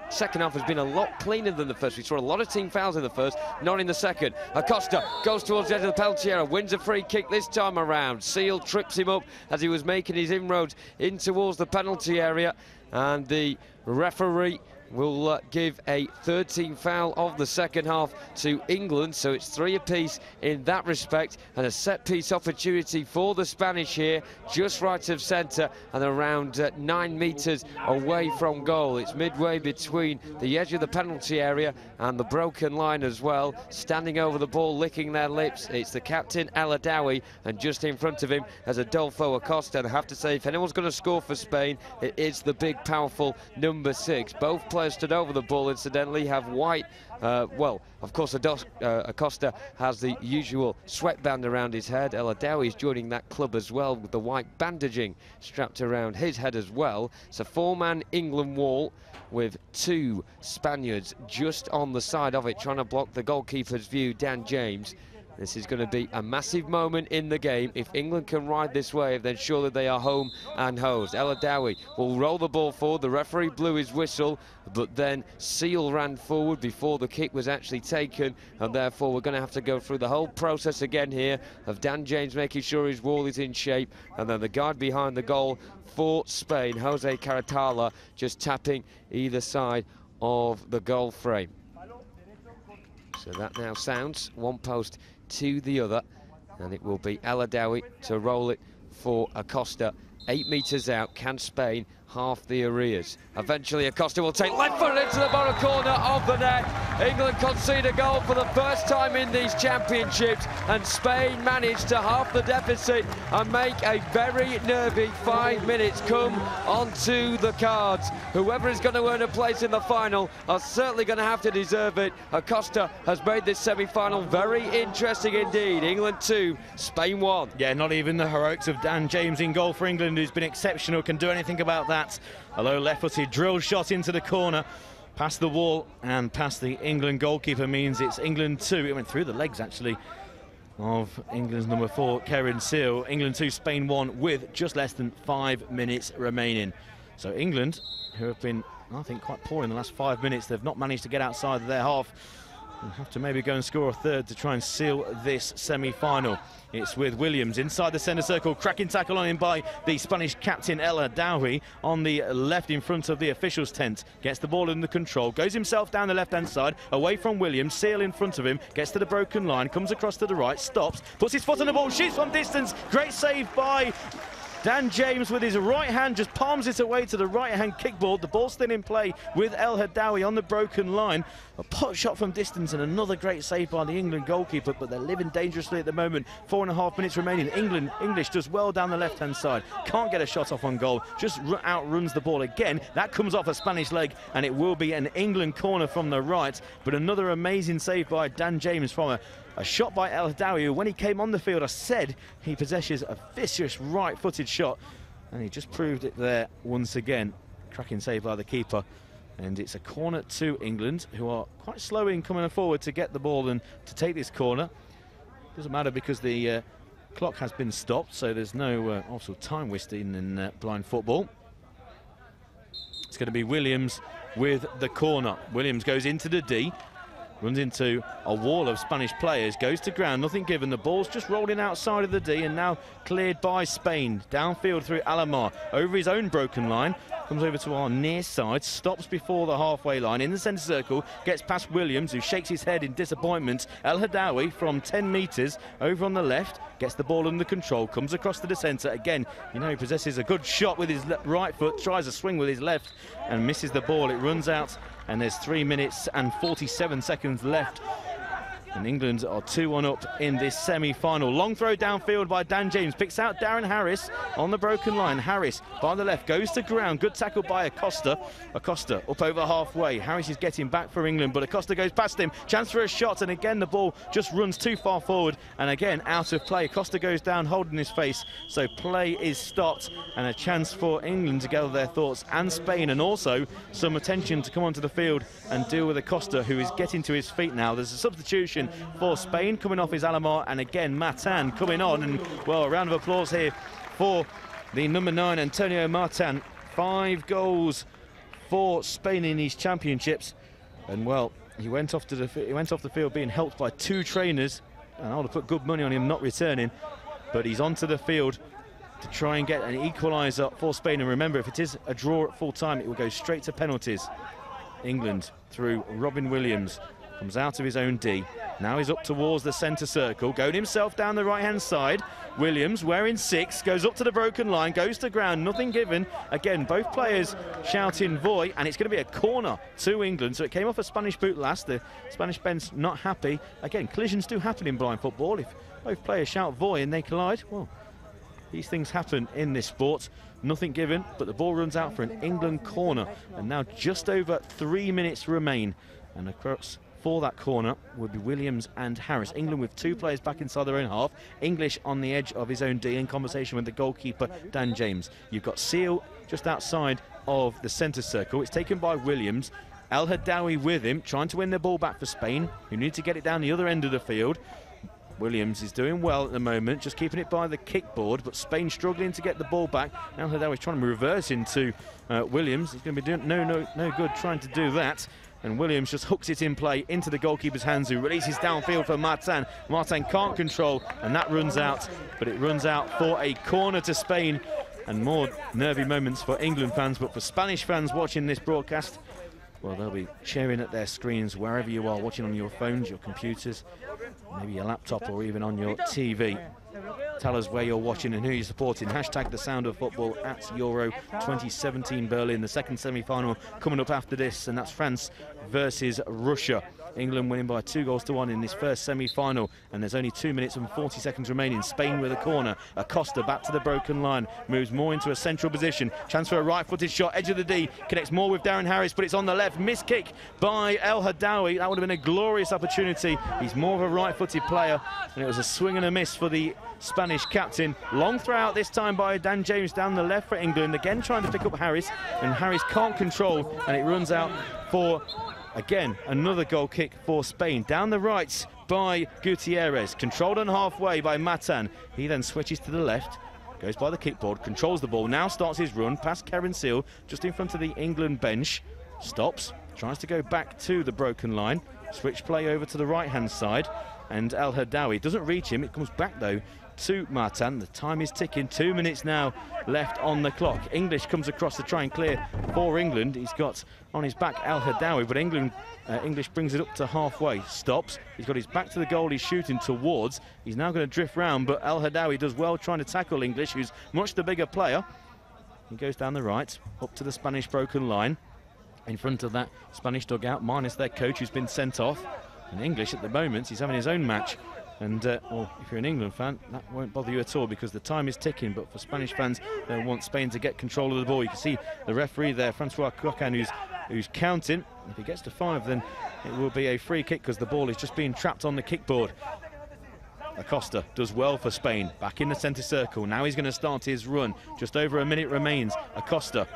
Speaker 8: second half has been a lot cleaner than the first. We saw a lot of team fouls in the first, not in the second. Acosta goes towards the edge of the penalty area, wins a free kick this time around. Seal trips him up as he was making his inroads in towards the penalty area, and the referee will give a 13 foul of the second half to England, so it's 3 apiece in that respect, and a set-piece opportunity for the Spanish here, just right of centre and around 9 metres away from goal. It's midway between the edge of the penalty area and the broken line as well. Standing over the ball, licking their lips, it's the captain, El Adawi, and just in front of him as Adolfo Acosta. And I have to say, if anyone's going to score for Spain, it is the big, powerful number 6. Both players stood over the ball, incidentally, have white, well, of course, Acosta has the usual sweatband around his head. El Adawi is joining that club as well with the white bandaging strapped around his head as well. It's a 4-man England wall with 2 Spaniards just on the side of it, trying to block the goalkeeper's view, Dan James. This is going to be a massive moment in the game. If England can ride this wave, then surely they are home and hosed. El Adawi will roll the ball forward. The referee blew his whistle, but then Seal ran forward before the kick was actually taken, and therefore we're going to have to go through the whole process again here of Dan James making sure his wall is in shape, and then the guard behind the goal for Spain, Jose Caratala, just tapping either side of the goal frame. So that now sounds one post to the other, and it will be El Adawi to roll it for Acosta. 8 metres out. Can Spain half the arrears? Eventually Acosta will take left foot into the bottom corner of the net, England concede a goal for the first time in these championships, and Spain managed to half the deficit and make a very nervy 5 minutes come onto the cards. Whoever is going to earn a place in the final are certainly going to have to deserve it. Acosta has made this semi-final very interesting indeed. England 2, Spain 1.
Speaker 7: Yeah, not even the heroics of Dan James in goal for England, who's been exceptional, can do anything about that. A low left-footed drill shot into the corner, past the wall and past the England goalkeeper, means it's England 2. It went through the legs, actually, of England's number 4, Karen Seal. England 2, Spain 1, with just less than 5 minutes remaining. So England, who have been, I think, quite poor in the last 5 minutes, they've not managed to get outside of their half. They'll have to maybe go and score a third to try and seal this semi-final. It's with Williams inside the centre circle. Cracking tackle on him by the Spanish captain El Hadaoui on the left in front of the officials' tent. Gets the ball under control, goes himself down the left-hand side, away from Williams. Seal in front of him, gets to the broken line, comes across to the right, stops, puts his foot on the ball, shoots from distance. Great save by Dan James with his right hand, just palms it away to the right-hand kickball. The ball still in play with El Hadaoui on the broken line. A pot shot from distance and another great save by the England goalkeeper, but they're living dangerously at the moment. 4.5 minutes remaining. English does well down the left-hand side. Can't get a shot off on goal. Just outruns the ball again. That comes off a Spanish leg, and it will be an England corner from the right. But another amazing save by Dan James from a shot by El Hadaoui, who, when he came on the field, I said he possesses a vicious right-footed shot, and he just proved it there once again. Cracking save by the keeper, and it's a corner to England, who are quite slow in coming forward to get the ball and to take this corner. Doesn't matter because the clock has been stopped, so there's no also time wasting in blind football. It's going to be Williams with the corner. Williams goes into the D, runs into a wall of Spanish players, goes to ground, nothing given. The ball's just rolling outside of the D and now cleared by Spain. Downfield through Alamar, over his own broken line, comes over to our near side, stops before the halfway line, in the centre circle, gets past Williams, who shakes his head in disappointment. El Hadaoui from 10 metres over on the left, gets the ball under control, comes across to the centre. Again, you know, he possesses a good shot with his right foot, tries a swing with his left and misses the ball. It runs out, and there's 3 minutes and 47 seconds left. And England are 2-1 up in this semi-final. Long throw downfield by Dan James. Picks out Darren Harris on the broken line. Harris by the left goes to ground. Good tackle by Acosta. Acosta up over halfway. Harris is getting back for England, but Acosta goes past him. Chance for a shot, and again the ball just runs too far forward. And again out of play. Acosta goes down holding his face. So play is stopped, and a chance for England to gather their thoughts, and Spain, and also some attention to come onto the field and deal with Acosta, who is getting to his feet now. There's a substitution for Spain coming off is Alamar, and again Matan coming on, and well, a round of applause here for the number 9 Antonio Matan. 5 goals for Spain in these championships, and well, he went off the field being helped by 2 trainers, and I would have put good money on him not returning, but he's onto the field to try and get an equaliser for Spain. And remember, if it is a draw at full time, it will go straight to penalties. England through Robin Williams comes out of his own D. Now he's up towards the centre circle, going himself down the right-hand side. Williams, wearing 6, goes up to the broken line, goes to ground, nothing given. Again, both players shouting voy, and it's going to be a corner to England. So it came off a Spanish boot last. The Spanish bench not happy. Again, collisions do happen in blind football. If both players shout voy and they collide, well, these things happen in this sport. Nothing given, but the ball runs out for an England corner. And now just over 3 minutes remain. And across for that corner would be Williams and Harris. England with 2 players back inside their own half. English on the edge of his own D in conversation with the goalkeeper, Dan James. You've got Seal just outside of the centre circle. It's taken by Williams. El Hadaoui with him, trying to win the ball back for Spain, who need to get it down the other end of the field. Williams is doing well at the moment, just keeping it by the kickboard, but Spain struggling to get the ball back. El Hadaoui trying to reverse into Williams. He's going to be doing no good trying to do that. And Williams just hooks it in play into the goalkeeper's hands, who releases downfield for Matan. Matan can't control, and that runs out. But it runs out for a corner to Spain, and more nervy moments for England fans. But for Spanish fans watching this broadcast, well, they'll be cheering at their screens wherever you are, watching on your phones, your computers, maybe your laptop, or even on your TV. Tell us where you're watching and who you're supporting. Hashtag the sound of football at Euro 2017 Berlin. The second semi-final coming up after this, and that's France versus Russia. England winning by 2-1 in this first semi-final, and there's only 2 minutes and 40 seconds remaining. Spain with a corner. Acosta back to the broken line, moves more into a central position. Chance for a right-footed shot, edge of the D, connects more with Darren Harris, but it's on the left. Missed kick by El Hadaoui. That would have been a glorious opportunity. He's more of a right-footed player, and it was a swing and a miss for the Spanish captain. Long throw out this time by Dan James down the left for England, again trying to pick up Harris, and Harris can't control, and it runs out for, again, another goal kick for Spain. Down the right by Gutierrez, controlled on halfway by Matan. He then switches to the left, goes by the kickboard, controls the ball, now starts his run past Karen Seal, just in front of the England bench, stops, tries to go back to the broken line, switch play over to the right-hand side, and El Hadaoui doesn't reach him. It comes back, though, to Martin. The time is ticking. 2 minutes now left on the clock. English comes across to try and clear for England. He's got on his back El Hadaoui, but English brings it up to halfway. Stops. He's got his back to the goal he's shooting towards. He's now going to drift round, but El Hadaoui does well trying to tackle English, who's much the bigger player. He goes down the right, up to the Spanish broken line. In front of that Spanish dugout, minus their coach, who's been sent off. And English, at the moment, he's having his own match. And, well, if you're an England fan, that won't bother you at all because the time is ticking. But for Spanish fans, they want Spain to get control of the ball. You can see the referee there, Francois Coquin, who's counting. If he gets to 5, then it will be a free kick because the ball is just being trapped on the kickboard. Acosta does well for Spain, back in the centre circle. Now he's going to start his run. Just over a minute remains. Acosta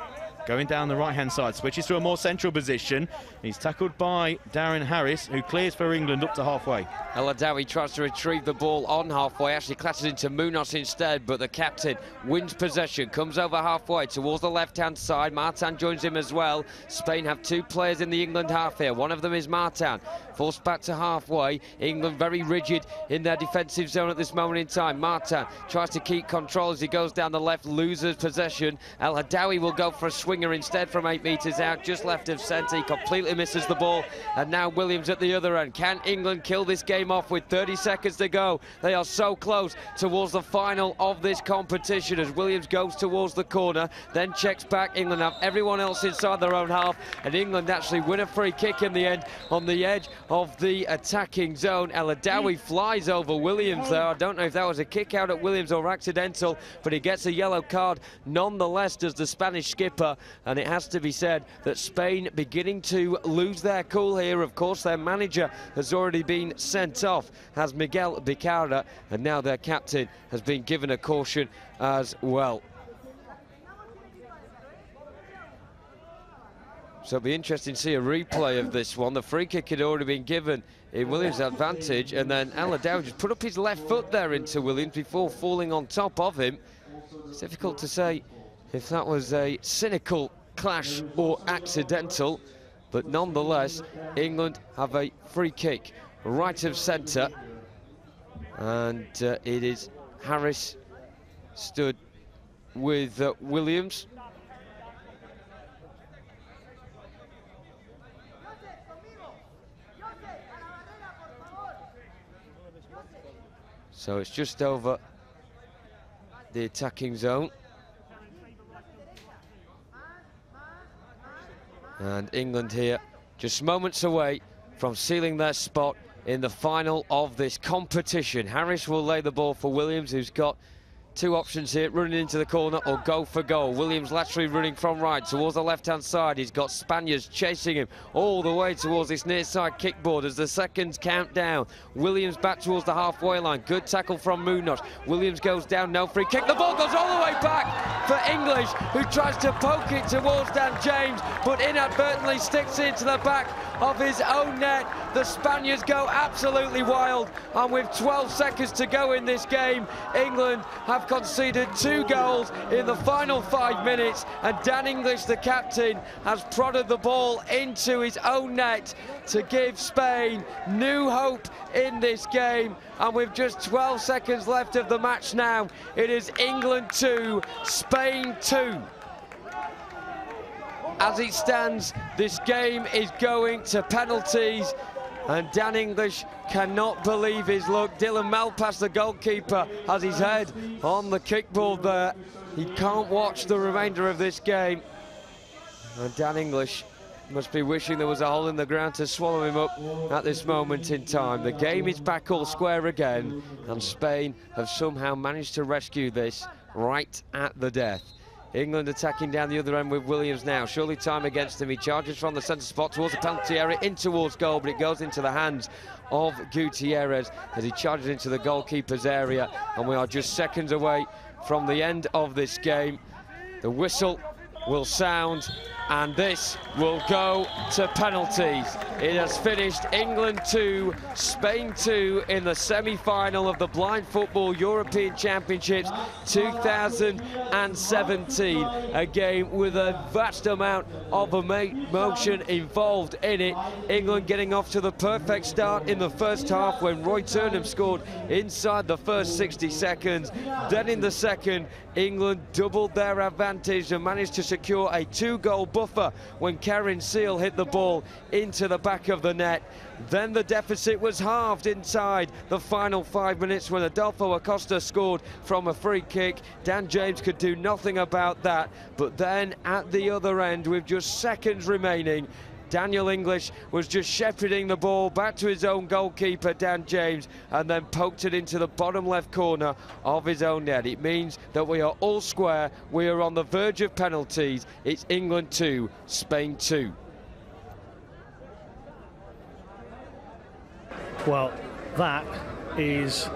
Speaker 7: going down the right-hand side, switches to a more central position. He's tackled by Darren Harris, who clears for England up to halfway.
Speaker 8: El Hadaoui tries to retrieve the ball on halfway, actually clashes into Munoz instead, but the captain wins possession, comes over halfway towards the left-hand side. Martin joins him as well. Spain have 2 players in the England half here. One of them is Martin. Forced back to halfway. England very rigid in their defensive zone at this moment in time. Martin tries to keep control as he goes down the left, loses possession. El Hadaoui will go for a swinger instead from 8 metres out, just left of centre. He completely misses the ball, and now Williams at the other end. Can England kill this game off with 30 seconds to go? They are so close towards the final of this competition as Williams goes towards the corner, then checks back. England have everyone else inside their own half, and England actually win a free kick in the end on the edge of the attacking zone. El Hadaoui flies over Williams there. I don't know if that was a kick out at Williams or accidental, but he gets a yellow card nonetheless, does the Spanish skipper. And it has to be said that Spain beginning to lose their cool here. Of course, their manager has already been sent off, has Miguel Bicara, and now their captain has been given a caution as well. So it'll be interesting to see a replay of this one. The free kick had already been given in Williams' advantage, and then El Hadaoui just put up his left foot there into Williams before falling on top of him. It's difficult to say if that was a cynical clash or accidental, but nonetheless, England have a free kick right of centre, and it is Harris stood with Williams. So it's just over the attacking zone. And England here just moments away from sealing their spot in the final of this competition. Harris will lay the ball for Williams, who's got 2 options here, running into the corner or go for goal. Williams laterally running from right towards the left-hand side. He's got Spaniards chasing him all the way towards this near-side kickboard as the seconds count down. Williams back towards the halfway line. Good tackle from Munoz. Williams goes down, no free kick. The ball goes all the way back for English, who tries to poke it towards Dan James, but inadvertently sticks it into the back of his own net. The Spaniards go absolutely wild, and with 12 seconds to go in this game, England have conceded 2 goals in the final 5 minutes, and Dan English, the captain, has prodded the ball into his own net to give Spain new hope in this game. And with just 12 seconds left of the match now, it is England 2, Spain 2. As it stands, this game is going to penalties, and Dan English cannot believe his luck. Dylan Malpass, the goalkeeper, has his head on the kickboard there. He can't watch the remainder of this game. And Dan English Must be wishing there was a hole in the ground to swallow him up at this moment in time. The game is back all square again, and Spain have somehow managed to rescue this right at the death. England attacking down the other end with Williams now. Surely time against him. He charges from the centre spot towards the penalty area, in towards goal, but it goes into the hands of Gutierrez as he charges into the goalkeeper's area. And we are just seconds away from the end of this game. The whistle will sound, and this will go to penalties. It has finished England 2, Spain 2 in the semi-final of the Blind Football European Championships 2017. A game with a vast amount of emotion involved in it. England getting off to the perfect start in the first half when Roy Turnham scored inside the first 60 seconds. Then in the second, England doubled their advantage and managed to secure a 2-goal buffer when Karen Seal hit the ball into the back of the net. Then the deficit was halved inside the final 5 minutes when Adolfo Acosta scored from a free kick. Dan James could do nothing about that, but then at the other end, with just seconds remaining, Daniel English was just shepherding the ball back to his own goalkeeper, Dan James, and then poked it into the bottom left corner of his own net. It means that we are all square. We are on the verge of penalties. It's England 2, Spain 2.
Speaker 6: Well, that is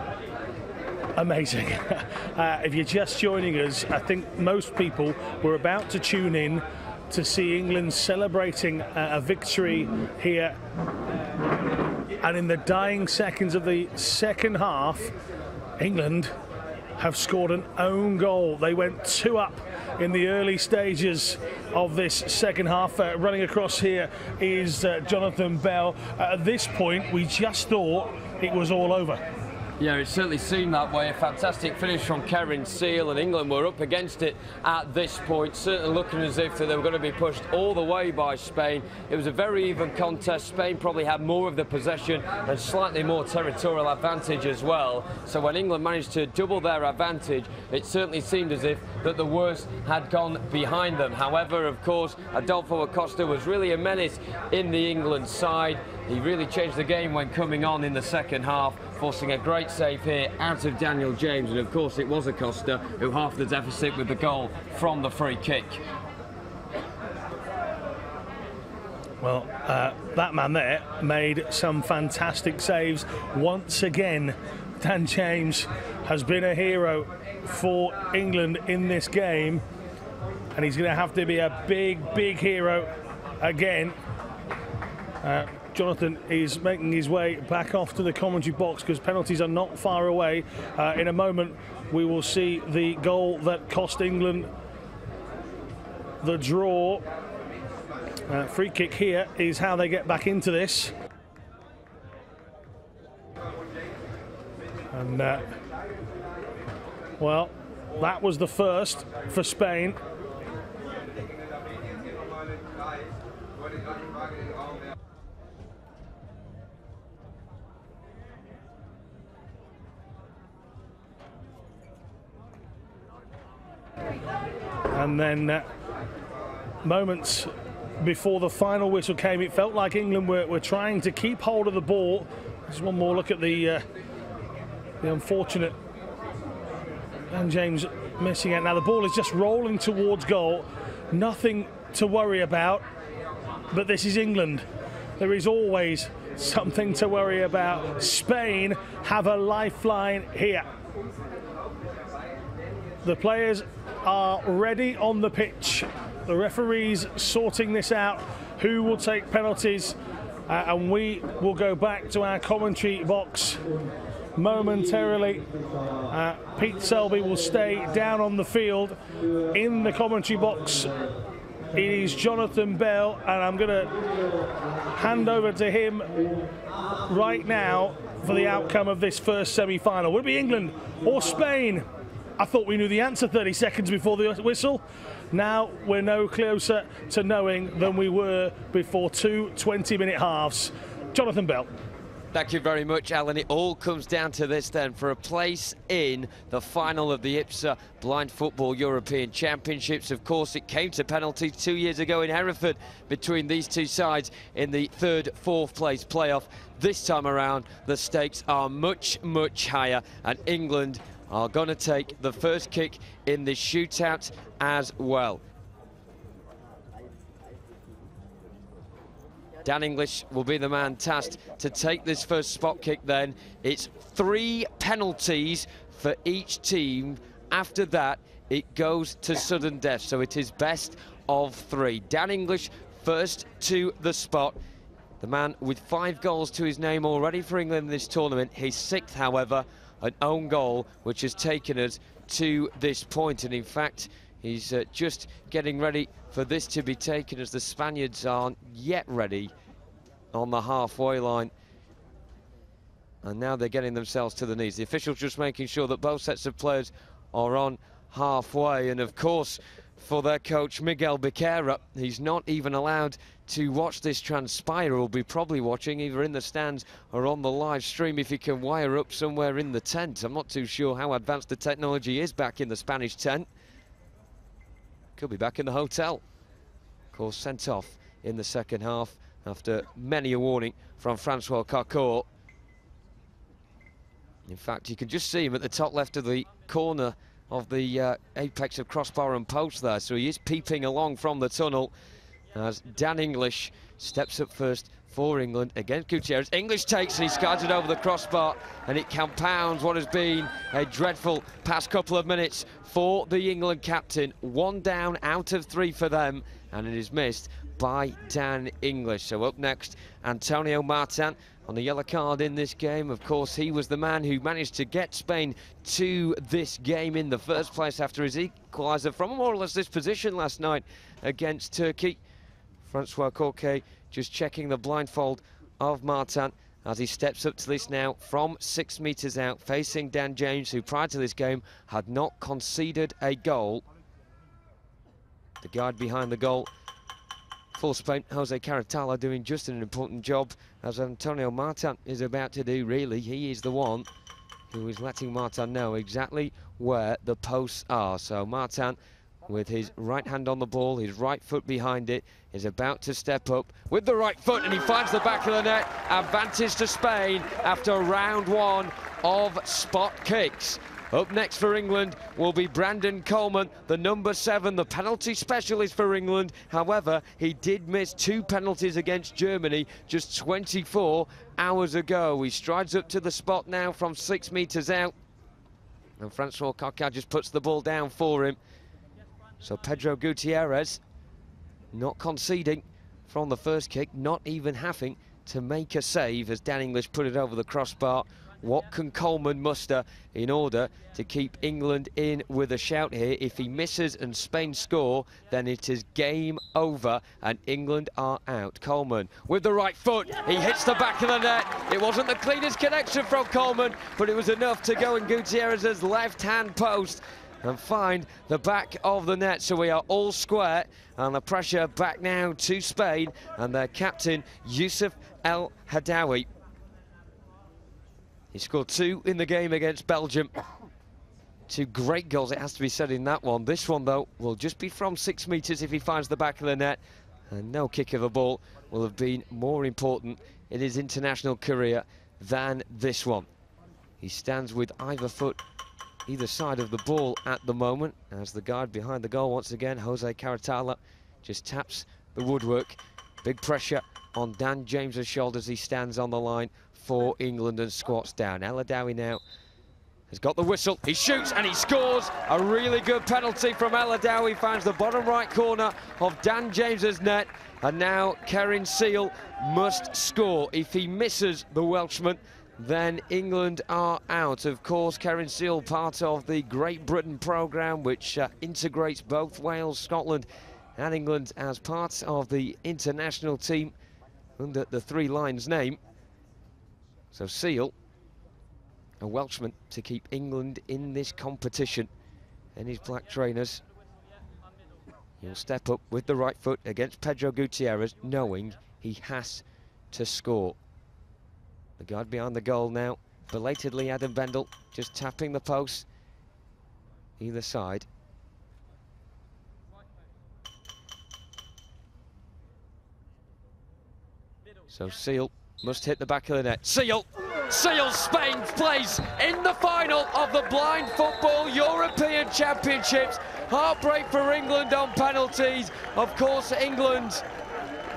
Speaker 6: amazing. If you're just joining us, I think most people were about to tune in to see England celebrating a victory here, and in the dying seconds of the second half, England have scored an own goal. They went 2 up in the early stages of this second half. Running across here is Jonathan Bell. At this point, we just thought it was all over.
Speaker 8: Yeah, it certainly seemed that way. A fantastic finish from Karen Seal, and England were up against it at this point, certainly looking as if they were going to be pushed all the way by Spain. It was a very even contest. Spain probably had more of the possession and slightly more territorial advantage as well. So when England managed to double their advantage, it certainly seemed as if that the worst had gone behind them. However, of course, Adolfo Acosta was really a menace in the England side. He really changed the game when coming on in the second half, forcing a great save here out of Daniel James, and of course it was Acosta who halved the deficit with the goal from the free kick.
Speaker 6: Well, that man there made some fantastic saves. Once again, Dan James has been a hero for England in this game, and he's going to have to be a big hero again. Jonathan is making his way back off to the commentary box because penalties are not far away. In a moment, we will see the goal that cost England the draw. Free kick here is how they get back into this. And, well, that was the first for Spain. And then moments before the final whistle came, it felt like England were trying to keep hold of the ball. Just one more look at the unfortunate Dan James missing out. Now the ball is just rolling towards goal. Nothing to worry about, but this is England. There is always something to worry about. Spain have a lifeline here. The players are ready on the pitch. The referees sorting this out, who will take penalties, and we will go back to our commentary box momentarily. Pete Selby will stay down on the field. In the commentary box, it is Jonathan Bell, and I'm going to hand over to him right now for the outcome of this first semi-final. Will it be England or Spain? I thought we knew the answer 30 seconds before the whistle. Now we're no closer to knowing than we were before two 20-minute halves. Jonathan Bell.
Speaker 8: Thank you very much, Alan. It all comes down to this then. For a place in the final of the IBSA Blind Football European Championships, of course, it came to penalties 2 years ago in Hereford between these two sides in the third, fourth place playoff. This time around, the stakes are much, much higher, and England are going to take the first kick in this shootout as well. Dan English will be the man tasked to take this first spot kick then. It's 3 penalties for each team. After that, it goes to sudden death, so it is best of 3. Dan English first to the spot. The man with 5 goals to his name already for England in this tournament. His 6th, however, an own goal, which has taken us to this point. And in fact, he's just getting ready for this to be taken, as the Spaniards aren't yet ready on the halfway line. And now they're getting themselves to the knees. The officials just making sure that both sets of players are on halfway. And of course, for their coach, Miguel Becerra, he's not even allowed to watch this transpire. He'll be probably watching either in the stands or on the live stream if he can wire up somewhere in the tent. I'm not too sure how advanced the technology is back in the Spanish tent. Could be back in the hotel. Of course, sent off in the second half after many a warning from Francois Carcourt. In fact, you can just see him at the top left of the corner of the apex of crossbar and post there. So he is peeping along from the tunnel as Dan English steps up first for England against Gutierrez. English takes and he skies it over the crossbar, and it compounds what has been a dreadful past couple of minutes for the England captain. 1 down out of 3 for them, and it is missed by Dan English. So up next, Antonio Martin on the yellow card in this game. Of course, he was the man who managed to get Spain to this game in the first place after his equaliser from more or less this position last night against Turkey. Francois Coquet just checking the blindfold of Martin as he steps up to this now from 6 metres out, facing Dan James, who prior to this game had not conceded a goal. The guard behind the goal for Spain, Jose Caratala, doing just an important job, as Antonio Martin is about to do, really. He is the one who is letting Martin know exactly where the posts are. So Martin, with his right hand on the ball, his right foot behind it, is about to step up with the right foot, and he finds the back of the net. Advantage to Spain after round 1 of spot kicks. Up next for England will be Brandon Coleman, the number 7, the penalty specialist for England. However, he did miss 2 penalties against Germany just 24 hours ago. He strides up to the spot now from 6 metres out, and Francois Coquet just puts the ball down for him. So Pedro Gutierrez not conceding from the first kick, not even having to make a save as Dan English put it over the crossbar. What can Coleman muster in order to keep England in with a shout here? If he misses and Spain score, then it is game over and England are out. Coleman with the right foot, he hits the back of the net. It wasn't the cleanest connection from Coleman, but it was enough to go in Gutierrez's left-hand post and find the back of the net. So we are all square, and the pressure back now to Spain and their captain, Youssef El Hadaoui. He scored 2 in the game against Belgium. 2 great goals, it has to be said, in that one. This one, though, will just be from 6 metres if he finds the back of the net. And no kick of the ball will have been more important in his international career than this one. He stands with either foot either side of the ball at the moment, as the guard behind the goal once again, Jose Caratala, just taps the woodwork. Big pressure on Dan James's shoulders. He stands on the line for England and squats down. El Hadaoui now has got the whistle. He shoots and he scores. A really good penalty from El Hadaoui. Finds the bottom right corner of Dan James's net. And now Kerin Seal must score. If he misses the Welshman, then England are out. Of course, Kerin Seal, part of the Great Britain programme, which integrates both Wales, Scotland and England as part of the international team under the Three Lions name. So Seal, a Welshman, to keep England in this competition, and his black trainers. He'll step up with the right foot against Pedro Gutierrez, knowing he has to score. The guard behind the goal now. Belatedly, Adam Bendel just tapping the post. Either side. So Seal must hit the back of the net. Seal! Spain plays in the final of the Blind Football European Championships. Heartbreak for England on penalties. Of course, England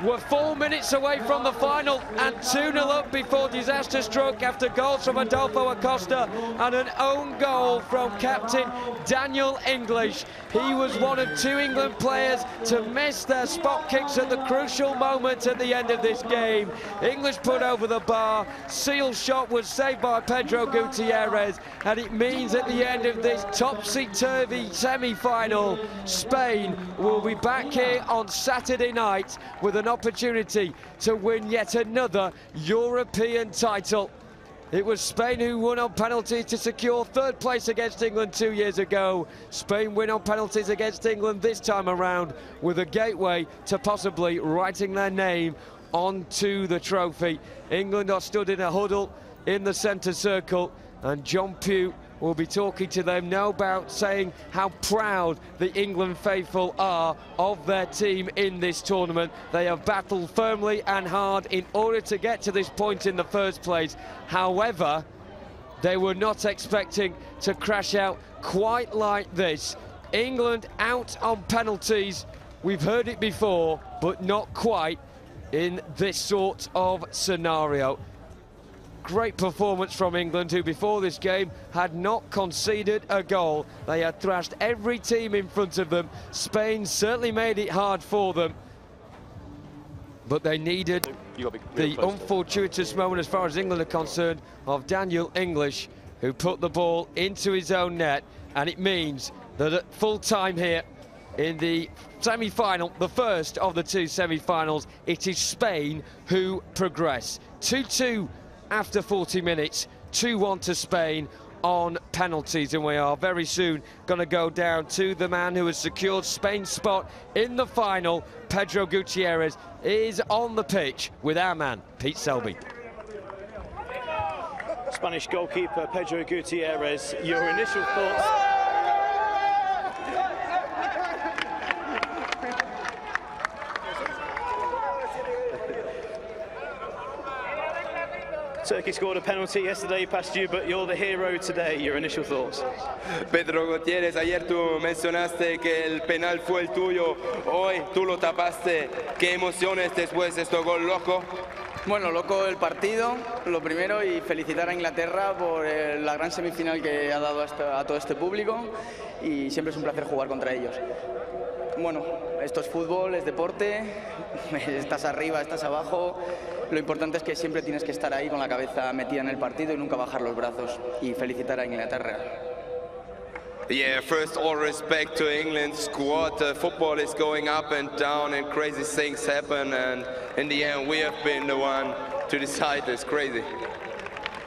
Speaker 8: were 4 minutes away from the final and 2-0 up before disaster struck after goals from Adolfo Acosta and an own goal from captain Daniel English. He was one of 2 England players to miss their spot kicks at the crucial moment at the end of this game. English put over the bar. Seal's shot was saved by Pedro Gutierrez, and it means at the end of this topsy-turvy semi-final, Spain will be back here on Saturday night with an opportunity to win yet another European title. It was Spain who won on penalties to secure 3rd place against England 2 years ago. Spain win on penalties against England this time around with a gateway to possibly writing their name onto the trophy. England are stood in a huddle in the centre circle, and John Pugh will be talking to them, no doubt saying how proud the England faithful are of their team in this tournament. They have battled firmly and hard in order to get to this point in the first place. However, they were not expecting to crash out quite like this. England out on penalties. We've heard it before, but not quite in this sort of scenario. Great performance from England, who before this game had not conceded a goal. They had thrashed every team in front of them. Spain certainly made it hard for them, but they needed the unfortuitous moment, as far as England are concerned, of Daniel English, who put the ball into his own net, and it means that at full time here in the semi-final, the first of the 2 semi-finals, it is Spain who progress. 2-2 after 40 minutes, 2-1 to Spain on penalties, and we are very soon going to go down to the man who has secured Spain's spot in the final. Pedro Gutierrez is on the pitch with our man, Pete Selby.
Speaker 9: Spanish goalkeeper Pedro Gutierrez, your initial thoughts? Turkey scored a penalty yesterday past you, but you're the hero today. Your initial thoughts?
Speaker 10: Pedro Gutiérrez, ayer tú mencionaste que el penal fue el tuyo, hoy tú lo tapaste. ¿Qué emociones después de este gol loco?
Speaker 1: Bueno, loco el partido, lo primero, y felicitar a Inglaterra por la gran semifinal que ha dado a todo este público, y siempre es un placer jugar contra ellos. Bueno, esto es fútbol, es deporte, estás arriba, estás abajo. Lo importante es que siempre tienes que estar ahí con la cabeza metida en el partido y nunca bajar los brazos, y felicitar a Inglaterra.
Speaker 10: Yeah, first all respect to England's squad. Football is going up and down and crazy things happen, and in the end we have been the one to decide this. Crazy.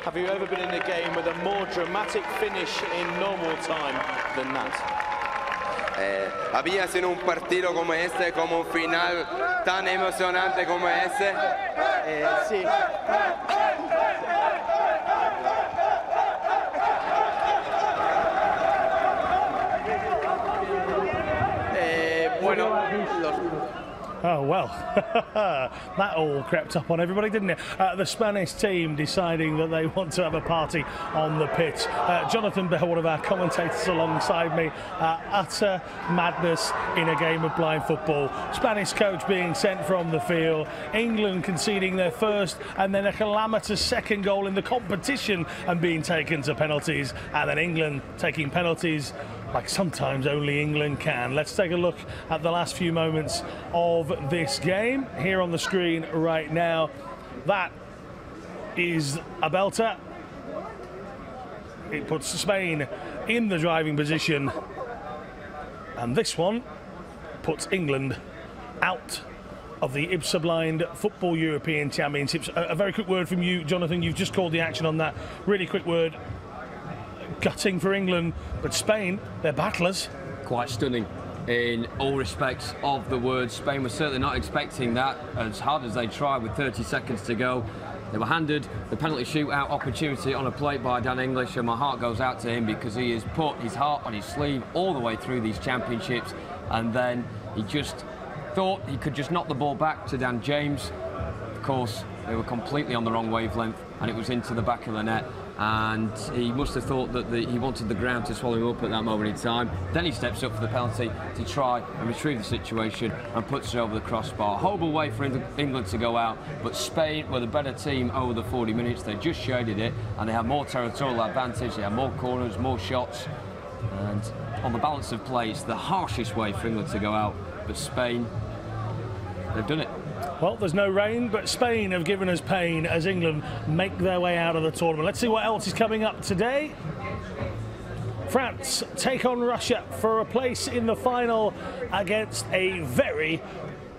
Speaker 9: Have you ever been in a game with a more dramatic finish in normal time than that?
Speaker 10: ¿Habías en un partido como este, como un final tan emocionante como ese?
Speaker 1: Sí. Bueno,
Speaker 6: Oh, well, that all crept up on everybody, didn't it? The Spanish team deciding that they want to have a party on the pitch. Jonathan Bell, one of our commentators alongside me, utter madness in a game of blind football. Spanish coach being sent from the field, England conceding their first and then a calamitous second goal in the competition and being taken to penalties, and then England taking penalties like sometimes only England can. Let's take a look at the last few moments of this game here on the screen right now. That is a belter. It puts Spain in the driving position, and this one puts England out of the IBSA Blind Football European Championships. A very quick word from you, Jonathan. You've just called the action on that. Really quick word. Gutting for England, but Spain, they're battlers.
Speaker 11: Quite stunning in all respects of the word. Spain was certainly not expecting that, as hard as they tried with 30 seconds to go. They were handed the penalty shootout opportunity on a plate by Dan English, and my heart goes out to him because he has put his heart on his sleeve all the way through these championships, and then he just thought he could just knock the ball back to Dan James. Of course, they were completely on the wrong wavelength, and it was into the back of the net. And he must have thought that he wanted the ground to swallow him up at that moment in time. Then he steps up for the penalty to try and retrieve the situation and puts it over the crossbar. Horrible way for England to go out, but Spain were the better team over the 40 minutes. They just shaded it, and they had more territorial advantage. They had more corners, more shots, and on the balance of play, it's the harshest way for England to go out. But Spain, they've done it.
Speaker 6: Well, there's no rain, but Spain have given us pain as England make their way out of the tournament. Let's see what else is coming up today. France take on Russia for a place in the final against a very,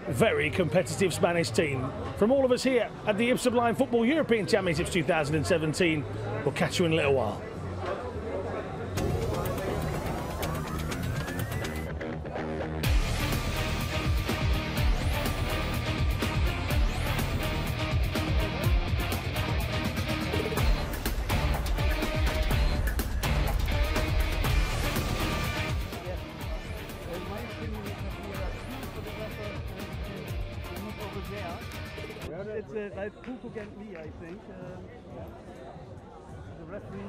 Speaker 6: very competitive Spanish team. From all of us here at the IBSA Blind Football European Championships 2017, we'll catch you in a little while.
Speaker 2: It's like Cook against me, I think. The referee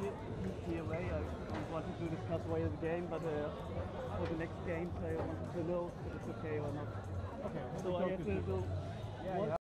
Speaker 2: moved me away. I wanted to discuss why the game, but for the next games I wanted to know if it's okay or not. Okay. So I have to do